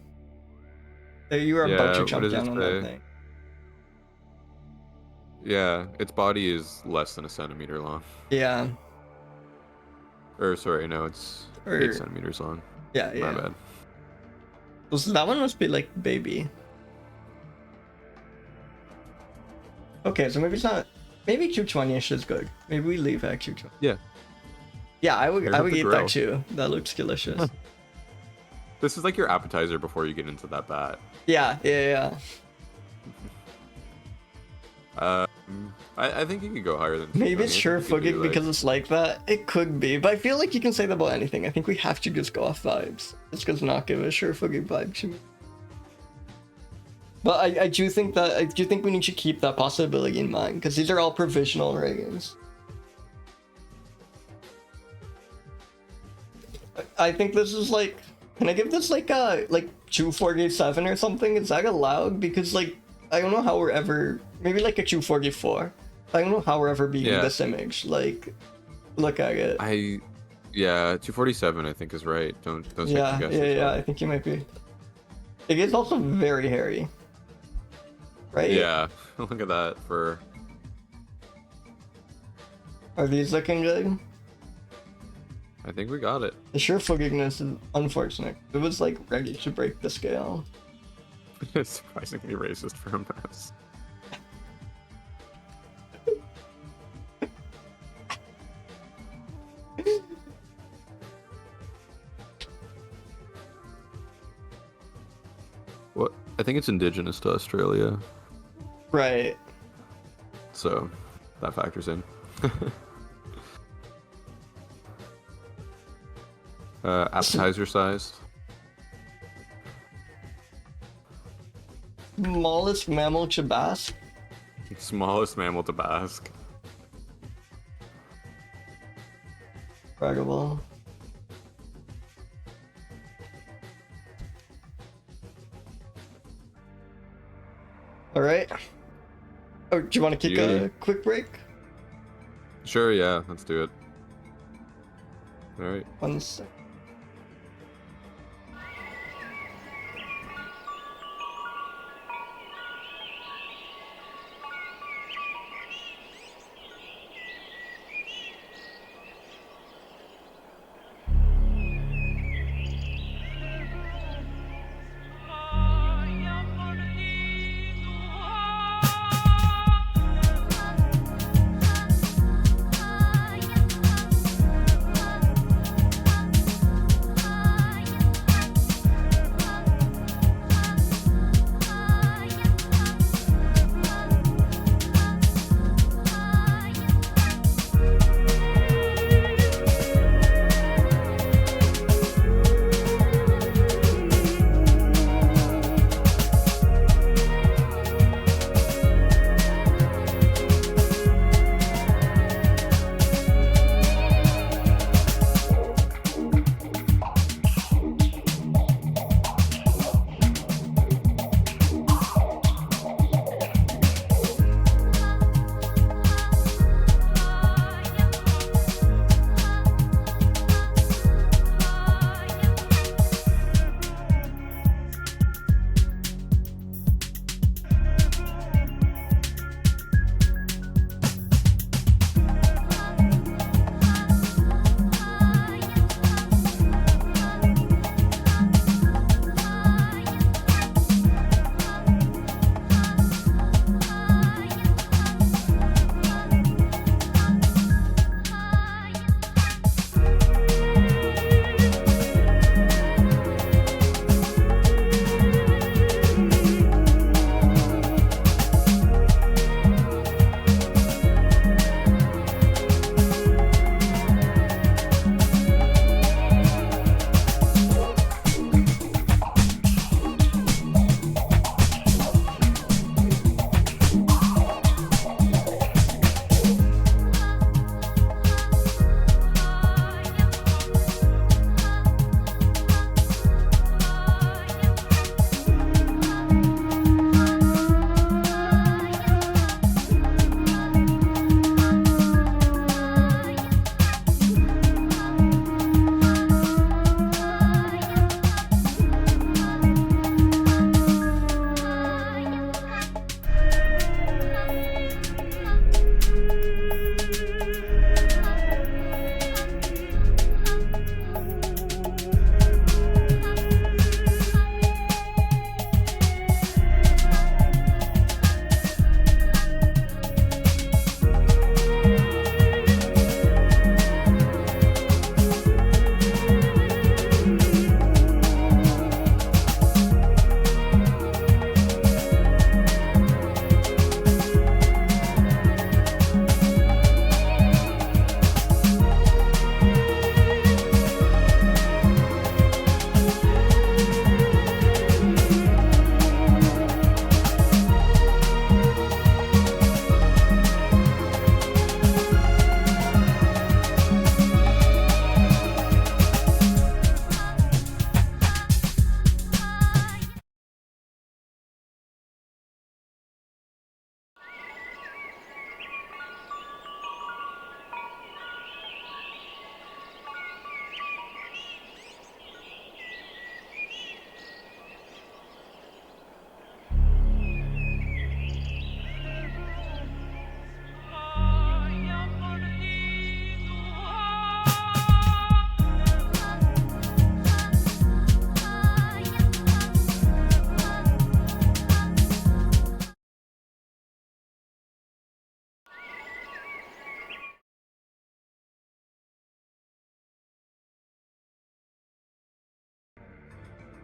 You are about Yeah, to what jump does it down on that say? thing. Yeah, its body is less than a centimeter long. Yeah. Or sorry, no, it's Or- 8 centimeters long. Yeah, My yeah. bad. So that one must be, like, baby. Okay, so maybe it's not... Maybe 220-ish is good. Maybe we leave at 220. Yeah. Yeah, I would Here's up the eat grill. that too. That looks delicious. This is like your appetizer before you get into that bat. Yeah. I think you could go higher than. Maybe it's 220. I think you could sure-footed do, like- because it's like that. It could be, but I feel like you can say that about anything. I think we have to just go off vibes. It's because not give a sure-footed vibe to me. But I do think we need to keep that possibility in mind because these are all provisional ratings. I think this is like, can I give this like 247 or something? Is that allowed? Because like I don't know how we're ever, maybe like a 244. I don't know how we're ever beating Yeah. this image. Like, look at it. Yeah, 247 I think is right. Don't Yeah, second guess yeah, yourself. I think you might be. It is also very hairy. Right? Yeah, look at that for. Are these looking good? I think we got it. The sure footiness is unfortunate. It was like ready to break the scale. It's surprisingly racist for a mouse. What? I think it's indigenous to Australia, Right. so that factors in. Appetizer size. Smallest mammal to bask. Smallest mammal to bask. Incredible. All right. Oh, do you want to kick a quick break? Sure, yeah, let's do it. All right. 1 sec.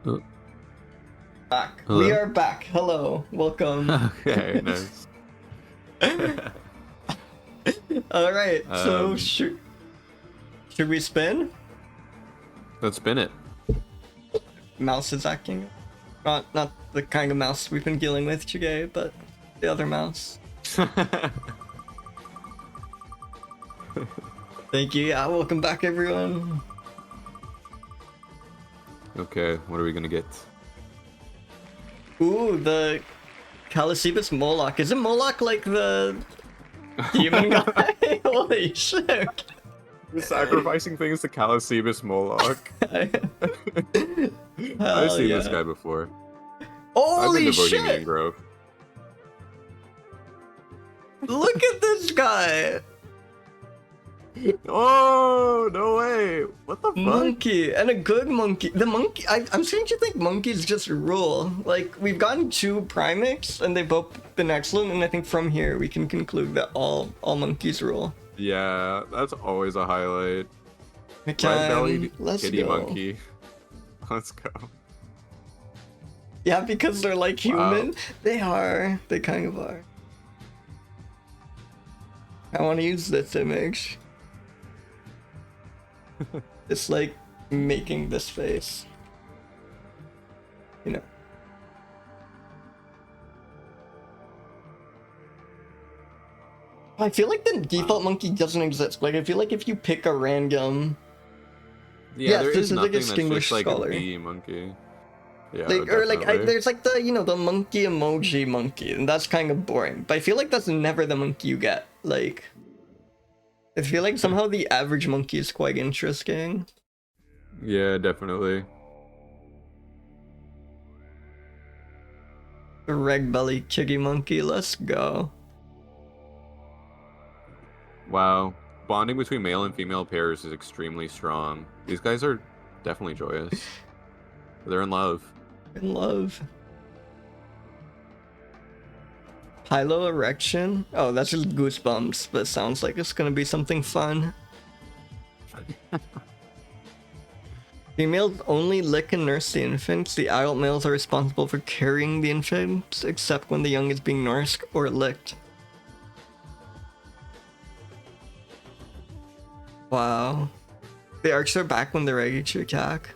Uh, Back. Hello? We are back. Hello. Welcome. Okay, nice. Alright, so Um, should we spin? Let's spin it. Mouse is acting. Not the kind of mouse we've been dealing with today, but the other mouse. Thank you. Yeah, welcome back, everyone. Okay, what are we gonna get? Ooh, the Callicebus Moloch. Isn't Moloch like the demon guy? Holy shit. We're sacrificing things to Callicebus Moloch. I've Hell seen yeah. this guy before. Holy I've been to Bohemian shit! Grove. Look at this guy! Oh, no way! What the fuck? Monkey, and a good monkey. The monkey, I'm starting to think monkeys just rule. Like, we've gotten 2 primates, and they've both been excellent, and I think from here we can conclude that all monkeys rule. Yeah, that's always a highlight. Okay, Red-bellied let's kitty go. monkey. Let's go. Yeah, because they're like human. Wow. They are. They kind of are. I want to use this image. It's like making this face. You know. I feel like the default monkey doesn't exist. Like, I feel like if you pick a random, Yeah, Yes, there this is is a nothing that's distinguished just like scholar. a bee monkey. Yeah, like, or like, definitely. there's like the, you know, the monkey emoji monkey, and that's kind of boring. But I feel like that's never the monkey you get. Like, I feel like somehow the average monkey is quite interesting. Yeah, definitely. The red belly kitty monkey, let's go. Wow. Bonding between male and female pairs is extremely strong. These guys are definitely joyous. They're in love. In love. Piloerection? Oh, that's just goosebumps, but sounds like it's gonna be something fun. Females only lick and nurse the infants. The adult males are responsible for carrying the infants, except when the young is being nursed or licked. Wow. The arcs are back when they're ready to attack.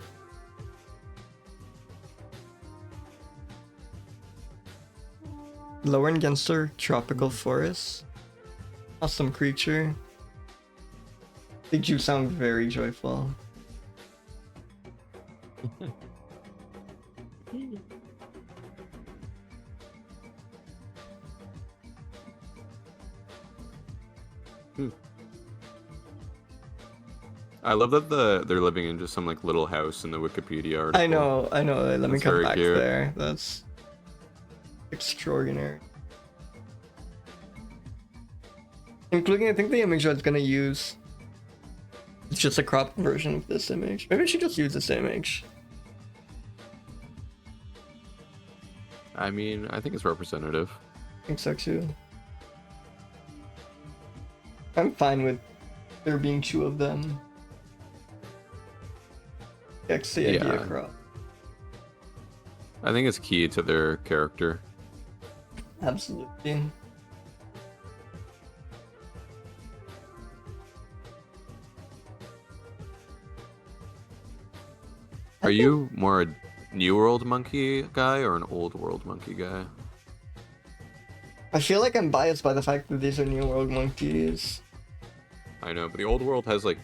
Lower and Gensler tropical forest. Awesome creature. They do sound very joyful. I love that they're living in just some like little house in the Wikipedia article. I know. Let me That's come very back cute. there. That's extraordinary. Including, I think the image I was gonna use. It's just a cropped version of this image. Maybe I should just use this image. I mean, I think it's representative. I think so too. I'm fine with there being 2 of them. X the idea Yeah. crop. I think it's key to their character. Absolutely. Are you more a New World monkey guy or an Old World monkey guy? I feel like I'm biased by the fact that these are New World monkeys. I know, but the Old World has like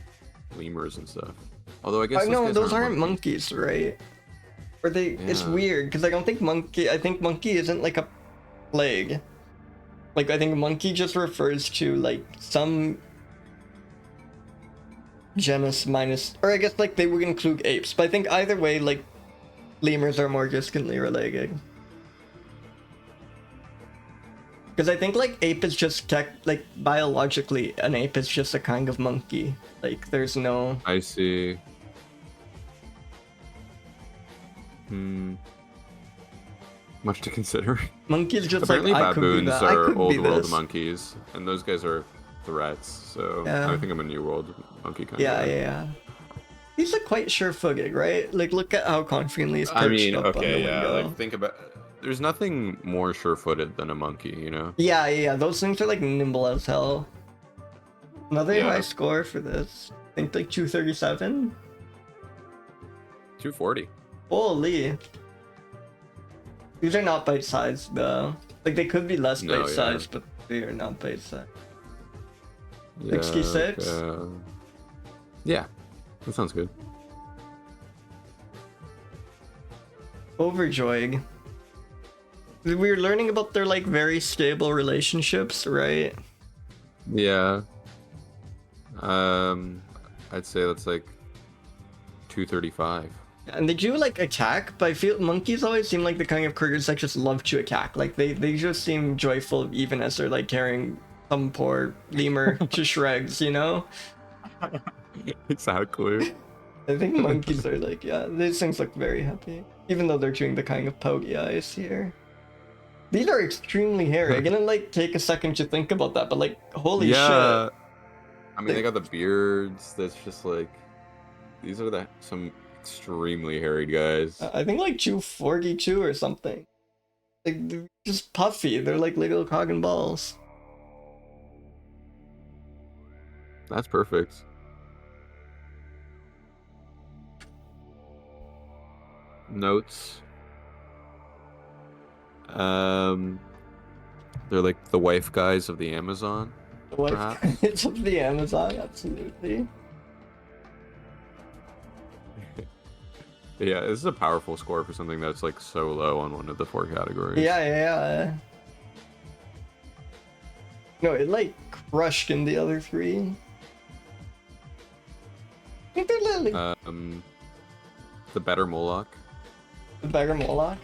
lemurs and stuff. Although I guess I know guys those aren't monkeys. monkeys, right? Or they? It's Yeah. weird because I don't think monkey. I think monkey isn't like a plague. Like, I think monkey just refers to like some genus minus, or I guess like they would include apes. But I think either way, like lemurs are more distantly related. Because I think like ape is just like biologically an ape is just a kind of monkey. Like there's no. I see. Much to consider. Monkey's just Apparently like I could be baboons that. I are could Old be World this. monkeys, and those guys are threats. So Yeah. I think I'm a New World monkey kind Yeah, of guy. yeah, yeah. He's like quite sure-footed, right? Like, look at how confidently he's perched I mean, up on the okay, yeah. window. Like, think about. There's nothing more sure-footed than a monkey, you know. Yeah. Those things are like nimble as hell. Another Yeah. high score for this. I think like 237. 240. Holy. These are not bite-sized though. Like they could be less No, bite-sized, but they are not bite-sized. Yeah, 66? Yeah, that sounds good. Overjoyed. We were learning about their like very stable relationships, right? Yeah. I'd say that's like 235. And they do like attack, but I feel monkeys always seem like the kind of critters that just love to attack. Like they just seem joyful even as they're like carrying some poor lemur to shreds, you know? Exactly. I think monkeys are like, yeah, these things look very happy. Even though they're doing the kind of pokey eyes here. These are extremely hairy. I didn't like take a second to think about that, but like, holy shit. I mean, they got the beards. That's just like, these are some extremely hairy guys. I think like 242 or something. Like, they're just puffy. They're like little cog and balls. That's perfect. Notes. They're like the wife guys of the Amazon. The wife Perhaps. guys of the Amazon, absolutely. Yeah, this is a powerful score for something that's like so low on one of the 4 categories. Yeah. No, it like crushed in the other 3. I think they're literally The better Moloch. the beggar Moloch.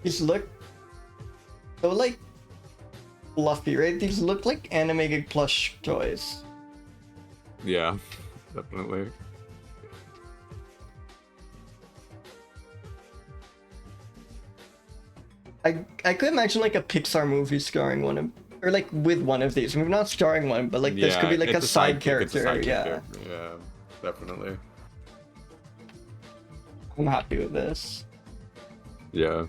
These look so like fluffy, right? These look like animated plush toys. Yeah, definitely. I could imagine like a Pixar movie starring one of, or like with one of these. Maybe not starring one, but like this could be like it's a side it's character. side Yeah, character. Yeah, definitely. I'm happy with this. Yeah.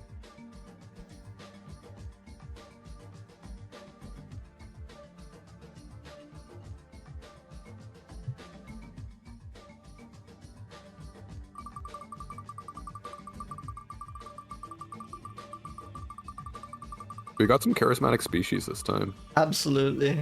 We got some charismatic species this time. Absolutely.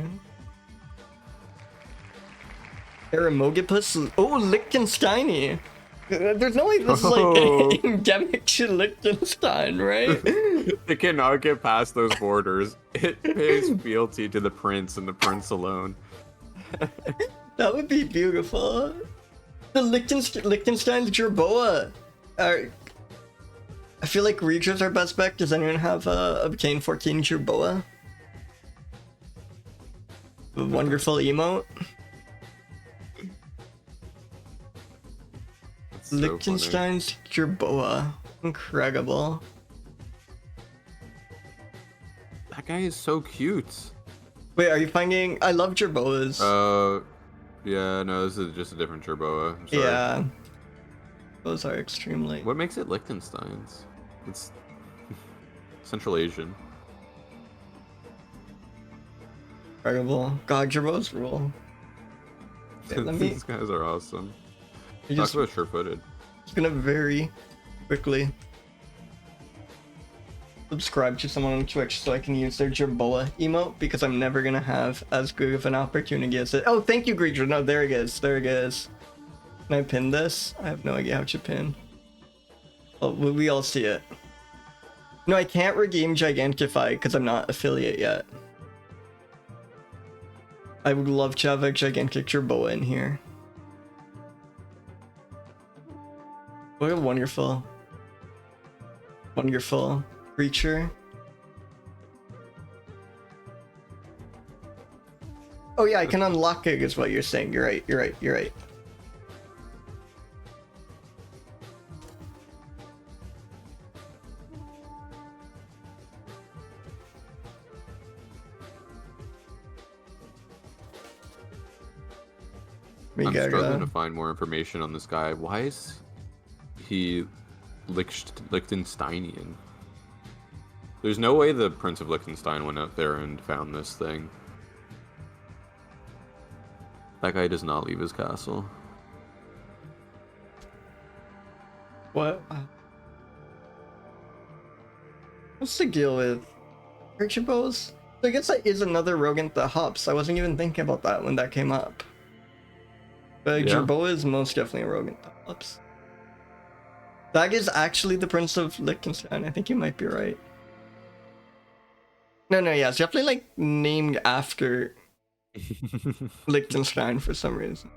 Eremodipus. Oh, lichtensteini. There's no way this is like endemic to Liechtenstein, right? It cannot get past those borders. It pays fealty to the prince and the prince alone. That would be beautiful. The Liechtenstein's Jerboa. I feel like Reacher's our best bet. Does anyone have obtained 14 Jerboa? A wonderful emote. That's so Liechtenstein's Jerboa. Incredible. That guy is so cute. Wait, are you finding? I love Jerboas. Yeah, no, this is just a different Jerboa. I'm sorry. Yeah. Those are extremely. What makes it Liechtenstein's? It's Central Asian. Incredible. God, Jerboas rule. Okay, let me. These guys are awesome. I'm Talk just about sure-footed. gonna very quickly subscribe to someone on Twitch so I can use their Jerboa emote because I'm never gonna have as good of an opportunity as it. Oh, thank you, Greeter. No, there it is. There it is. Can I pin this? I have no idea how to pin. Oh, we all see it. No, I can't redeem Gigantify because I'm not affiliate yet. I would love to have a gigantic Jerboa in here. What a wonderful creature. Oh yeah, I can unlock it is what you're saying. You're right. I'm struggling to Megara. find more information on this guy. Why is he Lichtensteinian? There's no way the Prince of Liechtenstein went out there and found this thing. That guy does not leave his castle. What? What's the deal with Archibos? So I guess that is another rodent that hops. I wasn't even thinking about that when that came up. But Yeah. Jerboa is most definitely a rodent that hops. That is actually the Prince of Liechtenstein. I think you might be right. No, yeah, it's definitely like named after Liechtenstein for some reason.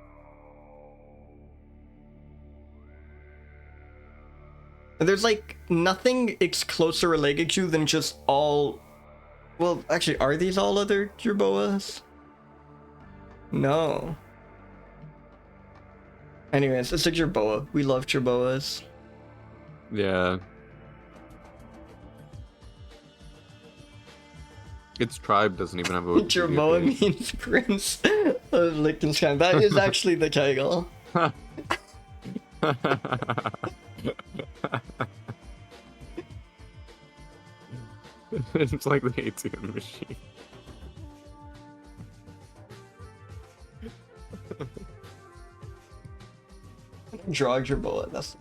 And there's like nothing it's closer related to than just all. Well, actually, are these all other Jerboas? No. Anyways, it's a Jerboa. We love Jerboas. Yeah. Its tribe doesn't even have a Jerboa Wikipedia page. means Prince of Liechtenstein. That is actually the title. It's like the ATM machine. Draw Jerboa. That's.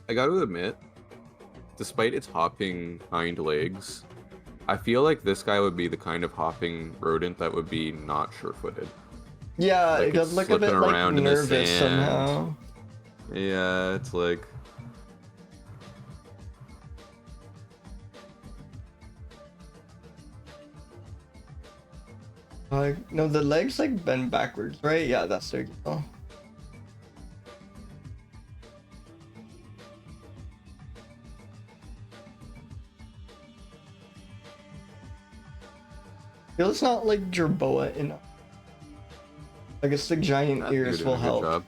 I gotta admit, despite its hopping hind legs, I feel like this guy would be the kind of hopping rodent that would be not sure-footed. Yeah, Like it does it's look a bit slipping like around in the nervous sand. somehow. Yeah, it's like... No, the legs like bend backwards, right? Yeah, that's their deal. Feels not like Jerboa enough. I guess the giant you're ears doing will a good help. job.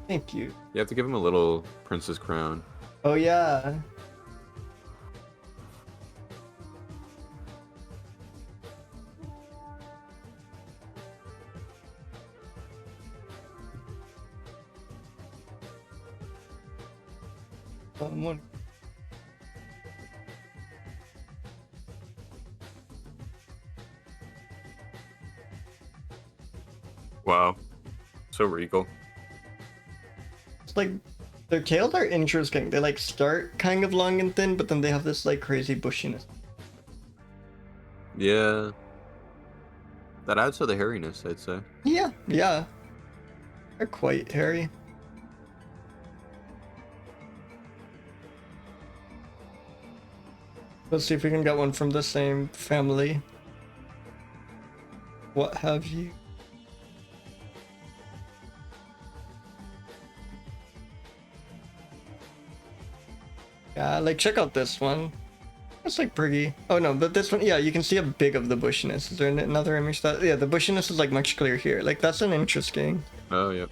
Thank you. You have to give him a little princess crown. Oh yeah. One. Wow. So regal. It's like their tails are interesting. They like start kind of long and thin, but then they have this like crazy bushiness. Yeah. That adds to the hairiness, I'd say. Yeah. They're quite hairy. Let's see if we can get one from the same family. What have you? Yeah, like check out this one. That's like pretty. Oh no, but this one, yeah, you can see a big of the bushiness. Is there another image that? Yeah, the bushiness is like much clearer here. Like that's an interesting. Oh, yep.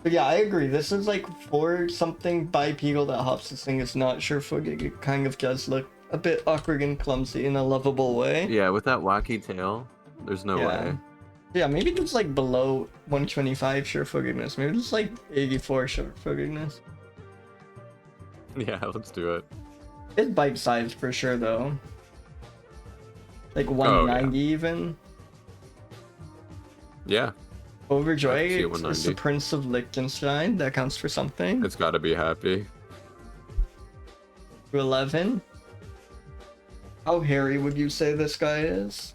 But yeah, I agree. This is like for something bipedal that hops. This thing is not sure-footed. It kind of does look a bit awkward and clumsy in a lovable way. Yeah, with that wacky tail, there's no way. Yeah, maybe it's like below 125 sure-footedness. Maybe it's like 84 sure-footedness. Yeah, let's do it. It's bite-sized for sure, though. Like 190 even. Yeah, Overjoy I can see it is the 190. Prince of Liechtenstein. That counts for something. it's gotta be happy. 11. How hairy would you say this guy is?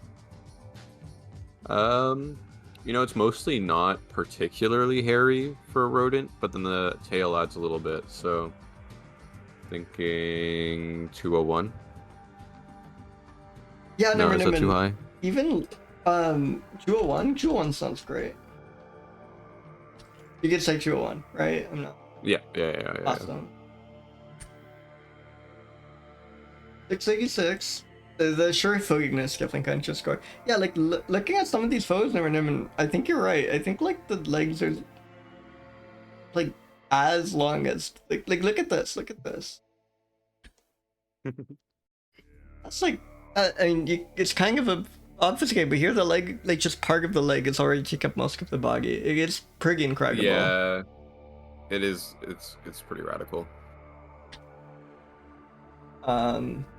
You know, it's mostly not particularly hairy for a rodent, but then the tail adds a little bit, so... Thinking 201? Yeah, No, is that too no. high? Even 201? 201 sounds great. You could say 201, right? I'm not. Yeah. Awesome. 686. The sure-footedness definitely kind of just go. Yeah, like looking at some of these photos, I think you're right. I think like the legs are like as long as like look at this, look at this. That's like I mean it's kind of a obfuscate, but here the leg, like just part of the leg is already take up most of the body. It's pretty incredible. Yeah, it is. It's pretty radical.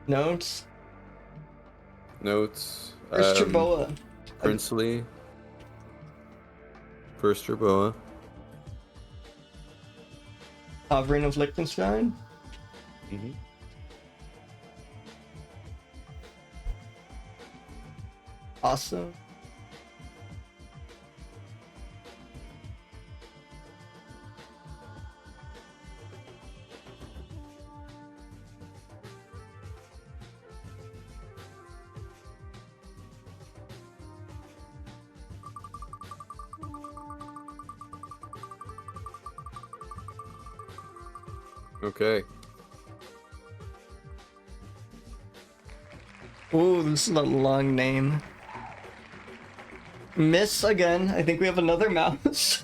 Notes. Notes. First Jerboa. Princely. First Jerboa. Sovereign of Liechtenstein. Mm-hmm. Awesome. Okay. Ooh, this is a long name. Miss again. I think we have another mouse.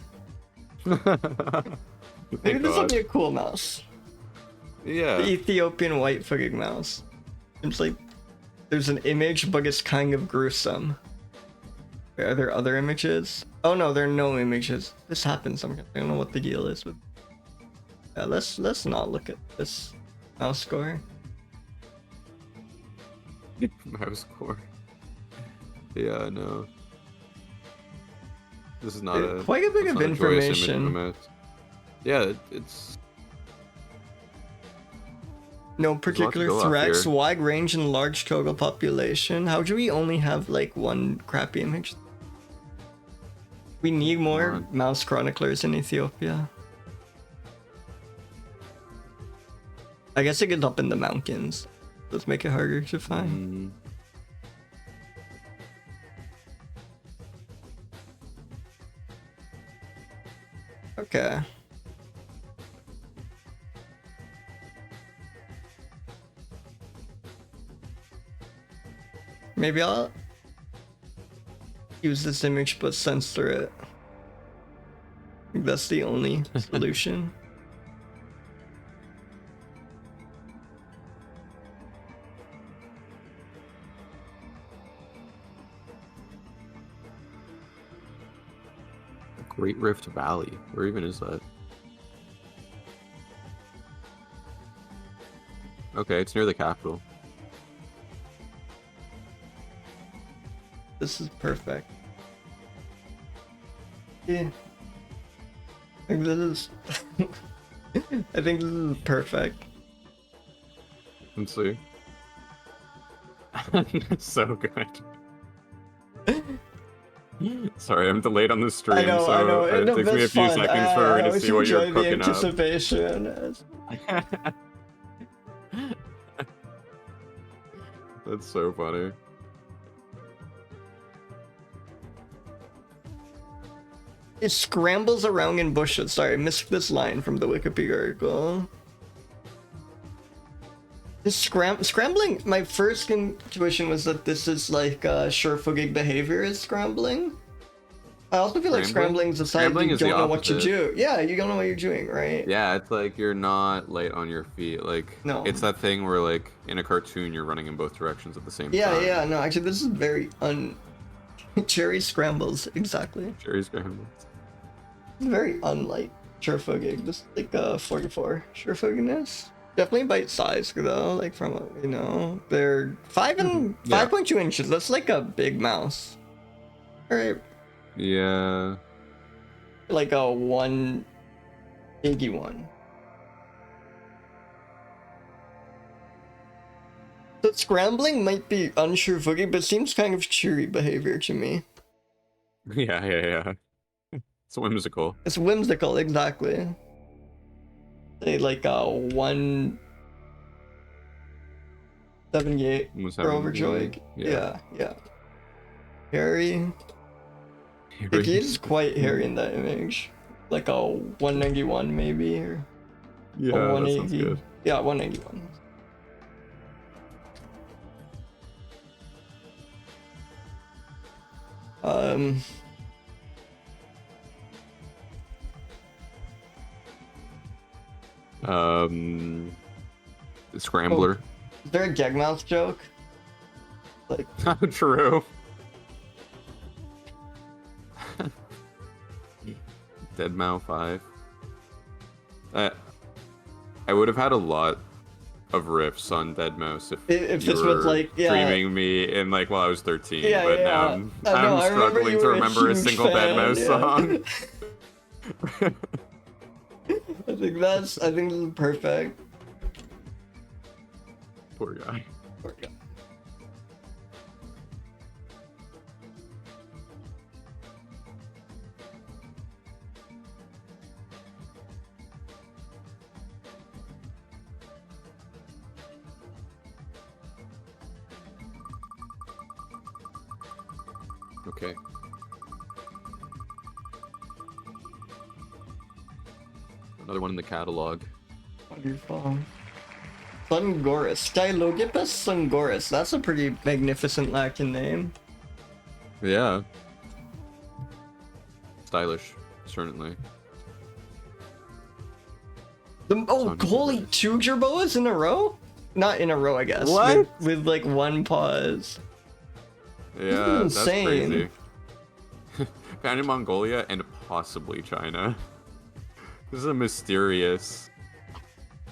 Maybe this will be a cool mouse. Yeah. The Ethiopian white-footed mouse. Seems like there's an image, but it's kind of gruesome. Wait, are there other images? Oh no, there are no images. This happens sometimes. I don't know what the deal is with. Yeah, let's not look at this mouse score. Mouse core. Yeah, no. This is not a quite a bit of information. Yeah, it's no particular threats, wide range and large total population. How do we only have like one crappy image? We need more mouse chroniclers in Ethiopia. I guess it gets up in the mountains. Let's make it harder to find. Okay. Maybe I'll use this image but censor it. I think that's the only solution. Great Rift Valley. Where even is that? Okay, it's near the capital. This is perfect. Yeah. I think this is I think this is perfect. Let's see. So good. Sorry, I'm delayed on the stream, I know. so it No, takes me a few fun. seconds for me to see what you're cooking the anticipation. up. That's so funny. It scrambles around in bushes. Sorry, I missed this line from the Wikipedia article. This scrambling, my first intuition was that this is like sure-footed behavior is scrambling. I also feel like scrambling is a sign you don't know what you do. Yeah, you don't know what you're doing, right? Yeah, it's like you're not light on your feet. Like, no. It's that thing where, like, in a cartoon, you're running in both directions at the same time. Yeah, no, actually, this is very Cherry scrambles, exactly. Cherry scrambles. It's very unlike sure-footed. This is like 44 sure-footedness. Definitely bite size though, like from they're 5.2 inches. That's like a big mouse. All right. Yeah. Like a 181. The scrambling might be unsure-footed, but seems kind of cheery behavior to me. Yeah. It's whimsical. It's whimsical, exactly. Say like a 178 for overjoyed. Yeah. Hairy. Like, he's quite hairy in that image. Like a 191 maybe, or yeah, a 180. That sounds good. Yeah, 181. Scrambler. Is there a Gegmouth joke? Like, True. Deadmau 5. I would have had a lot of riffs on Deadmau5 if you this were was like, yeah, streaming me in like while I was 13. Yeah, but yeah. now I know, I'm I remember struggling you to were a remember a huge single fan, Deadmau5 yeah. song. I think this is perfect. Poor guy. Poor guy. Okay. Another one in the catalog. Wonderful. Sungoris. Stylogipus sungoris. That's a pretty magnificent Latin name. Yeah. Stylish, certainly. Holy, 2 Jerboas in a row? Not in a row, I guess. What? With like one pause. Yeah, that's insane. crazy. Found in Mongolia and possibly China. This is a mysterious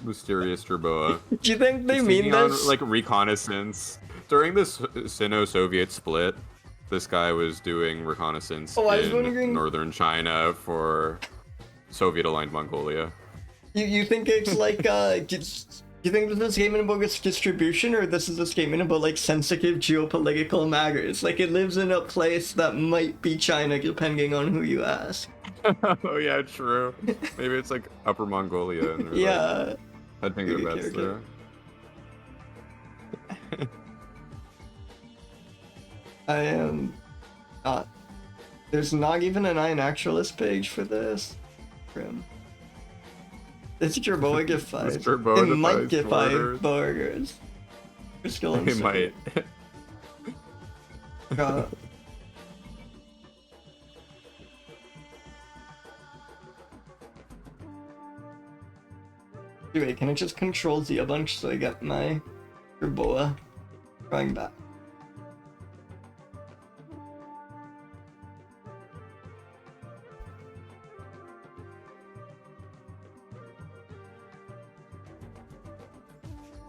Jerboa. Do you think they He's mean taking on, this? like, reconnaissance. During this Sino-Soviet split, this guy was doing reconnaissance in northern China for Soviet-aligned Mongolia. You think it's like do you think this is a statement about its distribution, or this is a statement about like sensitive geopolitical matters? Like it lives in a place that might be China, depending on who you ask. Oh yeah, true. Maybe it's like Upper Mongolia. And yeah. Like, hedging their bets there. I am not. There's not even an Iron Actualist page for this. Grim. It's Jerboa get 5. It might get 5 burgers. We're still in It might. Wait, can I just control Z a bunch so I get my Jerboa going back?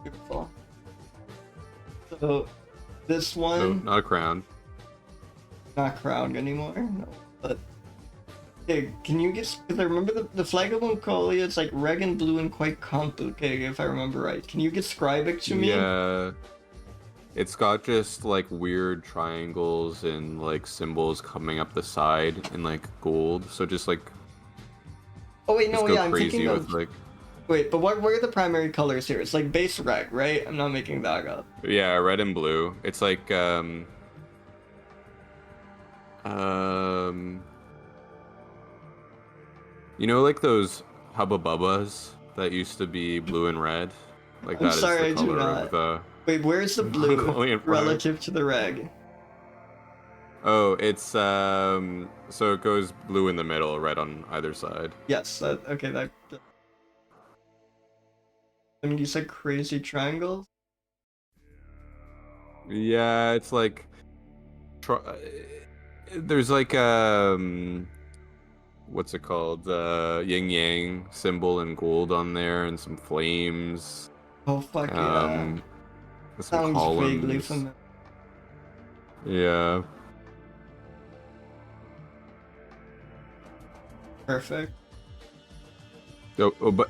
Beautiful. So, this one... No, not a crown. Not crowned anymore, no. But... Okay, can you guess... Because I remember the flag of Mongolia, it's like red and blue and quite complicated, if I remember right. Can you describe it to me? Yeah. It's got just, like, weird triangles and, like, symbols coming up the side in, like, gold. So just, like... Oh, wait, no, yeah, I'm crazy thinking with, of... like... Wait, but what are the primary colors here? It's like base red, right? I'm not making that up. Yeah, red and blue. It's like, you know, like those Hubba Bubbas that used to be blue and red? Like I'm sorry, is the color of the... Wait, where's the blue Mongolian flag. relative to the red? Oh, it's, so it goes blue in the middle, red on either side. Yes, okay, that... I mean, you said crazy triangles? Yeah, it's like... There's like, what's it called? Yin-yang symbol in gold on there, and some flames. Oh, fuck yeah. Some Sounds columns. vaguely familiar. Yeah. Perfect. Oh, but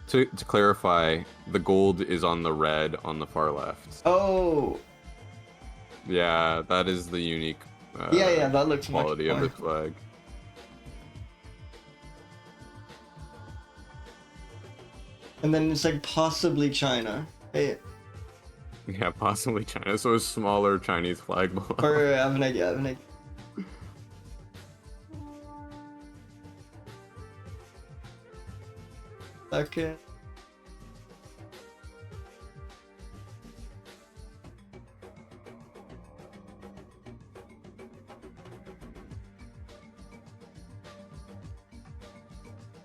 to clarify, the gold is on the red on the far left. Oh. Yeah, that is the unique yeah, that looks quality of the flag. And then it's like possibly China. Hey. Yeah, possibly China. So a smaller Chinese flag below. Or I have an idea, Okay.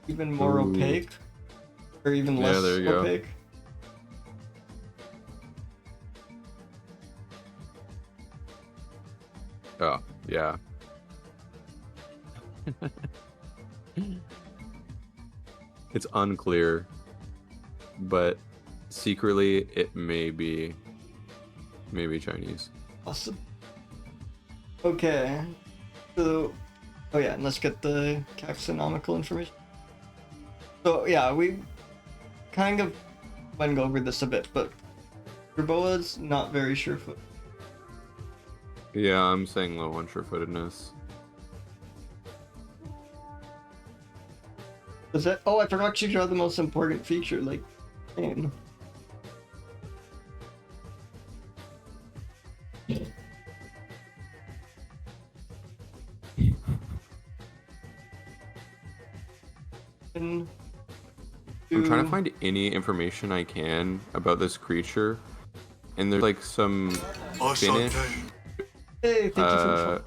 Even more opaque. Or even less there you go. opaque. Oh, yeah. It's unclear, but secretly it may be Chinese. Awesome. Okay. So, oh yeah, and let's get the taxonomical information. So yeah, we kind of went over this a bit, but Jerboa's not very sure-footed. Yeah, I'm saying low on sure-footedness. Is that? Oh, I forgot to draw the most important feature, like name. I'm trying to find any information I can about this creature, and there's like some Finnish Hey, thank you for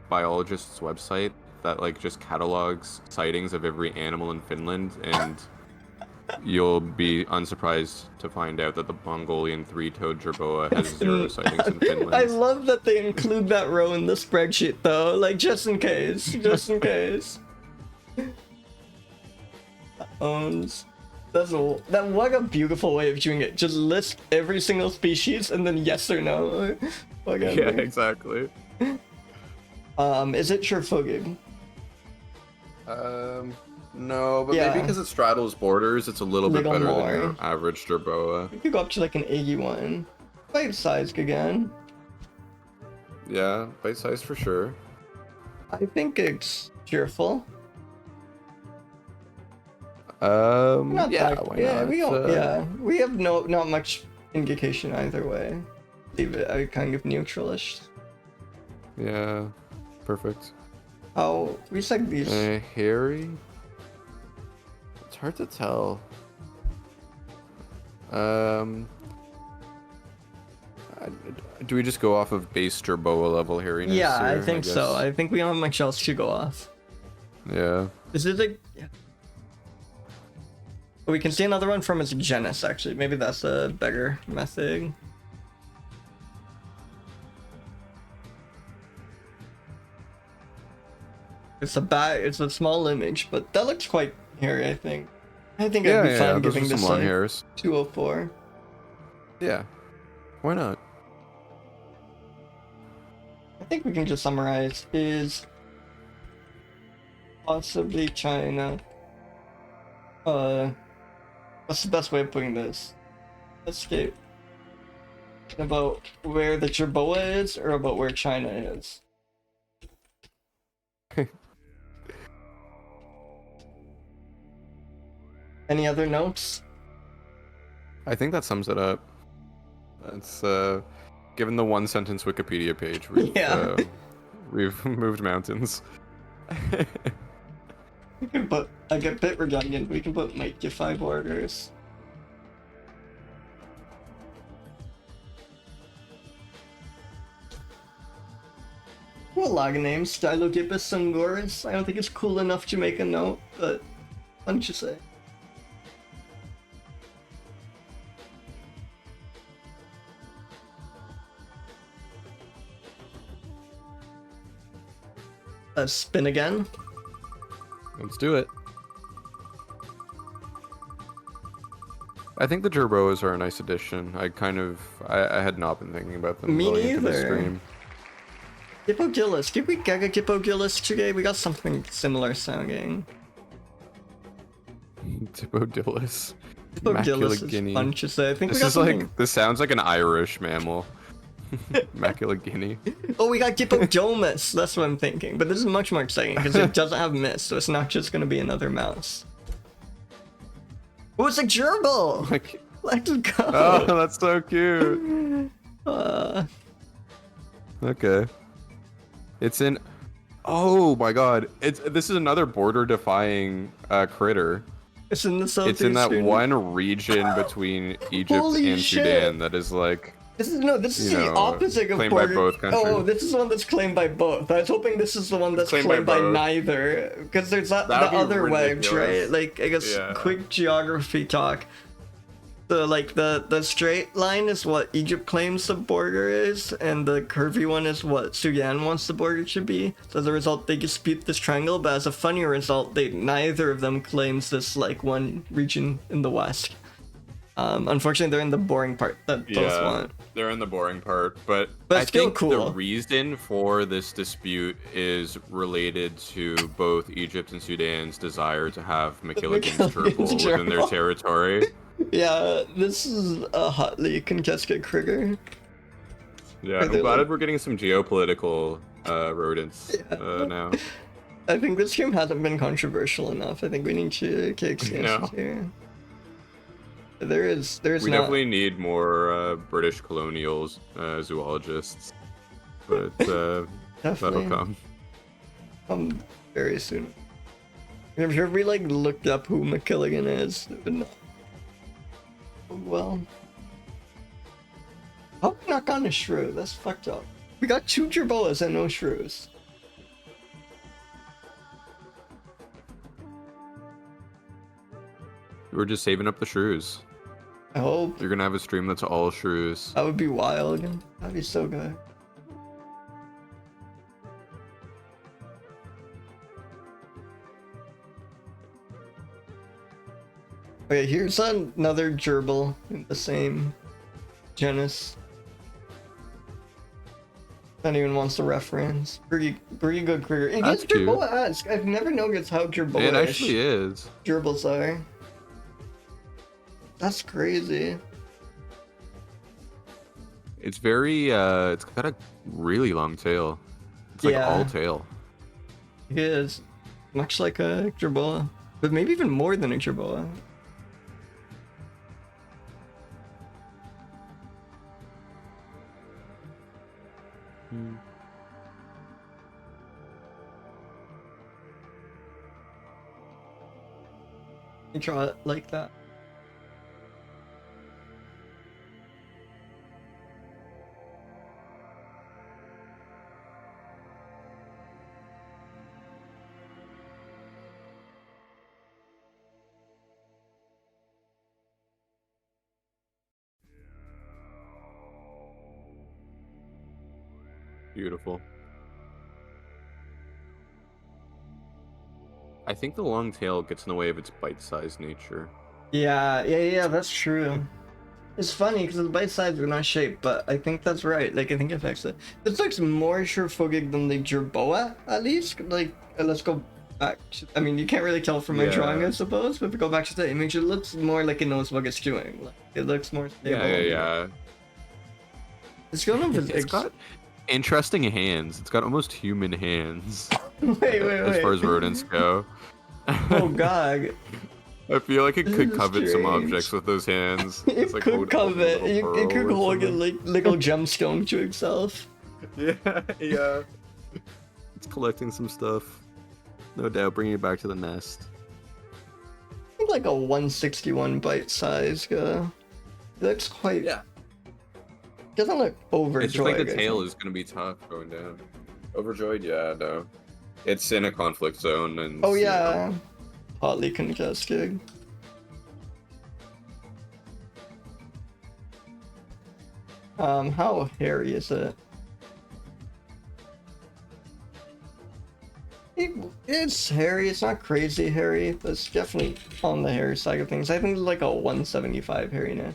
biologist's website that like just catalogs sightings of every animal in Finland, and you'll be unsurprised to find out that the Mongolian three-toed jerboa has 0 sightings in Finland. I love that they include that row in the spreadsheet, though. Like, just in case. Just in case. What a beautiful way of doing it. Just list every single species and then yes or no. Yeah, exactly. Is it sure-footed? No, but Yeah. maybe because it straddles borders, it's a little bit better more. than your average jerboa. We could go up to like an 81. Bite size again. Yeah, bite size for sure. I think it's cheerful. Not yeah, that, why yeah, not? we don't, yeah, we have not much indication either way. Leave it a kind of neutralish. Yeah, perfect. Oh, we said these. Hairy? It's hard to tell. Do we just go off of base jerboa level hairiness? Yeah, here, I think so. I think we don't have much else to go off. Yeah. This is a. Yeah. We can see another one from its genus, actually. Maybe that's a better method. It's a small image, but that looks quite hairy, I think. I think I'd be fine giving this long a hairs. 204. Yeah. Why not? I think we can just summarize. Is possibly China. What's the best way of putting this? Escape. About where the jerboa is, or about where China is? Any other notes? I think that sums it up. That's given the one sentence Wikipedia page, we've moved mountains. We can put, I get a bit redundant, we can put make you 5 orders. Well, log names, Stylogibus Sungoris. I don't think it's cool enough to make a note, but why don't you say? Spin again. Let's do it. I think the jerboas are a nice addition. I had not been thinking about them Me going into the neither. stream. Dipodillus. Did we get a Dipodillus today? We got something similar sounding. Dipodillus. Dipodillus is Mackilligini. fun to say. I think This we got is something... like, this sounds like an Irish mammal. Mackilligini. Oh, we got Dipodomys. That's what I'm thinking. But this is much more exciting because it doesn't have mist, so it's not just going to be another mouse. Oh, it's a gerbil! Let's go! Oh, that's so cute. Okay. It's in... Oh my god. This is another border-defying critter. It's in the It's in that southeastern- one region between Egypt Holy and shit. Sudan that is like This is You the know, opposite of claimed by border. both countries. Oh, this is the one that's claimed by both. I was hoping this is the one that's Claimed claimed by by both. neither, because there's the That'd be other wedge, ridiculous. right? Like, I guess Yeah. quick geography talk. So like the straight line is what Egypt claims the border is, and the curvy one is what Sudan wants the border to be. So as a result, they dispute this triangle, but as a funny result, neither of them claims this like one region in the west. Unfortunately, they're in the boring part that both want. They're in the boring part, but But I still think cool. the reason for this dispute is related to both Egypt and Sudan's desire to have mackilligin's mackilligin's gerbil within their gerbil. territory. Yeah, this is a hotly contested critter. Yeah, Are I'm they glad like- we're getting some geopolitical rodents now. I think this game hasn't been controversial enough. I think we need to kick No. here. There's We not. definitely need more British colonials, zoologists, but that'll Definitely. come. Very soon. If we like looked up who mackilligan is, it would not. Oh, well. How have we not gotten a shrew? That's fucked up. We got 2 jerboas and no shrews. We're just saving up the shrews. I hope. You're gonna have a stream that's all shrews. That would be wild. That'd be so good. Okay, here's another gerbil in the same genus. If anyone wants the reference. Pretty good critter. It That's gets gerboa-esque. I've never noticed how gerboa It actually is. gerbils are. That's crazy. It's very, it's got a really long tail. It's like Yeah. all tail. It is. Much like a jerboa. But maybe even more than a jerboa. You draw it like that. Beautiful. I think the long tail gets in the way of its bite-sized nature. Yeah, that's true. It's funny because the bite sides are not shaped, but I think that's right. Like, I think it affects it. This looks more sure-footed than the jerboa, at least. Like, let's go back. I mean, you can't really tell from my Yeah. drawing, I suppose, but if we go back to the image, it looks more like it knows what it's doing. Like, it looks more stable. Yeah. It's going up with It's got interesting hands. It's got almost human hands. wait. As far as rodents go. Oh god. I feel like it This could is covet some strange. objects with those hands. It It's like could holding a covet. little It could pearl or hold a something. little gemstone to itself. Yeah. It's collecting some stuff. No doubt, bringing it back to the nest. I think like a 161 bite size. It looks quite. Yeah. Doesn't look overjoyed. It's just like the I tail think. is gonna be tough going down. Overjoyed, yeah, no. It's in a conflict zone and Oh yeah. Hotly contested. How hairy is it? It's hairy. It's not crazy hairy, but it's definitely on the hairy side of things. I think like a 175 hairiness.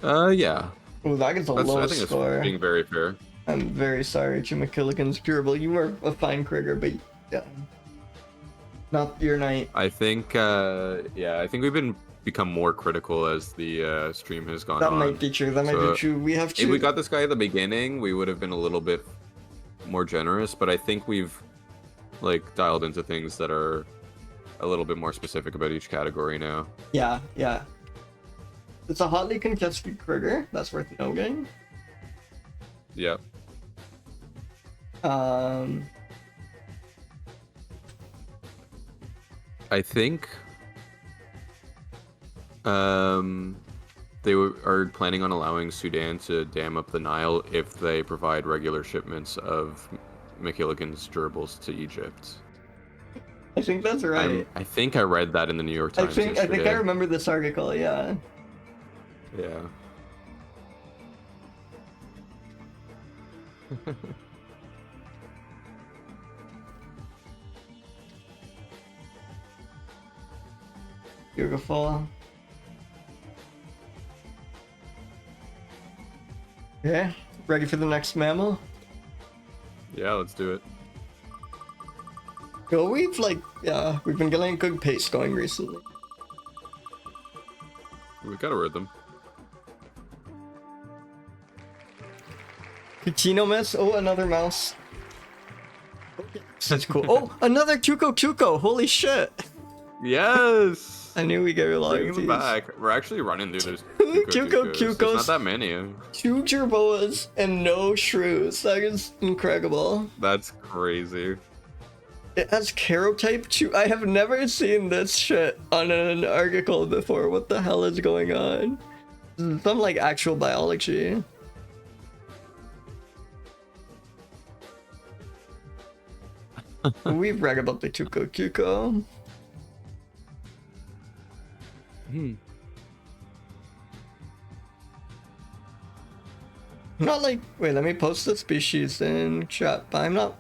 Yeah. Ooh, that gets a I low think score. it's being very fair. I'm very sorry, Jim McKilligan's durable. You were a fine critter, but yeah. Not your night. I think, I think we've become more critical as the stream has gone That on. might be true. That might So, be true. We have to. If we got this guy at the beginning, we would have been a little bit more generous, but I think we've like dialed into things that are a little bit more specific about each category now. Yeah. It's a hotly contested critter. That's worth noting. Yep. I think are planning on allowing Sudan to dam up the Nile if they provide regular shipments of mackilligins durables to Egypt. I think that's right. I think I read that in the New York Times I think I yesterday. remember this article, yeah. Yeah. Beautiful. Okay, ready for the next mammal? Yeah, let's do it. Go, we've been getting a good pace going recently. We gotta read them. Ctenomys, oh, another mouse. That's cool. Oh, another Tuco. Holy shit. Yes! I knew we got a lot Bringing of them these. back. We're actually running through those Tucos. There's not that many. 2 jerboas and no shrews. That is incredible. That's crazy. It has Carotype 2. I have never seen this shit on an article before. What the hell is going on? Some like actual biology. We've read about the Tuco. Not like, wait, let me post the species in chat, but I'm not,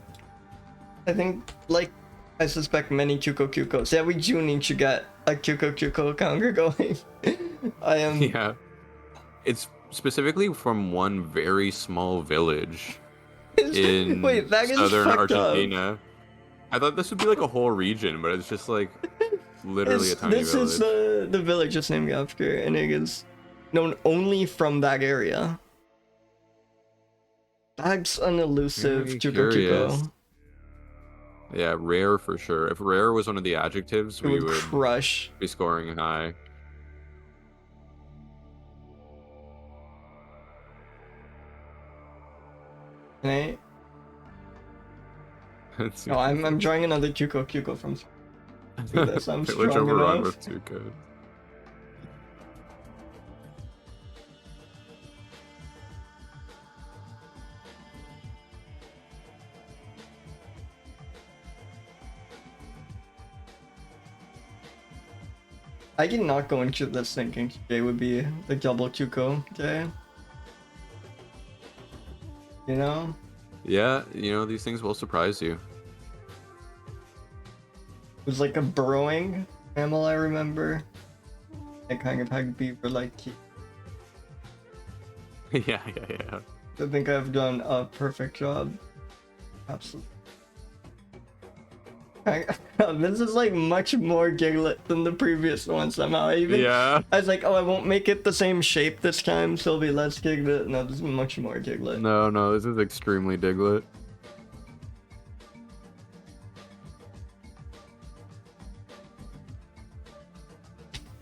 I think, like, I suspect many Cucos. Yeah, we do need to get a Cuco counter going. I am. Yeah. It's specifically from one very small village in Wait, that is southern fucked Argentina. up. I thought this would be like a whole region, but it's just like literally a tiny This village. is the village it's named after, and it is known only from that area. That's an elusive Very Cuco. curious. Yeah, rare for sure. If rare was one of the adjectives, It we would would crush. be scoring high. Right? No, I'm drawing another Cuco from this. I'm Village strong overrun enough. with Tuco. I did not go into this thinking today would be the double Cuco, okay? You know? Yeah, you know, these things will surprise you. It was like a burrowing mammal, I remember. It kind of had beaver like teeth. yeah. I think I've done a perfect job. Absolutely. This is like much more giglet than the previous one somehow. Yeah. I was like, oh, I won't make it the same shape this time, so it'll be less giglet. No, this is much more giglet. No, this is extremely Diglett.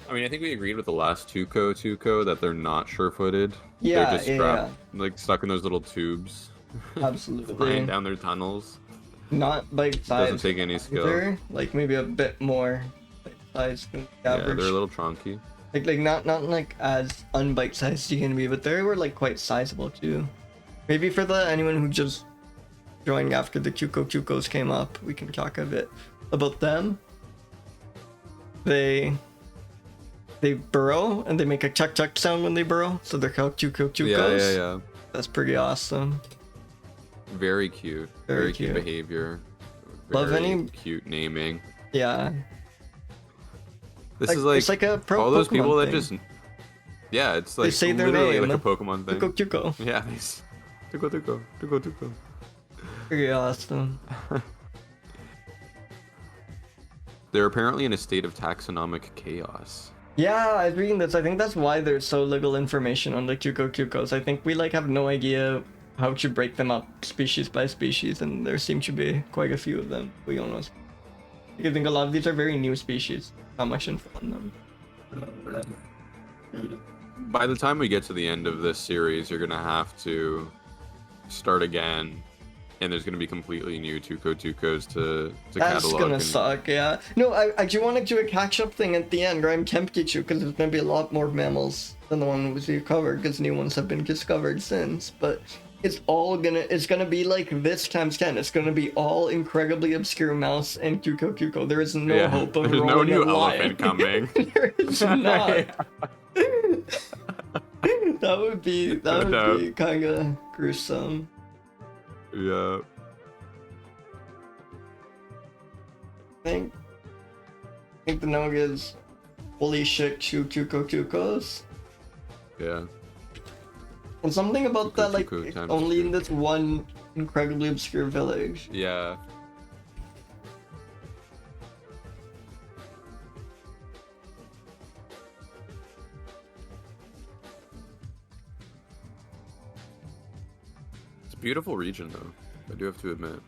I mean, I think we agreed with the last Tuco that they're not sure-footed. Yeah, they're just yeah, strapped, like stuck in those little tubes, Absolutely. flying down their tunnels. Not bite size. Doesn't take any skill. either. Like maybe a bit more bite size than the Yeah, average. they're a little chunky. Like not like as unbite sized as you can be, but they were like quite sizable too. Maybe for anyone who just joined after the Cucos came up, we can talk a bit about them. They burrow and they make a chuck sound when they burrow, so they're called Cucos. Yeah. That's pretty awesome. Very cute. Very cute cute. behavior. Love Very any- cute naming. Yeah. This is like it's like a pro all those Pokemon people that thing. just yeah, it's like say their literally name. like a Pokemon thing. Cuco. Yeah, Tuco. Pretty awesome. They're apparently in a state of taxonomic chaos. Yeah, I was reading this. I think that's why there's so little information on the Cucos. I think we like have no idea how to break them up species by species, and there seem to be quite a few of them. We don't know. I think a lot of these are very new species. Not much info on them. By the time we get to the end of this series, you're gonna have to start again and there's gonna be completely new Tucos to That's catalog. gonna and- suck, yeah. No, I do want to do a catch-up thing at the end, where I'm tempted to, because there's gonna be a lot more mammals than the one we covered, because new ones have been discovered since. But it's gonna be like this times 10. It's gonna be all incredibly obscure mouse and Tuco. There is no hope of There's no rolling new a lion. elephant coming. There is not. That would be kind of gruesome. Yeah. I think the Nog is holy shit Tucos. Yeah. And something about that, like, Tuco it's times only two. in this one incredibly obscure village. Yeah. It's a beautiful region, though. I do have to admit.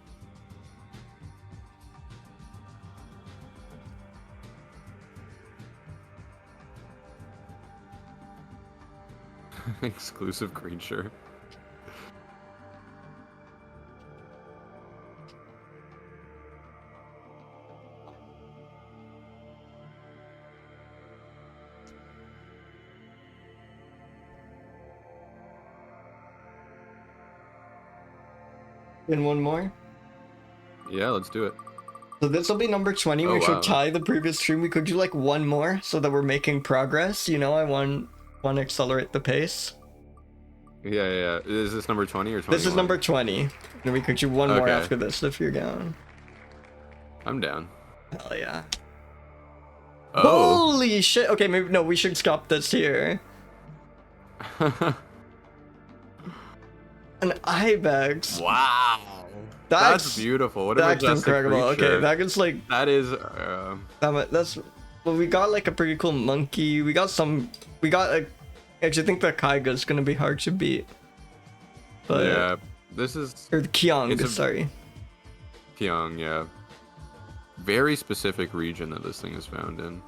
Exclusive creature. And one more. Yeah, let's do it. So this will be number 20. Oh, We should wow. tie the previous stream. We could do like one more so that we're making progress. You know, I want to accelerate the pace. Yeah. Is this number 20 or 21? This is number 20. And we could do one more Okay. after this if you're down. I'm down. Hell yeah. Oh. Holy shit. Okay, maybe no, we should stop this here. An ibex. Wow. That's beautiful. What a That's majestic incredible. creature. Okay, that is like That is. that's well, we got like a pretty cool monkey. We got a. Actually, I think the Kaiga's gonna be hard to beat. But Yeah. This is or the Kiang, It's a- sorry. Kiang, yeah. Very specific region that this thing is found in.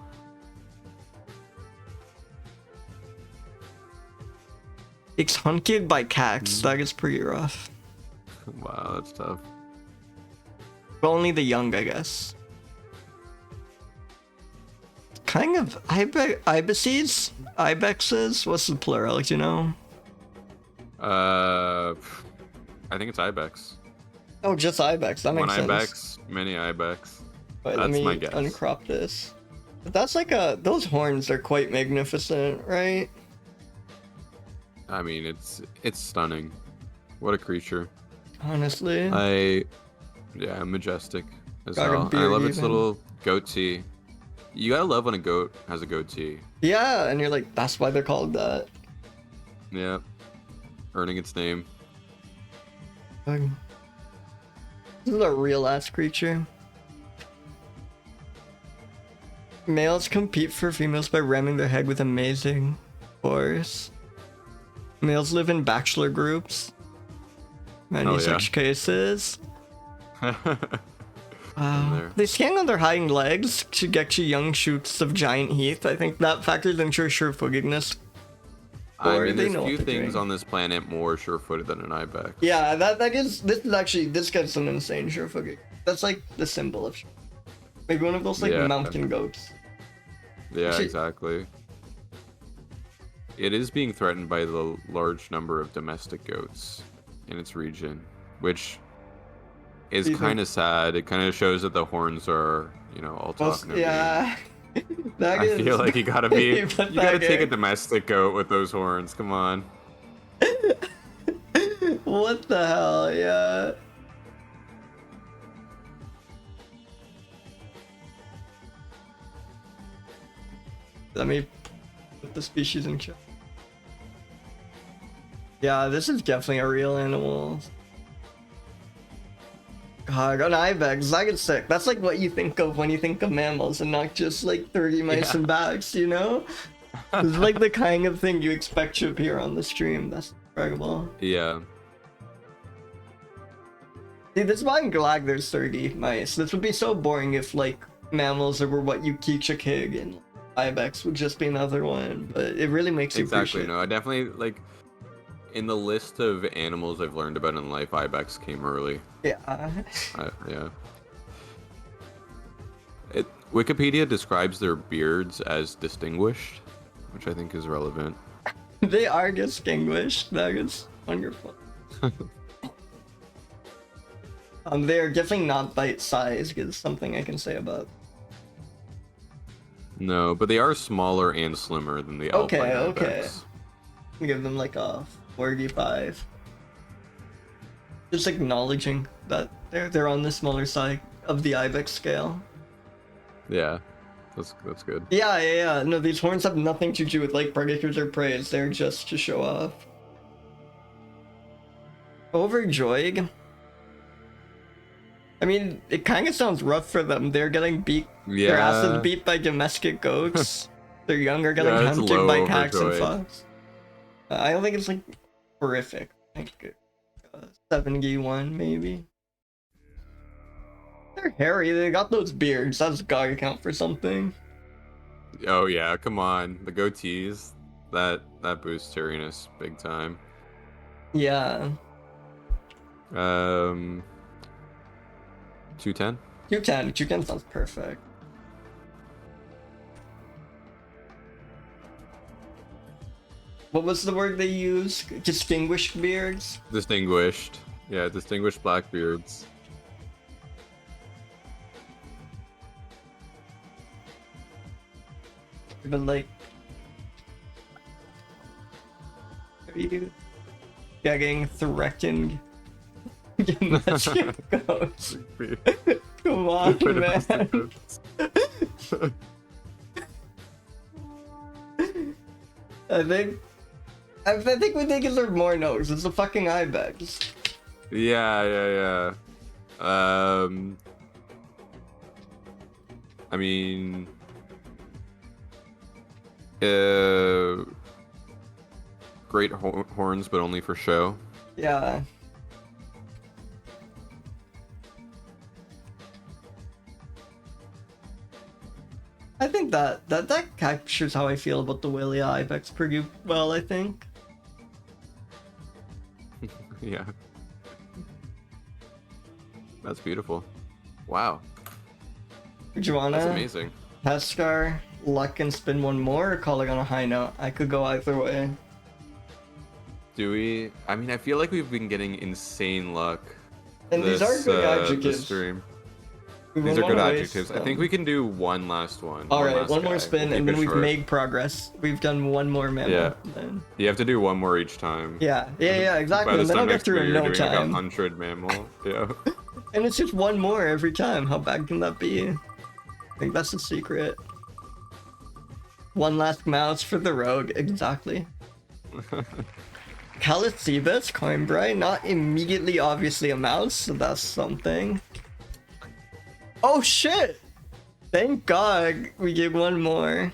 It's hunted by cats. That is pretty rough. Wow, that's tough. But only the young, I guess. Kind of ibises? Ibexes? What's the plural, do you know? I think it's ibex. Oh, just ibex. That makes One sense. ibex, many ibex. Wait, let That's me my guess. uncrop this. But that's like those horns are quite magnificent, right? I mean, it's stunning. What a creature. Honestly. Yeah, majestic as Got a hell. I beard love its even. little goatee. You gotta love when a goat has a goatee. Yeah, and you're like, that's why they're called that. Yeah. Earning its name. This is a real ass creature. Males compete for females by ramming their head with amazing force. Males live in bachelor groups. Many Oh, yeah. such cases. there. They stand on their hind legs to get to young shoots of giant heath. I think that factors into your sure-footedness. I Or mean, they there's know what few they're things doing. on this planet more sure-footed than an ibex. Yeah, this gets an insane sure-footed. That's like the symbol of maybe one of those like Yeah. mountain goats. Yeah, Actually- exactly. It is being threatened by the large number of domestic goats in its region, which is Do you think- kind of sad. It kind of shows that the horns are, all talk. no meat. Yeah. That I is feel like you gotta take a pathetic. domestic goat with those horns. Come on. What the hell? Yeah. Let me put the species in check. Yeah, this is definitely a real animal. God, an ibex, that gets sick. That's like what you think of when you think of mammals and not just like 30 mice Yeah. and bats, you know? It's like the kind of thing you expect to appear on the stream. That's incredible. Yeah. See, this is why I'm glad there's 30 mice. This would be so boring if like mammals were what you teach a kid and ibex would just be another one. But it really makes you Exactly. appreciate. No, I definitely like. in the list of animals I've learned about in life, ibex came early. Yeah. Yeah. Wikipedia describes their beards as distinguished, which I think is relevant. They are distinguished. That is wonderful. They're definitely not bite-sized, is something I can say about. No, but they are smaller and slimmer than the alpine ibex. Give them like a 45. Just acknowledging that they're on the smaller side of the ibex scale. Yeah, that's good. Yeah. No, these horns have nothing to do with like predators or prey. They're just to show off. Overjoyed. I mean, it kind of sounds rough for them. They're getting beat. Yeah. Their asses beat by domestic goats. Their young are getting hunted by cats and fox. I don't think it's like horrific. Like 71 maybe. They're hairy. They got those beards. That's gotta count for something. Oh yeah, come on. The goatees, that boosts hairiness big time. Yeah. 210? 210 sounds perfect. What was the word they used? Distinguished beards? Distinguished. Yeah, distinguished black beards. Even like... Are you getting threatened? Domestic goats. Come on, man. I think we deserve more notes. It's a fucking ibex. Yeah. I mean, great horns, but only for show. Yeah. I think that captures how I feel about the walie ibex pretty well, I think. Yeah. That's beautiful. Wow. Do you wanna? That's amazing. Pescar, luck and spin one more, or call it on a high note? I could go either way. Do we? I mean, I feel like we've been getting insane luck. And these are good adjectives. This stream. These are good adjectives. I think we can do one last one. Alright, one more spin, and then we've made progress. We've done one more mammal. Yeah. Then. You have to do one more each time. Yeah, exactly. And then I'll get through in no time. 100 mammal. Yeah. And it's just one more every time. How bad can that be? I think that's the secret. One last mouse for the rogue. Exactly. Callicebus, coimbrai, not immediately obviously a mouse, so that's something. Oh shit! Thank God we get one more.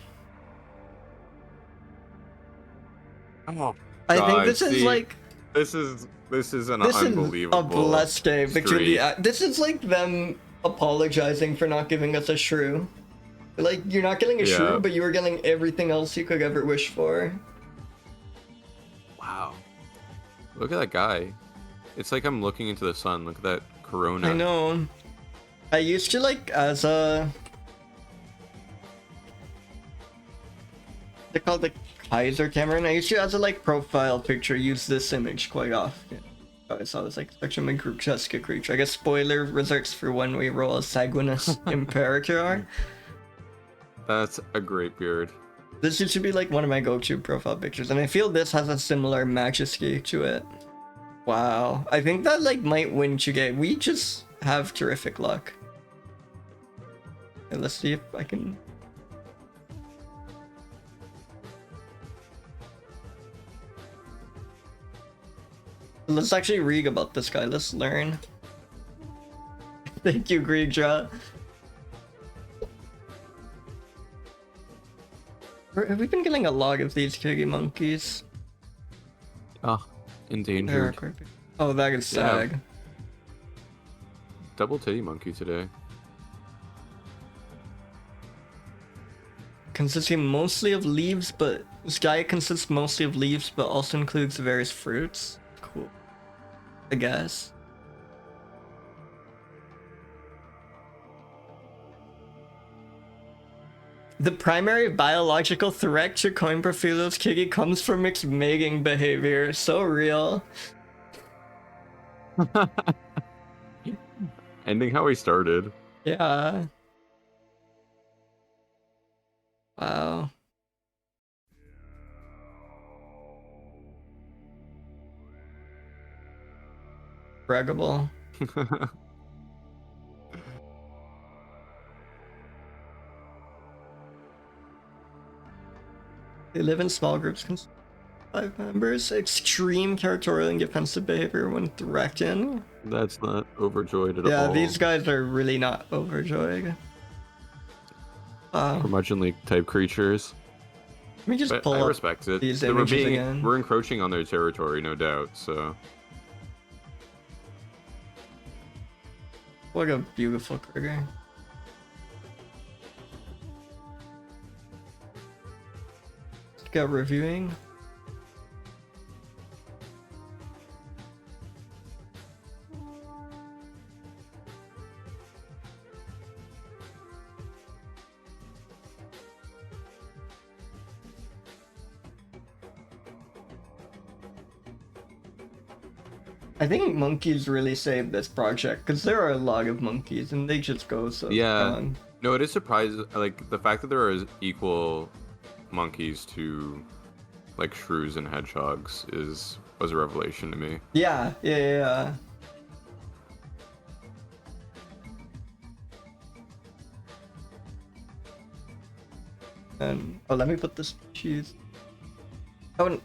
Oh, I think this is like... This is an unbelievable a blessed game. streak. This is like them apologizing for not giving us a shrew. Like, you're not getting a shrew, but you were getting everything else you could ever wish for. Wow. Look at that guy. It's like I'm looking into the sun. Look at that corona. I know. I used to like, as a... They're called the Kaiser camera, and I used to, as a like profile picture, use this image quite often. I saw this like such a grotesque creature. I guess spoiler reserves for when we roll a Sanguinus Imperator. That's a great beard. This used to be like one of my go-to profile pictures, and I feel this has a similar majesty to it. Wow, I think that like might win Chige. We just have terrific luck. And let's see if I can... Let's actually read about this guy. Let's learn. Thank you, Grigdra. Have we been getting a log of these Kigi monkeys? Oh, endangered. Oh, that is sag. Yeah. Double titty monkey today. consisting mostly of leaves, but this diet consists mostly of leaves, but also includes various fruits. Cool. I guess. The primary biological threat to Coimbrai kiki comes from its mating behavior. So real. Ending how we started. Yeah. Wow. Braggable. They live in small groups, 5 members. Extreme territorial and defensive behavior when threatened. That's not overjoyed at all. Yeah, these guys are really not overjoyed. Curmudgeonly type creatures. Let me just pull I up respect it. these images again. We're encroaching on their territory, no doubt, so... What a beautiful critter. Got reviewing. I think monkeys really saved this project because there are a lot of monkeys and they just go so strong. No, it is surprising. Like the fact that there are equal monkeys to like shrews and hedgehogs was a revelation to me. Yeah. And oh, let me put this cheese. Oh.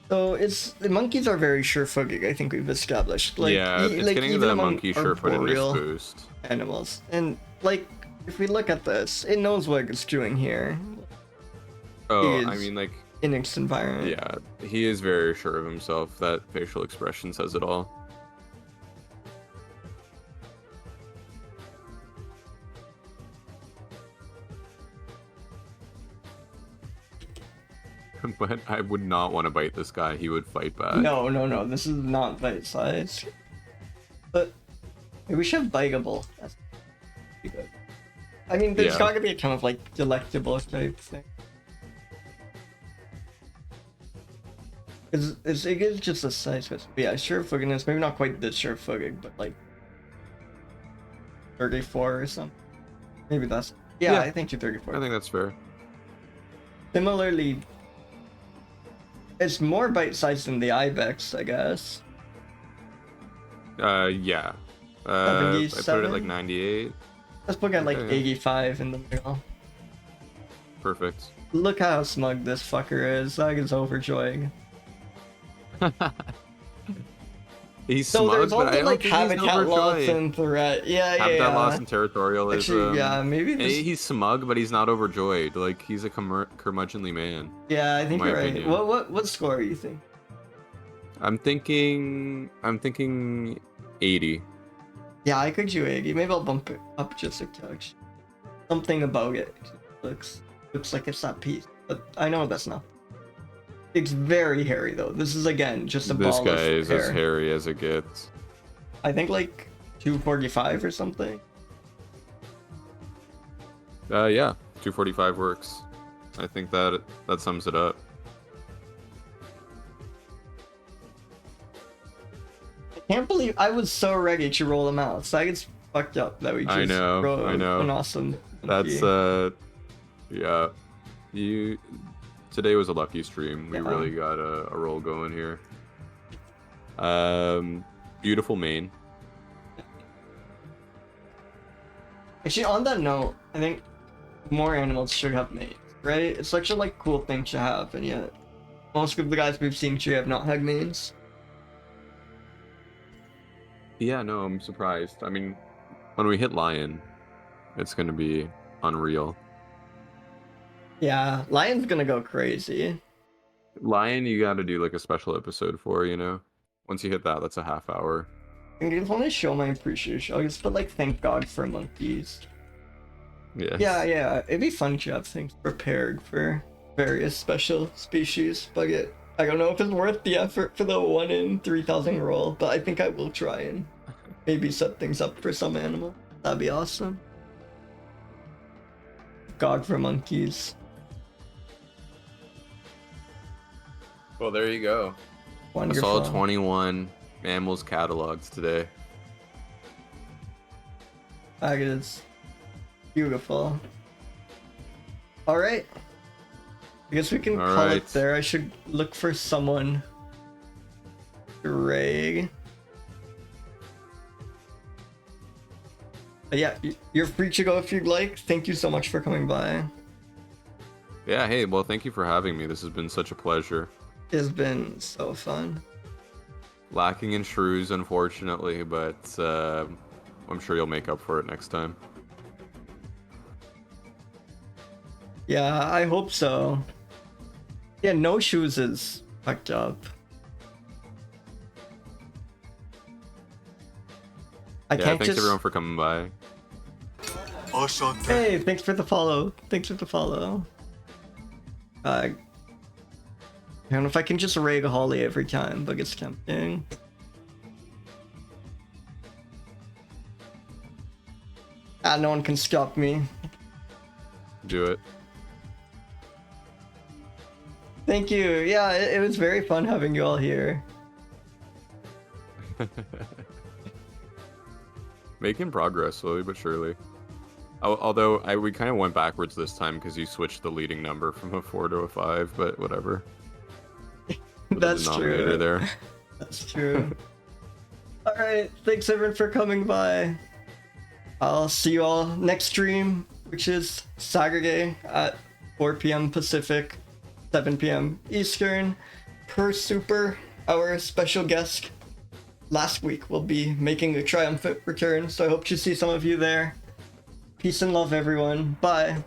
So the monkeys are very sure-footed. I think we've established. Like, yeah, it's like, getting the monkey sure-footedness boost. Animals, and like if we look at this, it knows what it's doing here. Oh, I mean, like in its environment. Yeah, he is very sure of himself. That facial expression says it all. But I would not want to bite this guy. He would fight back. No. This is not bite size. But we should have biteable. That's pretty good. I mean, there's got to be a kind of like delectable type thing. It is just a size, but yeah, sure-footedness. Maybe not quite this sure-footed, but like 34 or something. Maybe that's yeah. I think you're 34. I think that's fair. Similarly. It's more bite-sized than the ibex, I guess. Yeah. I put it at like 98. Let's put at like 85 in the middle. Perfect. Look how smug this fucker is. That is overjoyed. He's smug, there's also but I don't like think habitat loss and threat. Habitat loss and territorialism. Actually, yeah, maybe this... He's smug, but he's not overjoyed. Like he's a curmudgeonly man. Yeah, I think you're right. What score are you think? I'm thinking 80. Yeah, I could do 80. Maybe I'll bump it up just a touch. Something about it looks like it's that piece, but I know that's not. It's very hairy though. This is again just a ball of hair. This guy is as hairy as it gets. I think like 245 or something. Yeah, 245 works. I think that sums it up. I can't believe I was so ready to roll them out. So I get fucked up that we just I know. an awesome. That's yeah. Today was a lucky stream. We really got a roll going here. Beautiful mane. Actually, on that note, I think more animals should have manes, right? It's such a like cool thing to have, and yet most of the guys we've seen to have not had manes. Yeah, no, I'm surprised. I mean, when we hit lion, it's gonna be unreal. Yeah, lion's gonna go crazy. Lion, you gotta do like a special episode for, you know? Once you hit that, that's a half hour. I just want to show my appreciation. I'll just put like, thank God for monkeys. Yes. Yeah, it'd be fun to have things prepared for various special species, but I don't know if it's worth the effort for the 1 in 3,000 roll, but I think I will try and maybe set things up for some animal. That'd be awesome. God for monkeys. Well, there you go. Wonderful. I saw 21 mammals catalogs today. That is beautiful. Alright. I guess we can call it there. I should look for someone. Ray. But yeah, you're free to go if you'd like. Thank you so much for coming by. Yeah, hey, well, thank you for having me. This has been such a pleasure. It's been so fun. Lacking in shrews, unfortunately, but I'm sure you'll make up for it next time. Yeah, I hope so. Yeah, no shoes is fucked up. I can't thanks just... everyone for coming by. Hey, thanks for the follow. Thanks for the follow. I don't know if I can just raid Holly every time, but it's tempting. No one can stop me. Do it. Thank you. Yeah, it was very fun having you all here. Making progress slowly but surely. Although we kind of went backwards this time because you switched the leading number from a 4 to a 5, but whatever. That's true. There. That's true. All right, thanks everyone for coming by. I'll see you all next stream, which is Saturday at 4 p.m. Pacific, 7 p.m. Eastern. Per Super, our special guest last week, will be making a triumphant return, so I hope to see some of you there. Peace and love, everyone. Bye.